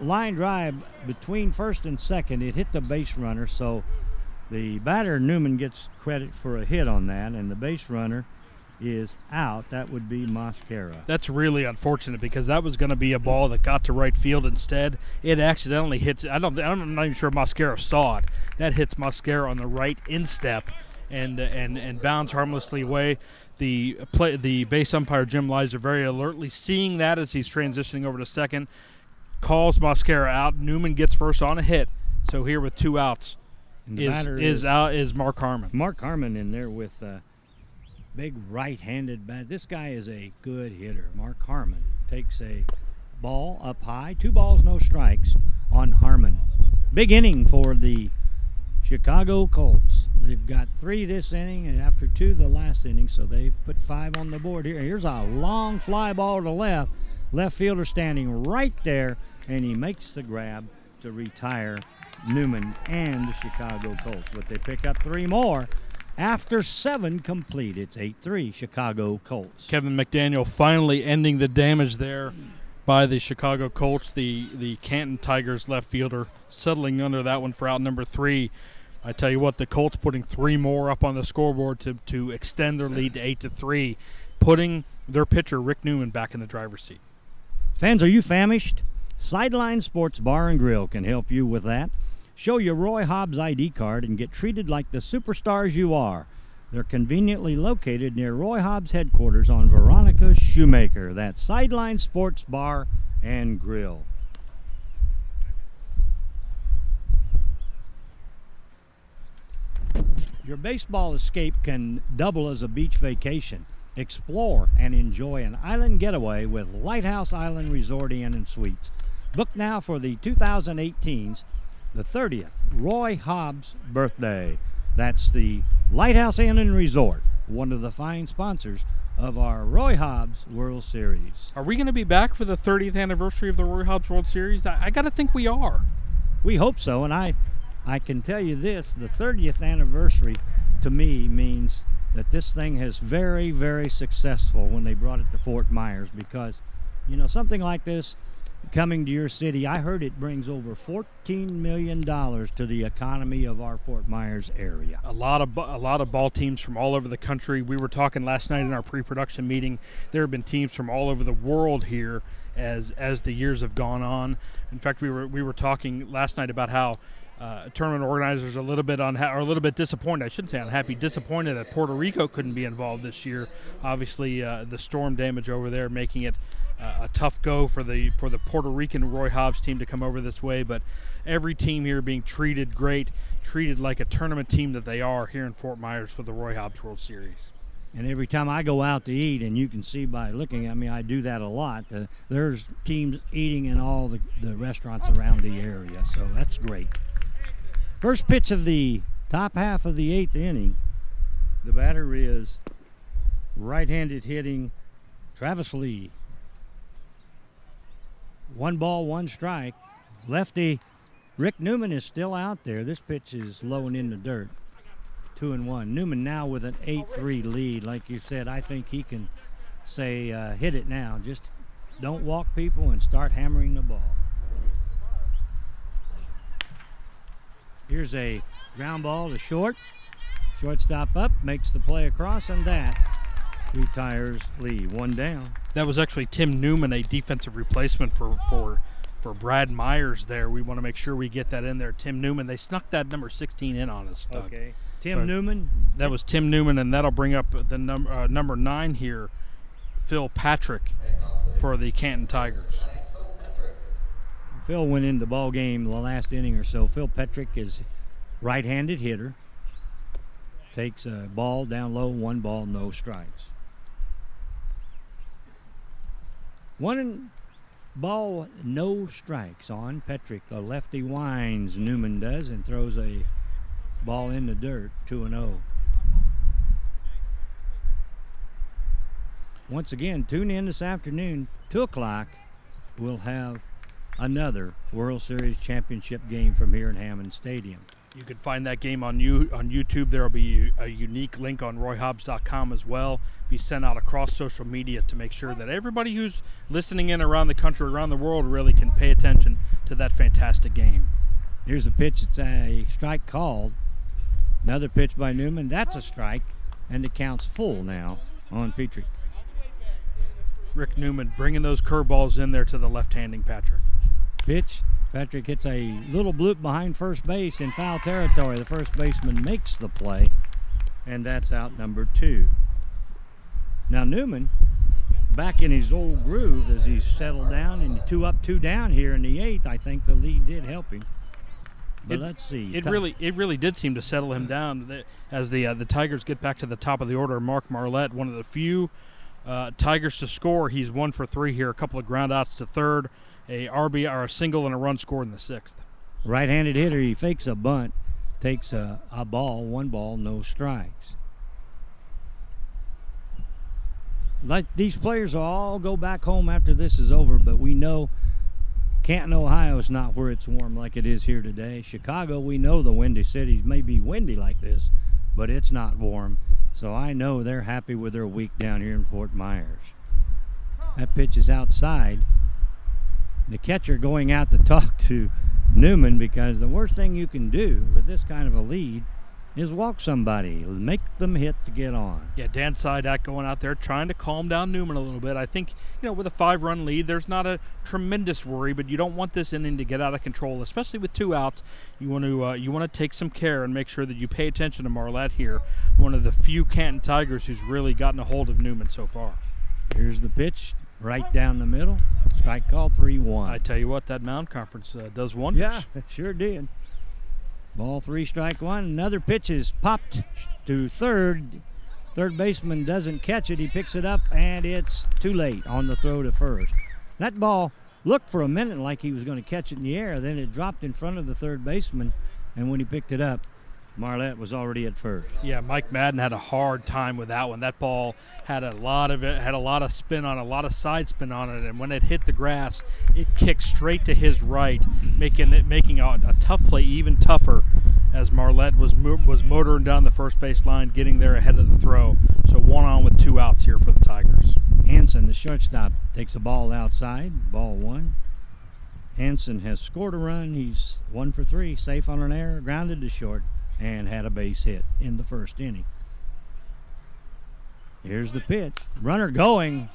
Speaker 1: line drive between first and second. It hit the base runner. So the batter Newman gets credit for a hit on that, and the base runner is out. That would be Mosquera.
Speaker 3: That's really unfortunate because that was going to be a ball that got to right field instead. It accidentally hits. I'm not even sure Mosquera saw it. That hits Mosquera on the right instep and bounds harmlessly away. The base umpire Jim Lizer very alertly seeing that as he's transitioning over to second, calls Mosquera out. Newman gets first on a hit. So here with 2 outs is Mark Harmon.
Speaker 1: Mark Harmon in there with big right-handed bat. This guy is a good hitter. Mark Harmon takes a ball up high. 2 balls, no strikes on Harmon. Big inning for the Chicago Colts. They've got 3 this inning, and after 2 the last inning, so they've put 5 on the board here. Here's a long fly ball to left. Left fielder standing right there, and he makes the grab to retire Newman and the Chicago Colts. But they pick up 3 more. After 7 complete, it's 8-3 Chicago Colts.
Speaker 3: Kevin McDaniel finally ending the damage there by the Chicago Colts. The Canton Tigers left fielder settling under that one for out number 3. I tell you what, the Colts putting 3 more up on the scoreboard to extend their lead to 8-3, putting their pitcher Rick Newman back in the driver's seat.
Speaker 1: Fans, are you famished? Sideline Sports Bar and Grill can help you with that. Show your Roy Hobbs ID card and get treated like the superstars you are. They're conveniently located near Roy Hobbs headquarters on Veronica Shoemaker. That's Sideline Sports Bar and Grill. Your baseball escape can double as a beach vacation. Explore and enjoy an island getaway with Lighthouse Island Resort Inn and Suites. Book now for the 2018's the 30th Roy Hobbs birthday. That's the Lighthouse Inn and Resort, one of the fine sponsors of our Roy Hobbs World Series.
Speaker 3: Are we going to be back for the 30th anniversary of the Roy Hobbs World Series? I got to think we are.
Speaker 1: We hope so, and I can tell you this, the 30th anniversary to me means that this thing is very, very successful when they brought it to Fort Myers, because, you know, something like this, coming to your city. I heard it brings over $14 million to the economy of our Fort Myers area.
Speaker 3: A lot of ball teams from all over the country. We were talking last night in our pre-production meeting. There have been teams from all over the world here as the years have gone on. In fact, we were talking last night about how tournament organizers are a little bit disappointed. I shouldn't say unhappy, disappointed that Puerto Rico couldn't be involved this year. Obviously, the storm damage over there making it a tough go for the Puerto Rican Roy Hobbs team to come over this way. But every team here being treated great, treated like a tournament team that they are here in Fort Myers for the Roy Hobbs World Series.
Speaker 1: And every time I go out to eat, and you can see by looking at me, I do that a lot. There's teams eating in all the restaurants around the area, so that's great. First pitch of the top half of the 8th inning. The batter is right-handed hitting Travis Lee. 1 ball, 1 strike. Lefty Rick Newman is still out there. This pitch is low and in the dirt. 2-1. Newman now with an 8-3 lead. Like you said, I think he can say hit it now. Just don't walk people and start hammering the ball. Here's a ground ball to short. Shortstop up, makes the play across, and that retires Lee. 1 down.
Speaker 3: That was actually Tim Newman, a defensive replacement for Brad Myers there. We want to make sure we get that in there. Tim Newman, they snuck that number 16 in on us, Doug.
Speaker 1: Okay. Tim Newman?
Speaker 3: That was Tim Newman, and that'll bring up the number 9 here, Phil Patrick, for the Canton Tigers.
Speaker 1: Phil went in the ball game the last inning or so. Phil Patrick is right-handed hitter. Takes a ball down low, 1 ball, no strikes. 1 ball, no strikes on Patrick. The lefty winds, Newman does, and throws a ball in the dirt, 2-0. Once again, tune in this afternoon, 2 o'clock. We'll have another World Series championship game from here in Hammond Stadium.
Speaker 3: You can find that game on YouTube. There will be a unique link on RoyHobbs.com as well. Be sent out across social media to make sure that everybody who's listening in around the country, around the world, really can pay attention to that fantastic game.
Speaker 1: Here's a pitch. It's a strike called. Another pitch by Newman. That's a strike, and the count's full now on Patrick.
Speaker 3: Rick Newman bringing those curveballs in there to the left-handing Patrick.
Speaker 1: Pitch. Patrick hits a little bloop behind first base in foul territory. The first baseman makes the play, and that's out number 2. Now Newman, back in his old groove as he's settled down, and 2 up, 2 down here in the 8th. I think the lead did help him. But let's see.
Speaker 3: It really did seem to settle him down as the Tigers get back to the top of the order. Mark Marlette, one of the few Tigers to score. He's 1 for 3 here. A couple of ground outs to third. A RB or a single and a run scored in the 6th.
Speaker 1: Right-handed hitter, he fakes a bunt, takes a ball, 1 ball, no strikes. Like these players will all go back home after this is over, but we know Canton, Ohio is not where it's warm like it is here today. Chicago, we know the windy cities may be windy like this, but it's not warm. So I know they're happy with their week down here in Fort Myers. That pitch is outside. The catcher going out to talk to Newman, because the worst thing you can do with this kind of a lead is walk somebody, make them hit to get on.
Speaker 3: Yeah, Dan Sidak going out there trying to calm down Newman a little bit. I think, with a 5-run lead, there's not a tremendous worry, but you don't want this inning to get out of control, especially with 2 outs. You want to take some care and make sure that you pay attention to Marlette here, one of the few Canton Tigers who's really gotten a hold of Newman so far.
Speaker 1: Here's the pitch, right down the middle. Strike call, 3-1.
Speaker 3: I tell you what, that mound conference does wonders.
Speaker 1: Yeah, it sure did. Ball 3, strike 1. Another pitch is popped to third. Third baseman doesn't catch it. He picks it up, and it's too late on the throw to first. That ball looked for a minute like he was going to catch it in the air. Then it dropped in front of the third baseman, and when he picked it up, Marlette was already at first.
Speaker 3: Yeah, Mike Madden had a hard time with that one. That ball had a lot of spin on it, a lot of side spin on it, and when it hit the grass, it kicked straight to his right, making a tough play even tougher as Marlette was motoring down the first base line, getting there ahead of the throw. So 1 on with 2 outs here for the Tigers.
Speaker 1: Hanson, the shortstop, takes a ball outside, ball 1. Hansen has scored a run. He's 1 for 3, safe on an error, grounded to short, and had a base hit in the first inning. Here's the pitch. Runner going,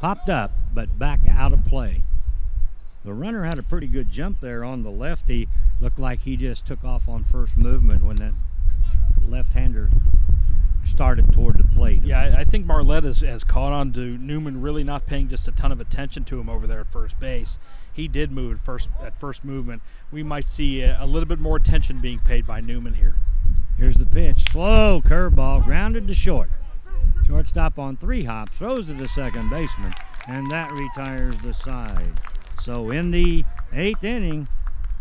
Speaker 1: popped up, but back out of play. The runner had a pretty good jump there on the lefty. Looked like he just took off on first movement when that left-hander started toward the plate.
Speaker 3: Yeah, I think Marlette has caught on to Newman really not paying just a ton of attention to him over there at first base. He did move at first movement. We might see a little bit more attention being paid by Newman here.
Speaker 1: Here's the pitch. Slow curveball, grounded to short. Shortstop on 3 hops, throws to the second baseman, and that retires the side. So in the 8th inning,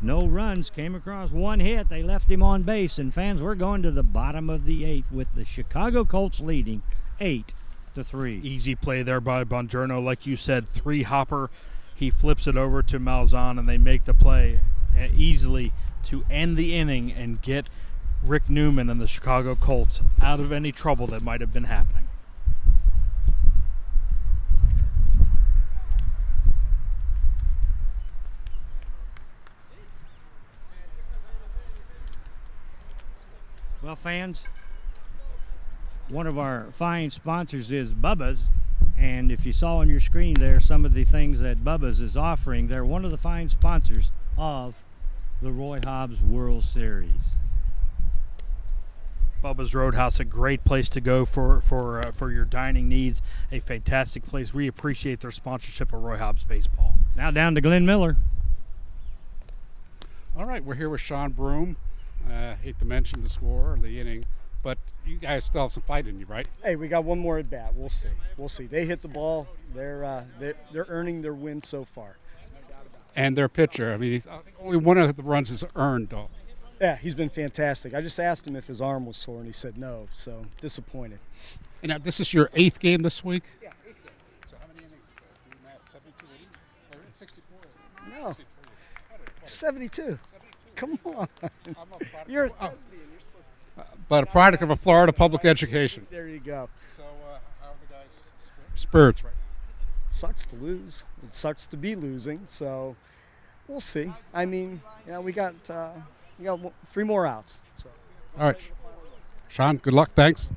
Speaker 1: no runs, came across 1 hit. They left him on base, and fans, we're going to the bottom of the 8th with the Chicago Colts leading 8-3.
Speaker 3: Easy play there by Bongiorno. Like you said, 3 hopper. He flips it over to Malzahn, and they make the play easily to end the inning and get Rick Newman and the Chicago Colts out of any trouble that might have been happening.
Speaker 1: Well, fans, one of our fine sponsors is Bubba's, and if you saw on your screen there some of the things that Bubba's is offering, they're one of the fine sponsors of the Roy Hobbs World Series.
Speaker 3: Bubba's Roadhouse, a great place to go for your dining needs, a fantastic place. We appreciate their sponsorship of Roy Hobbs baseball.
Speaker 1: Now down to Glenn Miller.
Speaker 4: All right, we're here with Sean Broom. Hate to mention the score or the inning, but you guys still have some fight in you, right?
Speaker 7: Hey, we got one more at bat. We'll see. We'll see. They hit the ball. They're earning their win so far.
Speaker 4: And their pitcher. I mean, only one of the runs is earned, though.
Speaker 7: Yeah, he's been fantastic. I just asked him if his arm was sore, and he said no. So disappointed.
Speaker 4: And now this is your 8th game this week.
Speaker 7: Yeah, 8th game.
Speaker 4: So how many innings is that? 72 innings? Or 64?
Speaker 7: No, 72. Come on. You're a thespian. You're supposed to.
Speaker 4: But a product of a Florida public education.
Speaker 7: There you go.
Speaker 4: So how are the guys' spirits right now?
Speaker 7: It sucks to lose. It sucks to be losing. So we'll see. I mean, we got 3 more outs. So.
Speaker 4: All right. Sean, good luck. Thanks.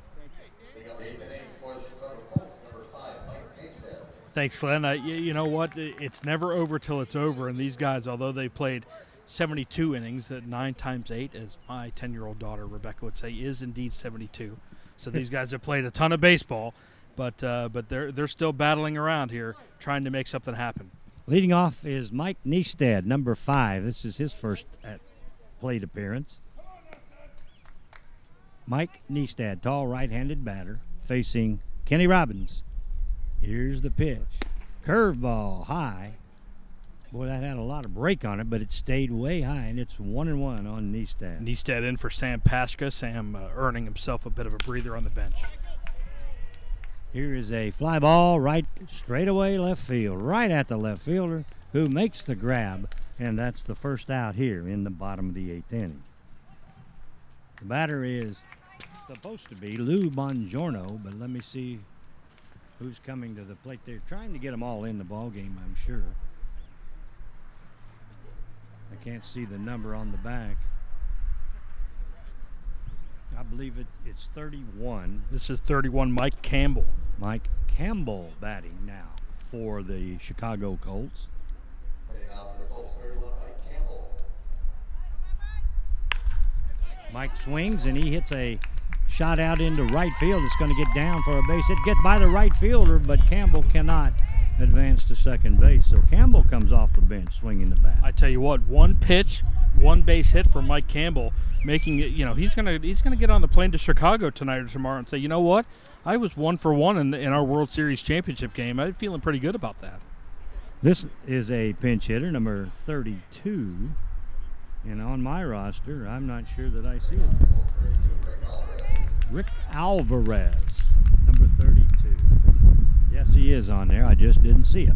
Speaker 3: Thanks, Glenn. You know what? It's never over till it's over. And these guys, although they played 72 innings, that 9 times 8, as my 10-year-old daughter Rebecca would say, is indeed 72. So these guys have played a ton of baseball, but they're still battling around here, trying to make something happen.
Speaker 1: Leading off is Mike Niestad, number 5. This is his first plate appearance. Mike Niestad, tall right-handed batter, facing Kenny Robbins. Here's the pitch. Curveball high. Boy, that had a lot of break on it, but it stayed way high, and it's 1-1 on Niestad.
Speaker 3: Niestad in for Sam Pashka. Sam earning himself a bit of a breather on the bench.
Speaker 1: Here is a fly ball right straight away left field, right at the left fielder, who makes the grab, and that's the first out here in the bottom of the 8th inning. The batter is supposed to be Lou Bongiorno, but let me see who's coming to the plate. They're trying to get them all in the ball game, I'm sure. I can't see the number on the back. I believe it's 31.
Speaker 3: This is 31, Mike Campbell.
Speaker 1: Mike Campbell batting now for the Chicago Colts. Mike swings and he hits a shot out into right field. It's going to get down for a base hit. Get by the right fielder, but Campbell cannot advance to second base. So Campbell comes off the bench swinging the bat.
Speaker 3: I tell you what, 1 pitch, 1 base hit for Mike Campbell, making it, he's gonna get on the plane to Chicago tonight or tomorrow and say, you know what, I was 1 for 1 in our World Series championship game. I'm feeling pretty good about that.
Speaker 1: This is a pinch hitter, number 32. And on my roster, I'm not sure that I see it. Rick Alvarez, number 32. Yes, he is on there. I just didn't see it.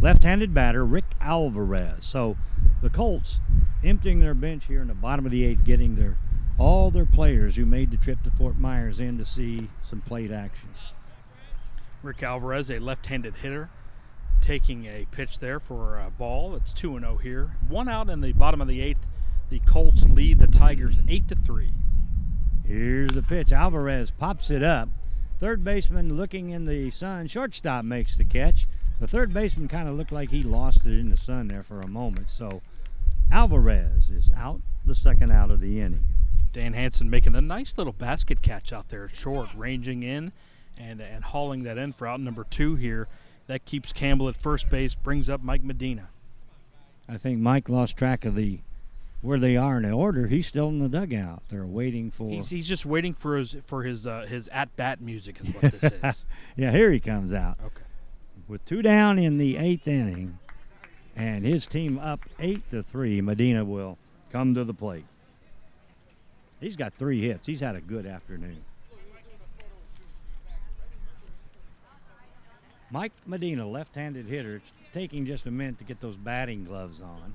Speaker 1: Left-handed batter, Rick Alvarez. So the Colts emptying their bench here in the bottom of the 8th, getting all their players who made the trip to Fort Myers in to see some plate action.
Speaker 3: Rick Alvarez, a left-handed hitter. taking a pitch there for a ball. It's 2-0 here. 1 out in the bottom of the 8th. The Colts lead the Tigers 8-3.
Speaker 1: Here's the pitch. Alvarez pops it up. Third baseman looking in the sun. Shortstop makes the catch. The third baseman kind of looked like he lost it in the sun there for a moment. So Alvarez is out, the second out of the inning.
Speaker 3: Dan Hansen making a nice little basket catch out there at short, ranging in and hauling that in for out number 2 here. That keeps Campbell at first base, brings up Mike Medina.
Speaker 1: I think Mike lost track of where they are in the order. He's still in the dugout. They're waiting for.
Speaker 3: He's just waiting for his at bat music is what this is.
Speaker 1: Yeah, here he comes out.
Speaker 3: Okay.
Speaker 1: With 2 down in the 8th inning, and his team up 8-3. Medina will come to the plate. He's got 3 hits. He's had a good afternoon. Mike Medina, left-handed hitter. It's taking just a minute to get those batting gloves on.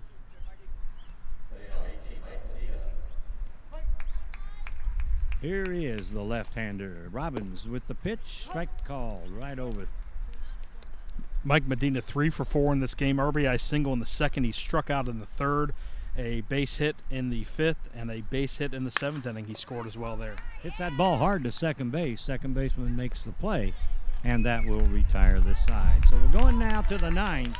Speaker 1: Here is the left-hander. Robbins with the pitch. Strike called right over.
Speaker 3: Mike Medina 3 for 4 in this game. RBI single in the 2nd. He struck out in the 3rd. A base hit in the 5th and a base hit in the 7th inning. He scored as well there.
Speaker 1: Hits that ball hard to second base. Second baseman makes the play, and that will retire the side. So we're going now to the 9th.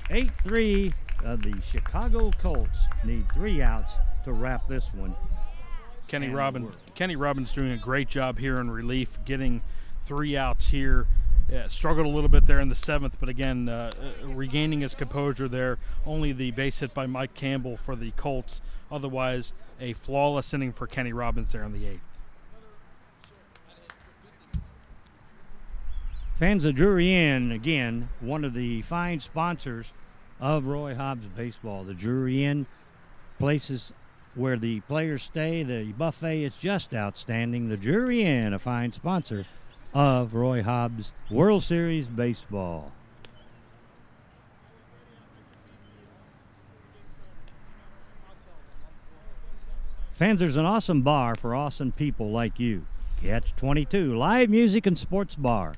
Speaker 1: 8-3. The Chicago Colts need 3 outs to wrap this one.
Speaker 3: Kenny Robbins doing a great job here in relief, getting 3 outs here. Struggled a little bit there in the 7th, but again, regaining his composure there. Only the base hit by Mike Campbell for the Colts. Otherwise, a flawless inning for Kenny Robbins there in the 8th.
Speaker 1: Fans of Drury Inn, again, one of the fine sponsors of Roy Hobbs Baseball. The Drury Inn, places where the players stay. The buffet is just outstanding. The Drury Inn, a fine sponsor of Roy Hobbs World Series Baseball. Fans, there's an awesome bar for awesome people like you. Catch 22, live music and sports bar.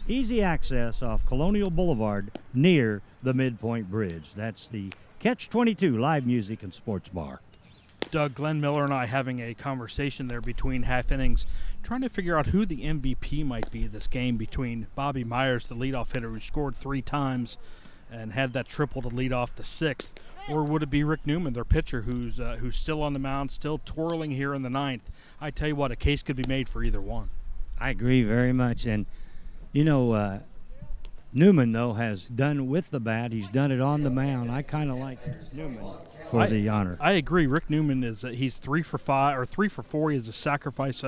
Speaker 1: Easy access off Colonial Boulevard near the Midpoint Bridge. That's the Catch 22 live music and sports bar.
Speaker 3: Doug, Glenn Miller and I having a conversation there between half innings, trying to figure out who the MVP might be this game between Bobby Myers, the leadoff hitter who scored 3 times and had that triple to lead off the 6th, or would it be Rick Newman, their pitcher, who's still on the mound, still twirling here in the 9th? I tell you what, a case could be made for either one.
Speaker 1: I agree very much, and you know, Newman, though, has done with the bat. He's done it on the mound. I kind of like Newman for the honor.
Speaker 3: I agree. Rick Newman is he's 3 for 5 or 3 for 4. He has a sacrifice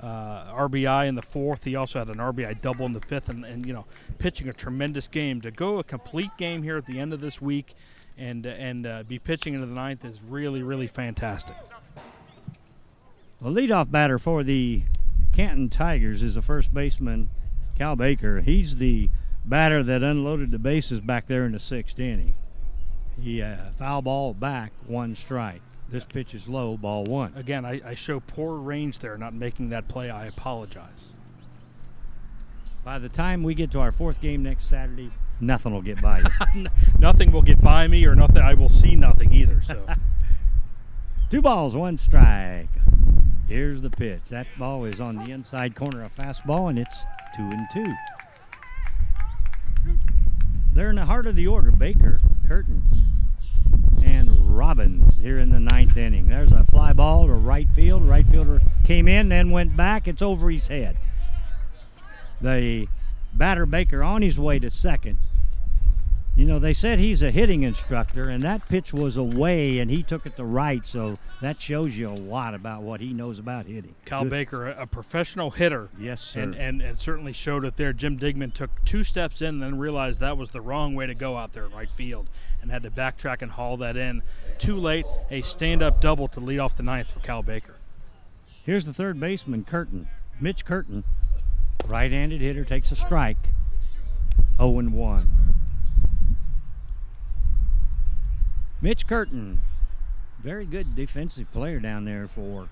Speaker 3: RBI in the 4th. He also had an RBI double in the 5th, and you know, pitching a tremendous game. To go a complete game here at the end of this week, and be pitching into the 9th is really, really fantastic.
Speaker 1: The leadoff batter for the Canton Tigers is the first baseman, Cal Baker. He's the batter that unloaded the bases back there in the 6th inning. He foul ball back, 1 strike. This pitch is low, ball 1.
Speaker 3: Again, I show poor range there, not making that play. I apologize.
Speaker 1: By the time we get to our 4th game next Saturday, nothing will get by you.
Speaker 3: Nothing will get by me, or nothing. I will see nothing either. So,
Speaker 1: 2 balls, 1 strike. Here's the pitch. That ball is on the inside corner of fastball, and it's 2-2. They're in the heart of the order. Baker, Curtin, and Robbins here in the 9th inning. There's a fly ball to right field. Right fielder came in, then went back. It's over his head. The batter, Baker, on his way to second. You know, they said he's a hitting instructor, and that pitch was away, and he took it to right, so that shows you a lot about what he knows about hitting.
Speaker 3: Cal Baker, a professional hitter.
Speaker 1: Yes, sir.
Speaker 3: And certainly showed it there. Jim Digman took 2 steps in and then realized that was the wrong way to go out there in right field and had to backtrack and haul that in. Too late, a stand-up double to lead off the 9th for Cal Baker.
Speaker 1: Here's the third baseman, Curtin. Mitch Curtin, right-handed hitter, takes a strike, 0-1. Mitch Curtin, very good defensive player down there for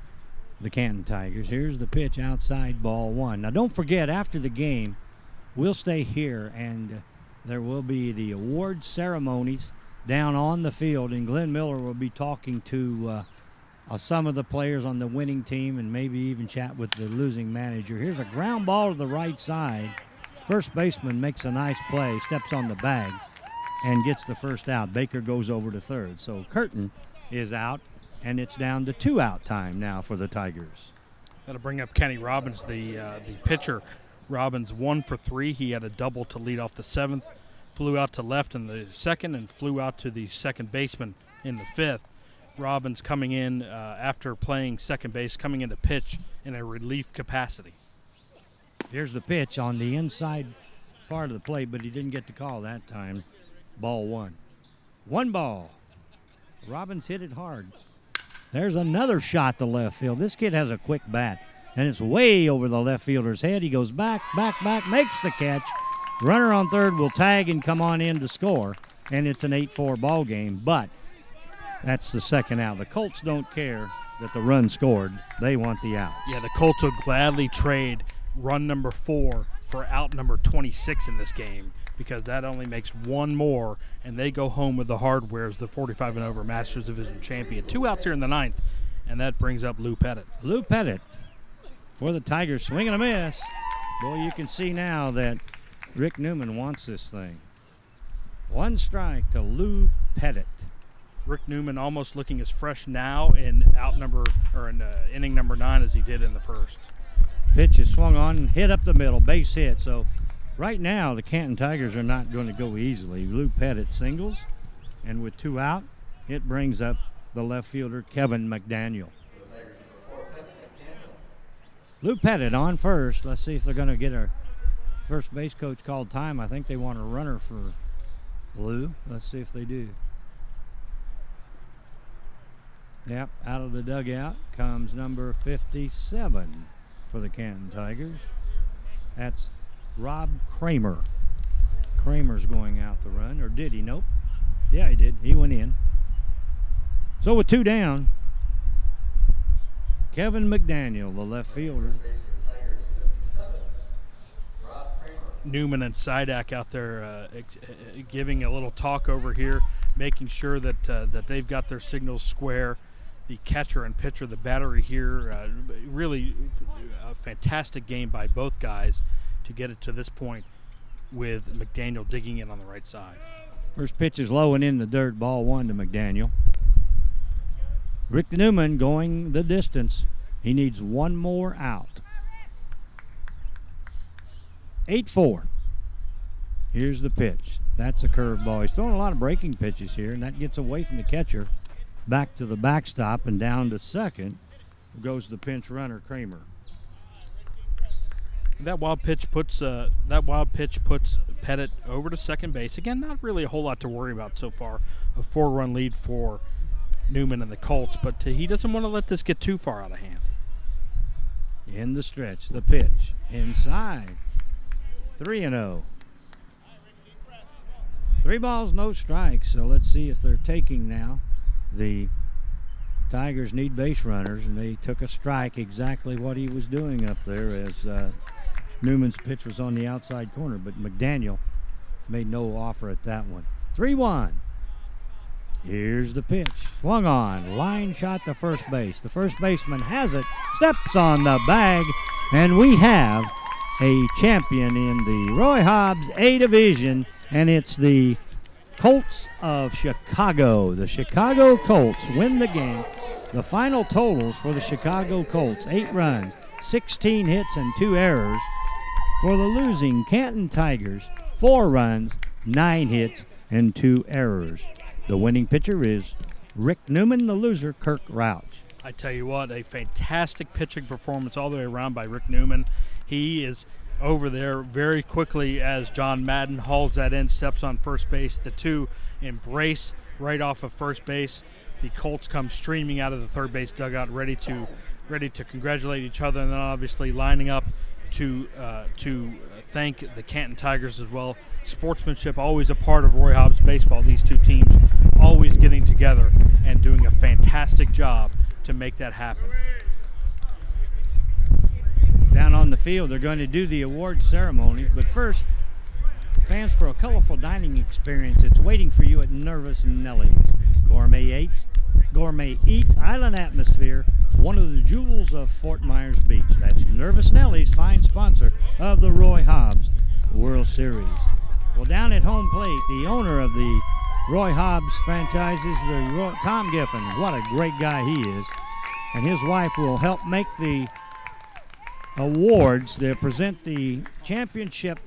Speaker 1: the Canton Tigers. Here's the pitch outside, ball 1. Now don't forget, after the game, we'll stay here, and there will be the award ceremonies down on the field, and Glenn Miller will be talking to some of the players on the winning team and maybe even chat with the losing manager. Here's a ground ball to the right side. First baseman makes a nice play, steps on the bag, and gets the first out. Baker goes over to third. So Curtin is out, and it's down to 2-out time now for the Tigers.
Speaker 3: That'll bring up Kenny Robbins, the pitcher. Robbins 1 for 3. He had a double to lead off the 7th, flew out to left in the 2nd, and flew out to the second baseman in the 5th. Robbins coming in after playing second base, coming in to pitch in a relief capacity.
Speaker 1: Here's the pitch on the inside part of the plate, but he didn't get the call that time. Ball 1. 1 ball. Robbins hit it hard. There's another shot to left field. This kid has a quick bat, and it's way over the left fielder's head. He goes back, makes the catch. Runner on third will tag and come on in to score, and it's an 8-4 ball game, but that's the second out. The Colts don't care that the run scored. They want the out.
Speaker 3: Yeah, the Colts will gladly trade run number 4 for out number 26 in this game, because that only makes 1 more, and they go home with the hardware as the 45 and over Masters Division champion. 2 outs here in the 9th, and that brings up Lou Pettit.
Speaker 1: Lou Pettit for the Tigers, swing and a miss. Boy, you can see now that Rick Newman wants this thing. 1 strike to Lou Pettit.
Speaker 3: Rick Newman almost looking as fresh now in inning number 9 as he did in the first.
Speaker 1: Pitch is swung on, hit up the middle, base hit. So right now the Canton Tigers are not going to go easily. Lou Pettit singles, and with 2 out, it brings up the left fielder Kevin McDaniel. Lou Pettit on first. Let's see if they're going to get a first base coach called time. I think they want a runner for Lou. Let's see if they do. Yep, out of the dugout comes number 57 for the Canton Tigers. That's Rob Kramer. Kramer's going out to run, or did he? Nope. Yeah, he did. He went in. So with 2 down, Kevin McDaniel, the left fielder.
Speaker 3: Newman and Sidak out there giving a little talk over here, making sure that that they've got their signals square. The catcher and pitcher, the battery here, really a fantastic game by both guys to get it to this point with McDaniel digging in on the right side.
Speaker 1: First pitch is low and in the dirt, ball 1 to McDaniel. Rick Newman going the distance. He needs 1 more out. 8-4. Here's the pitch. That's a curveball. He's throwing a lot of breaking pitches here, and that gets away from the catcher. Back to the backstop and down to second goes the pinch runner Kramer.
Speaker 3: That wild pitch puts Pettit over to second base. Again, not really a whole lot to worry about so far. A 4-run lead for Newman and the Colts, but he doesn't want to let this get too far out of hand.
Speaker 1: In the stretch, the pitch inside. 3-0. 3 balls, no strikes. So let's see if they're taking now. The Tigers need base runners, and they took a strike, exactly what he was doing up there as Newman's pitch was on the outside corner, but McDaniel made no offer at that one. 3-1. Here's the pitch. Swung on. Line shot to first base. The first baseman has it, steps on the bag, and we have a champion in the Roy Hobbs A Division, and it's the Colts of Chicago. The Chicago Colts win the game. The final totals for the Chicago Colts: 8 runs, 16 hits, and 2 errors. For the losing Canton Tigers, 4 runs, 9 hits, and 2 errors. The winning pitcher is Rick Newman. The loser, Kirk Rauch.
Speaker 3: I tell you what, a fantastic pitching performance all the way around by Rick Newman. He is over there very quickly as John Madden hauls that in, steps on first base. The two embrace right off of first base. The Colts come streaming out of the third base dugout, ready to congratulate each other, and then obviously lining up to thank the Canton Tigers as well. Sportsmanship always a part of Roy Hobbs baseball. These two teams always getting together and doing a fantastic job to make that happen.
Speaker 1: Down on the field, they're going to do the award ceremony, but first Fans, for a colorful dining experience, it's waiting for you at Nervous Nellie's. Gourmet Eats, Island Atmosphere, one of the jewels of Fort Myers Beach. That's Nervous Nellie's, fine sponsor of the Roy Hobbs World Series. Well, down at home plate, the owner of the Roy Hobbs franchises, Tom Giffen. What a great guy he is. And his wife will help make the awards. They'll present the championship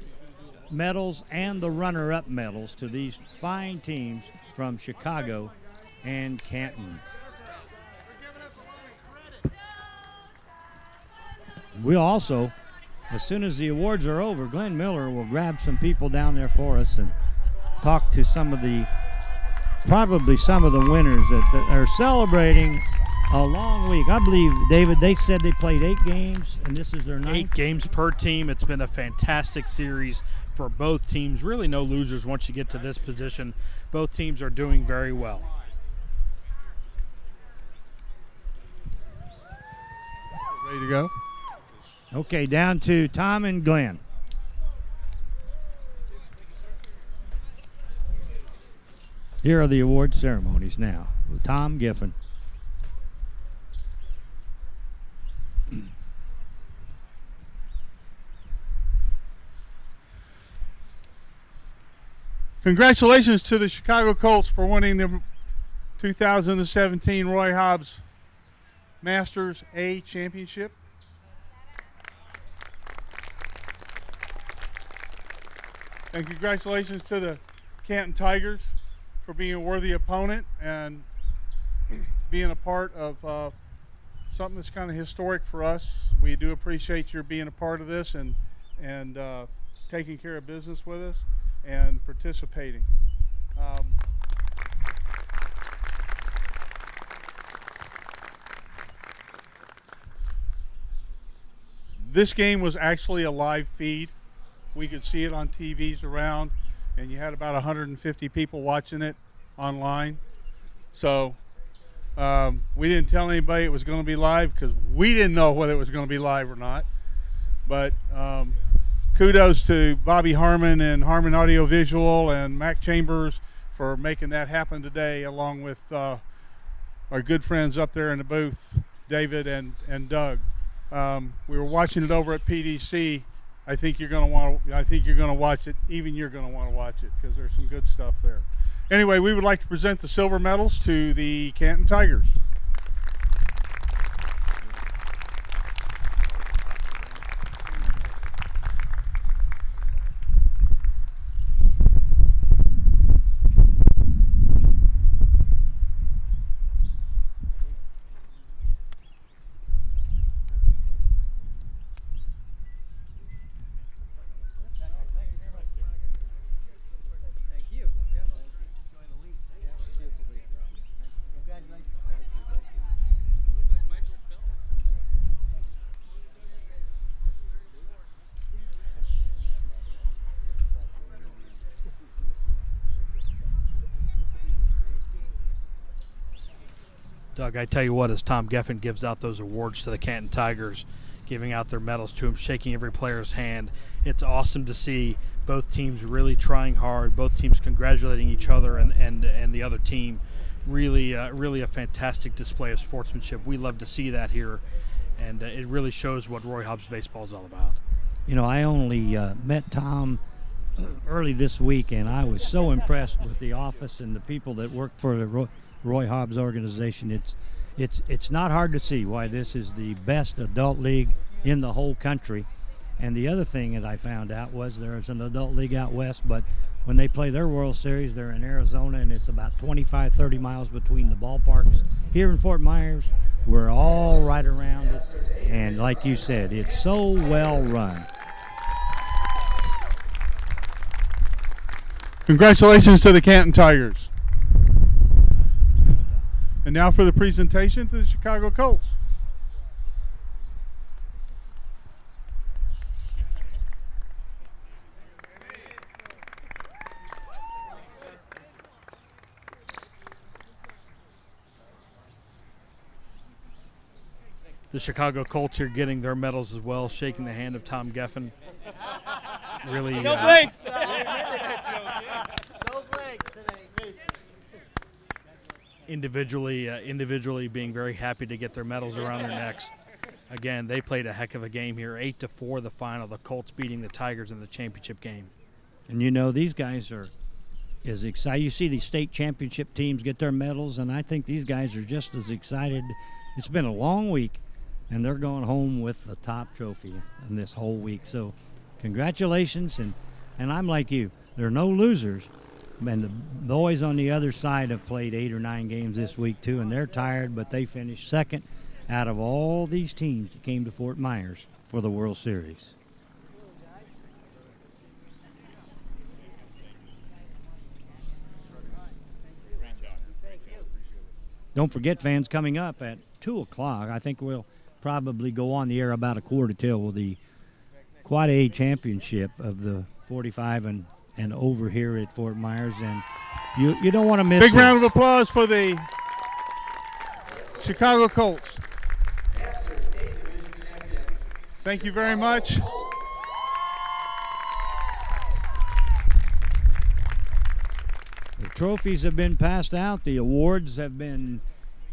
Speaker 1: medals and the runner-up medals to these fine teams from Chicago and Canton. We'll also, as soon as the awards are over, Glenn Miller will grab some people down there for us and talk to probably some of the winners that are celebrating a long week. I believe, David, they said they played 8 games, and this is their 9th.
Speaker 3: 8 games per team. It's been a fantastic series for both teams. Really no losers once you get to this position. Both teams are doing very well.
Speaker 11: Ready to go?
Speaker 1: Okay, down to Tom and Glenn. Here are the award ceremonies now with Tom Giffen.
Speaker 11: Congratulations to the Chicago Colts for winning the 2017 Roy Hobbs Masters A Championship. And congratulations to the Canton Tigers for being a worthy opponent and being a part of something that's kind of historic for us. We do appreciate your being a part of this and taking care of business with us and participating. This game was actually a live feed. We could see it on TVs around, and you had about 150 people watching it online. So we didn't tell anybody it was going to be live because we didn't know whether it was going to be live or not. But kudos to Bobby Harmon and Harmon Audio Visual and Mac Chambers for making that happen today, along with our good friends up there in the booth, David and Doug. We were watching it over at PDC. I think you're going to watch it. Even you're going to want to watch it because there's some good stuff there. Anyway, we would like to present the silver medals to the Canton Tigers.
Speaker 3: Doug, I tell you what, as Tom Giffen gives out those awards to the Canton Tigers, giving out their medals to him, shaking every player's hand, it's awesome to see both teams really trying hard, both teams congratulating each other and the other team. Really a fantastic display of sportsmanship. We love to see that here, and it really shows what Roy Hobbs baseball is all about.
Speaker 1: You know, I only met Tom early this week, and I was so impressed with the office and the people that work for the Roy Hobbs organization. It's not hard to see why this is the best adult league in the whole country. And the other thing that I found out was there's an adult league out west, but when they play their World Series, they're in Arizona, and it's about 25-30 miles between the ballparks. Here in Fort Myers, we're all right around it, and like you said, it's so well run.
Speaker 11: Congratulations to the Canton Tigers. And now for the presentation to the Chicago Colts.
Speaker 3: The Chicago Colts here getting their medals as well, shaking the hand of Tom Giffen. Really, individually being very happy to get their medals around their necks. Again, they played a heck of a game here, 8-4 the final. The Colts beating the Tigers in the championship game.
Speaker 1: And you know, these guys are as excited. You see these state championship teams get their medals, and I think these guys are just as excited. It's been a long week, and they're going home with the top trophy in this whole week. So congratulations, and I'm like you. There are no losers. And the boys on the other side have played 8 or 9 games this week too, and they're tired, but they finished second out of all these teams that came to Fort Myers for the World Series. Don't forget, fans, coming up at 2 o'clock, I think we'll probably go on the air about 1:15 with the Quad A Championship of the 45 and over here at Fort Myers, and you don't want to miss it.
Speaker 11: Big round of applause for the Chicago Colts. Thank you very much.
Speaker 1: The trophies have been passed out. The awards have been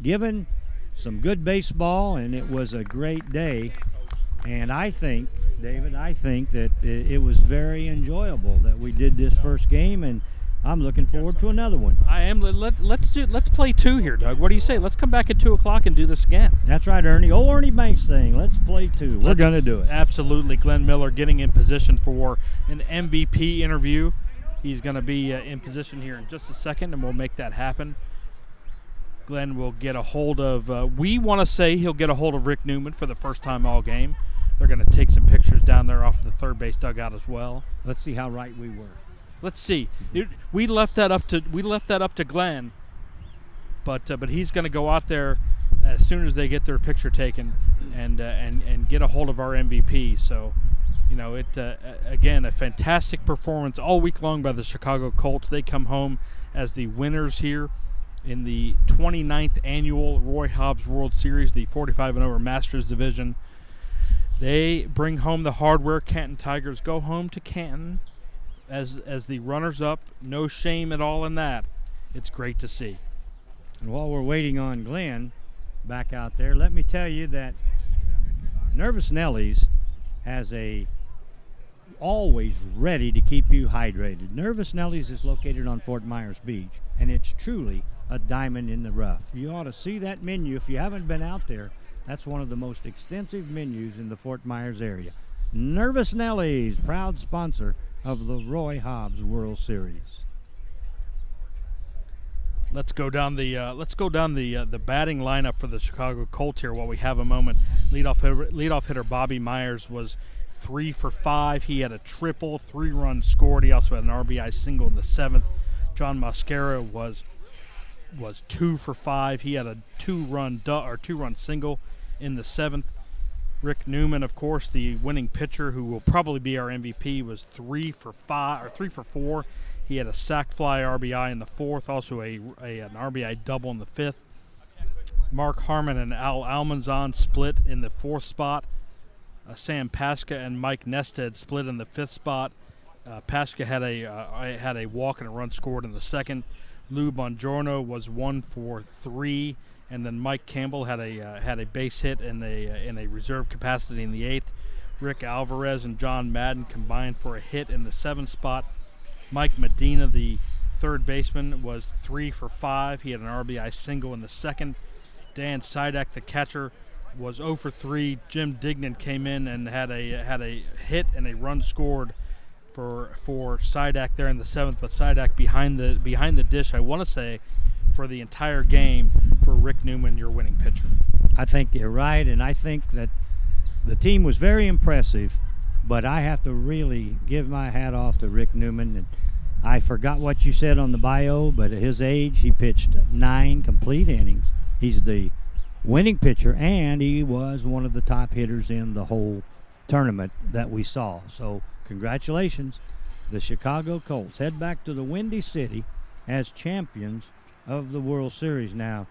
Speaker 1: given. Some good baseball, and it was a great day. And I think, David, that it was very enjoyable that we did this first game, and I'm looking forward to another one.
Speaker 3: I am. Let's play 2 here, Doug. What do you say? Let's come back at 2 o'clock and do this again.
Speaker 1: That's right, Ernie. Old Ernie Banks thing. Let's play 2. We're going to do it.
Speaker 3: Absolutely. Glenn Miller getting in position for an MVP interview. He's going to be in position here in just a second, and we'll make that happen. Glenn will get a hold of, we want to say he'll get a hold of Rick Newman for the first time all game. They're going to take some pictures down there off of the third base dugout as well.
Speaker 1: Let's see how right we were.
Speaker 3: Let's see. We left that up to Glenn, but he's going to go out there as soon as they get their picture taken and get a hold of our MVP. So, you know, again, a fantastic performance all week long by the Chicago Colts. They come home as the winners here in the 29th annual Roy Hobbs World Series, the 45 and over Masters Division. They bring home the hardware. Canton Tigers go home to Canton as the runners-up. No shame at all in that. It's great to see.
Speaker 1: And while we're waiting on Glenn back out there, let me tell you that Nervous Nellies has always ready to keep you hydrated. Nervous Nellies is located on Fort Myers Beach, and it's truly a diamond in the rough. You ought to see that menu if you haven't been out there. That's one of the most extensive menus in the Fort Myers area. Nervous Nellies, proud sponsor of the Roy Hobbs World Series.
Speaker 3: Let's go down the batting lineup for the Chicago Colts here while we have a moment. Leadoff hitter Bobby Myers was 3 for 5. He had a triple, 3 runs scored. He also had an RBI single in the 7th. John Mascara was 2 for 5. He had a 2-run single in the 7th. Rick Newman, of course, the winning pitcher who will probably be our MVP, was 3 for 4. He had a sac fly RBI in the 4th, also an RBI double in the 5th. Mark Harmon and Al Almanzon split in the 4th spot. Sam Paska and Mike Nested split in the 5th spot. Paska had a walk and a run scored in the 2nd. Lou Bongiorno was 1 for 3, and then Mike Campbell had a base hit in a reserve capacity in the 8th. Rick Alvarez and John Madden combined for a hit in the 7th spot. Mike Medina, the third baseman, was 3 for 5. He had an RBI single in the 2nd. Dan Sidak, the catcher, was 0 for 3. Jim Dignan came in and had a hit and a run scored for Sidak there in the 7th, but Sidak behind the dish, I want to say, for the entire game for Rick Newman, your winning pitcher.
Speaker 1: I think you're right, and I think that the team was very impressive, but I have to really give my hat off to Rick Newman. And I forgot what you said on the bio, but at his age, he pitched 9 complete innings. He's the winning pitcher, and he was one of the top hitters in the whole tournament that we saw. So congratulations. The Chicago Colts head back to the Windy City as champions of the World Series. Now,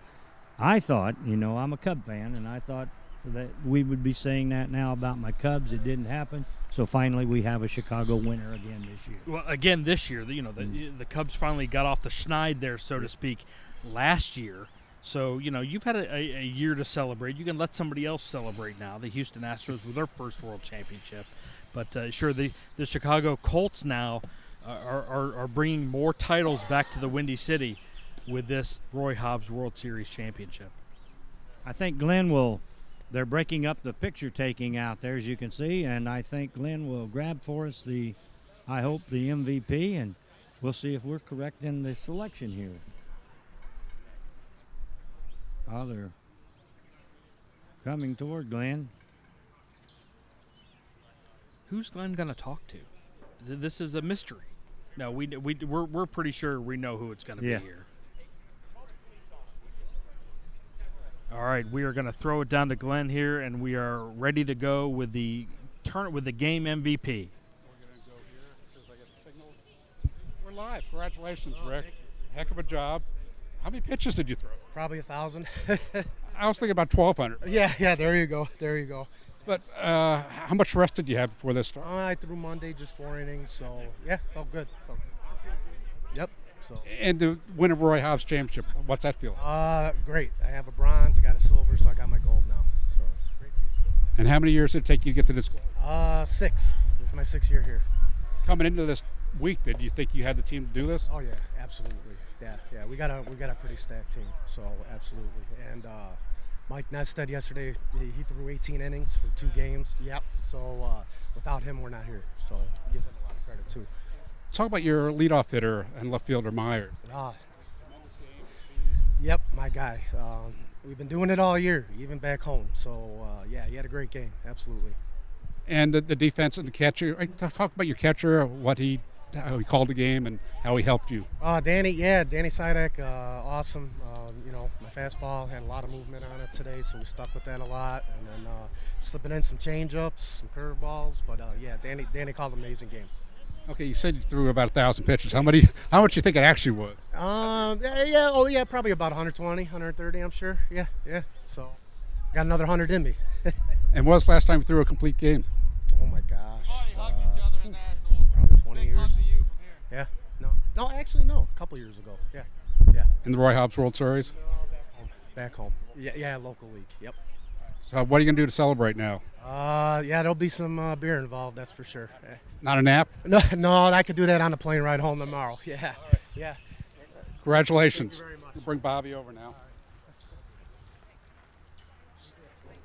Speaker 1: I thought, I'm a Cub fan, and I thought that we would be saying that now about my Cubs. It didn't happen. So finally we have a Chicago winner again this year.
Speaker 3: Well, again this year, the Cubs finally got off the schneid there, so to speak. last year. So, you know, you've had a year to celebrate. You can let somebody else celebrate now. The Houston Astros with their first World Championship. But, sure, the Chicago Colts now are bringing more titles back to the Windy City with this Roy Hobbs World Series Championship.
Speaker 1: I think Glenn they're breaking up the picture taking out there, as you can see, and I think Glenn will grab for us the MVP, and we'll see if we're correct in the selection here. Oh, they're coming toward Glenn.
Speaker 3: Who's Glenn going to talk to? This is a mystery. No, we're pretty sure we know who it's going to be here. All right, we are going to throw it down to Glenn here, and we are ready to go with the game MVP.
Speaker 4: We're live. Congratulations, Rick. Heck of a job. How many pitches did you throw?
Speaker 12: Probably 1,000.
Speaker 4: I was thinking about 1,200.
Speaker 12: Yeah. There you go.
Speaker 4: But how much rest did you have before this start?
Speaker 12: I threw Monday just 4 innings, so yeah, felt good. Yep. So.
Speaker 4: And to win a Roy Hobbs championship, what's that feel?
Speaker 12: Great. I have a bronze, I got a silver, so I got my gold now. So great.
Speaker 4: And how many years did it take you to get to this goal?
Speaker 12: 6. This is my 6th year here.
Speaker 4: Coming into this week, did you think you had the team to do this?
Speaker 12: Oh yeah, absolutely. Yeah. We got a pretty stacked team, so absolutely. And Mike Nested yesterday, he threw 18 innings for 2 games. Yep. So without him, we're not here. So give him a lot of credit too.
Speaker 4: Talk about your leadoff hitter and left fielder Meyer.
Speaker 12: Yep, my guy. We've been doing it all year, even back home. So yeah, he had a great game, absolutely.
Speaker 4: And the defense and the catcher. Talk about your catcher, how he called the game and how he helped you.
Speaker 12: Danny Sidek, awesome. My fastball had a lot of movement on it today, so we stuck with that a lot. And then slipping in some changeups, some curveballs. But yeah, Danny called an amazing game.
Speaker 4: Okay, you said you threw about 1,000 pitches. How much do you think it actually was?
Speaker 12: Probably about 120, 130, I'm sure. Yeah. So got another 100 in me.
Speaker 4: And when was the last time you threw a complete game?
Speaker 12: Oh my gosh. Probably 20 years. Yeah. No, actually no. A couple years ago. Yeah.
Speaker 4: In the Roy Hobbs World Series?
Speaker 12: Back home. Yeah, local league. Yep.
Speaker 4: So what are you gonna do to celebrate now?
Speaker 12: There'll be some beer involved, that's for sure.
Speaker 4: Not a nap?
Speaker 12: No, I could do that on the plane ride home tomorrow. Yeah. Yeah.
Speaker 4: Congratulations.
Speaker 12: Thank you very much.
Speaker 4: We'll bring Bobby over now.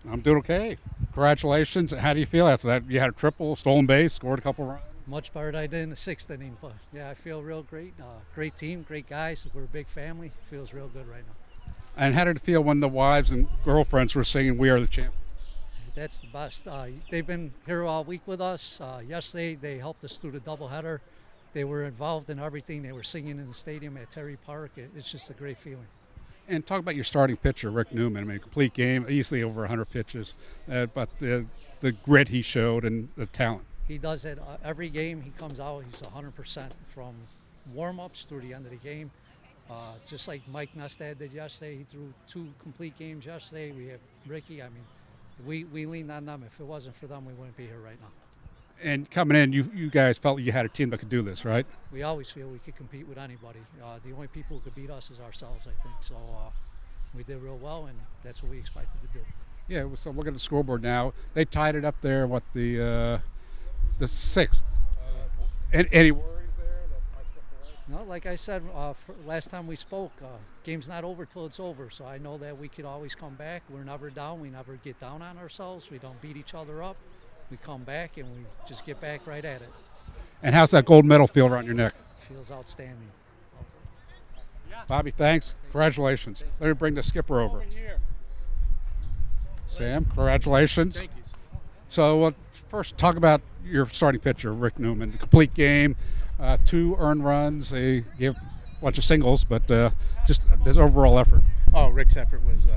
Speaker 4: I'm doing okay. Congratulations. How do you feel after that? You had a triple, stolen base, scored a couple runs.
Speaker 10: Much better than I did in the 6th inning, but yeah, I feel real great. Great team, great guys. We're a big family. Feels real good right now.
Speaker 4: And how did it feel when the wives and girlfriends were singing "We Are the Champions"?
Speaker 10: That's the best. They've been here all week with us. Yesterday, they helped us through the doubleheader. They were involved in everything. They were singing in the stadium at Terry Park. It's just a great feeling.
Speaker 4: And talk about your starting pitcher, Rick Newman. I mean, complete game, easily over 100 pitches, but the grit he showed and the talent.
Speaker 10: He does it every game. He comes out, he's 100% from warm-ups through the end of the game. Just like Mike Nested did yesterday. He threw 2 complete games yesterday. We have Ricky. I mean, we leaned on them. If it wasn't for them, we wouldn't be here right now.
Speaker 4: And coming in, you guys felt you had a team that could do this, right?
Speaker 10: We always feel we could compete with anybody. The only people who could beat us is ourselves, I think. So we did real well, and that's what we expected to do.
Speaker 4: Yeah, so look at the scoreboard now. They tied it up there, the 6th. Any worries there that might slip away?
Speaker 10: No, like I said, last time we spoke, the game's not over till it's over. So I know that we could always come back. We're never down. We never get down on ourselves. We don't beat each other up. We come back and we just get back right at it.
Speaker 4: And how's that gold medal feel around your neck?
Speaker 10: Feels outstanding.
Speaker 4: Bobby, thanks. Congratulations. Let me bring the skipper over. Sam, congratulations.
Speaker 6: Thank you.
Speaker 4: So first, talk about your starting pitcher, Rick Newman. Complete game, 2 earned runs. They gave a bunch of singles, but just his overall effort.
Speaker 5: Oh, Rick's effort was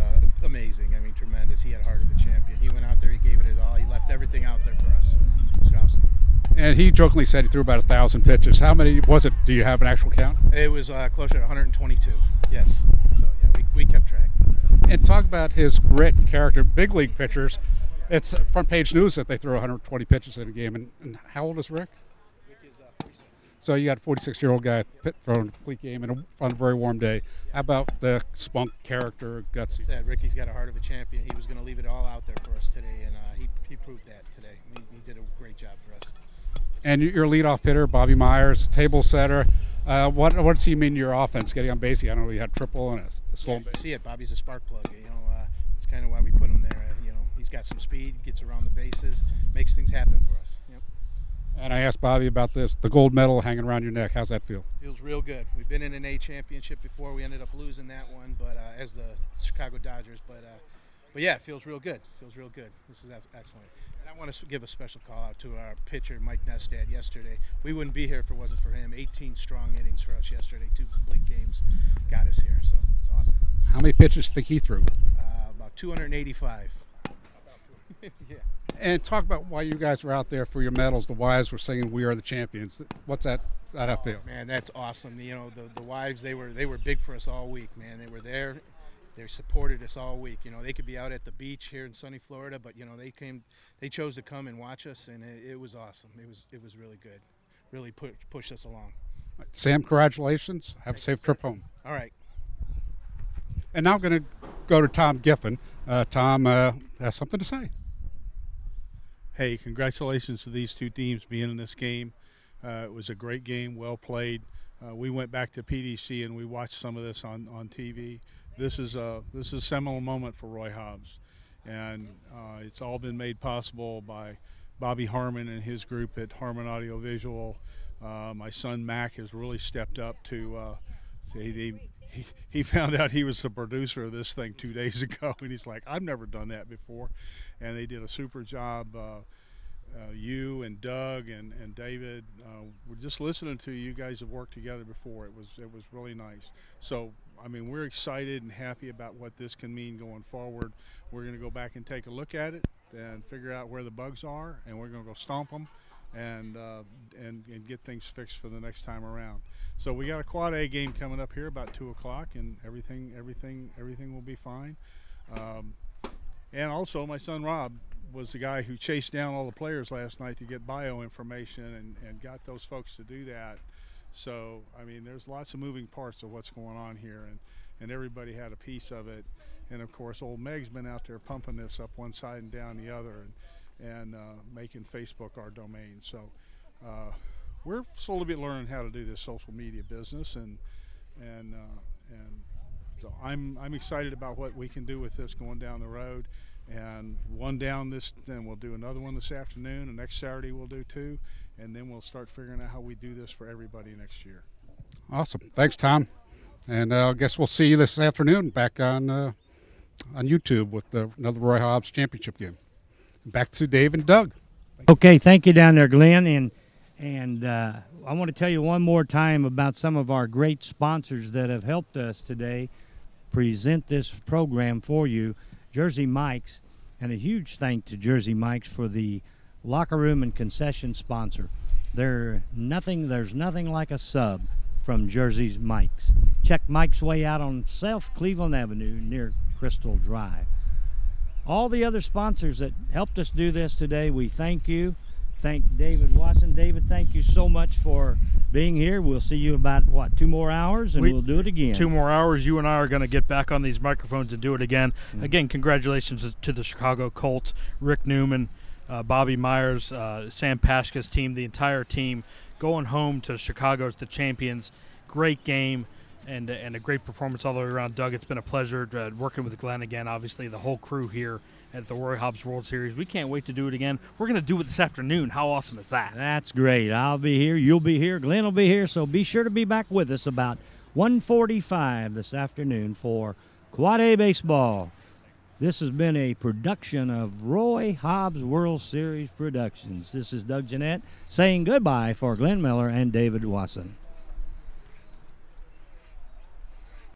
Speaker 5: amazing. I mean, tremendous. He had heart of a champion. He went out there, he gave it all. He left everything out there for us. It was awesome.
Speaker 4: And he jokingly said he threw about 1,000 pitches. How many was it? Do you have an actual count?
Speaker 5: It was closer to 122. Yes. So yeah, we kept track.
Speaker 4: And talk about his grit and character. Big league pitchers. It's front page news that they throw 120 pitches in a game. And how old is Rick?
Speaker 5: Rick is 46.
Speaker 4: So you got a 46-year-old guy throwing a complete game on a very warm day. How about the spunk, character, gutsy?
Speaker 5: Said Ricky's got a heart of a champion. He was going to leave it all out there for us today, and he proved that today. He did a great job for us.
Speaker 4: And your leadoff hitter, Bobby Myers, table setter. What does he mean to your offense, getting on base? I know you had triple and a slow.
Speaker 5: Yeah, see it. Bobby's a spark plug. It's kind of why we put him there. He's got some speed, gets around the bases, makes things happen for us. Yep.
Speaker 4: And I asked Bobby about the gold medal hanging around your neck. How's that feel?
Speaker 5: Feels real good. We've been in an A championship before. We ended up losing that one, but as the Chicago Dodgers. But yeah, it feels real good. Feels real good. This is excellent. And I want to give a special call out to our pitcher, Mike Nestad, yesterday. We wouldn't be here if it wasn't for him. 18 strong innings for us yesterday. 2 complete games got us here, so it's awesome.
Speaker 4: How many pitches do you think he threw?
Speaker 5: About 285. Yeah.
Speaker 4: And talk about why you guys were out there for your medals. The wives were singing "We Are the Champions." What's that? How'd that feel?
Speaker 5: Man, that's awesome. The wives, they were big for us all week, man. They were there. They supported us all week. They could be out at the beach here in sunny Florida, but they chose to come and watch us, and it was awesome. It was really good. Really pushed us along.
Speaker 4: Sam, congratulations. Have a safe trip home.
Speaker 5: All right.
Speaker 4: And now I'm going to go to Tom Giffen. Tom has something to say.
Speaker 11: Hey, congratulations to these two teams being in this game. It was a great game, well played. We went back to PDC and we watched some of this on TV. This is a seminal moment for Roy Hobbs, and it's all been made possible by Bobby Harmon and his group at Harmon Audio Visual. My son Mac has really stepped up to. He found out he was the producer of this thing 2 days ago, and he's like, I've never done that before. And they did a super job. You and Doug and David, we're just listening to you guys have worked together before. It was really nice. So, I mean, we're excited and happy about what this can mean going forward. We're going to go back and take a look at it and figure out where the bugs are, and we're going to go stomp them and get things fixed for the next time around. So we got a quad A game coming up here about 2 o'clock, and everything will be fine. And also, my son Rob was the guy who chased down all the players last night to get bio information and got those folks to do that. So, I mean, there's lots of moving parts of what's going on here, and everybody had a piece of it. And of course, old Meg's been out there pumping this up one side and down the other, and making Facebook our domain. So we're slowly learning how to do this social media business, and so I'm excited about what we can do with this going down the road. And one down this, then we'll do another one this afternoon, and next Saturday we'll do 2, and then we'll start figuring out how we do this for everybody next year.
Speaker 4: Awesome. Thanks, Tom. And I guess we'll see you this afternoon back on YouTube with another Roy Hobbs championship game. Back to Dave and Doug.
Speaker 1: Okay, thank you down there, Glenn. And I want to tell you one more time about some of our great sponsors that have helped us today present this program for you. Jersey Mike's, and a huge thank to Jersey Mike's for the locker room and concession sponsor. There's nothing like a sub from Jersey Mike's. Check Mike's Way out on South Cleveland Avenue near Crystal Drive. All the other sponsors that helped us do this today, we thank you. Thank David Wasson. David, thank you so much for being here. We'll see you about, 2 more hours, and we'll do it again.
Speaker 3: 2 more hours. You and I are going to get back on these microphones and do it again. Again, congratulations to the Chicago Colts, Rick Newman, Bobby Myers, Sam Pashka's team, the entire team, going home to Chicago as the champions. Great game and a great performance all the way around. Doug, it's been a pleasure working with Glenn again, obviously the whole crew here at the Roy Hobbs World Series. We can't wait to do it again. We're going to do it this afternoon. How awesome is that?
Speaker 1: That's great. I'll be here. You'll be here. Glenn will be here. So be sure to be back with us about 1:45 this afternoon for Quad A Baseball. This has been a production of Roy Hobbs World Series Productions. This is Doug Jennett saying goodbye for Glenn Miller and David Wasson.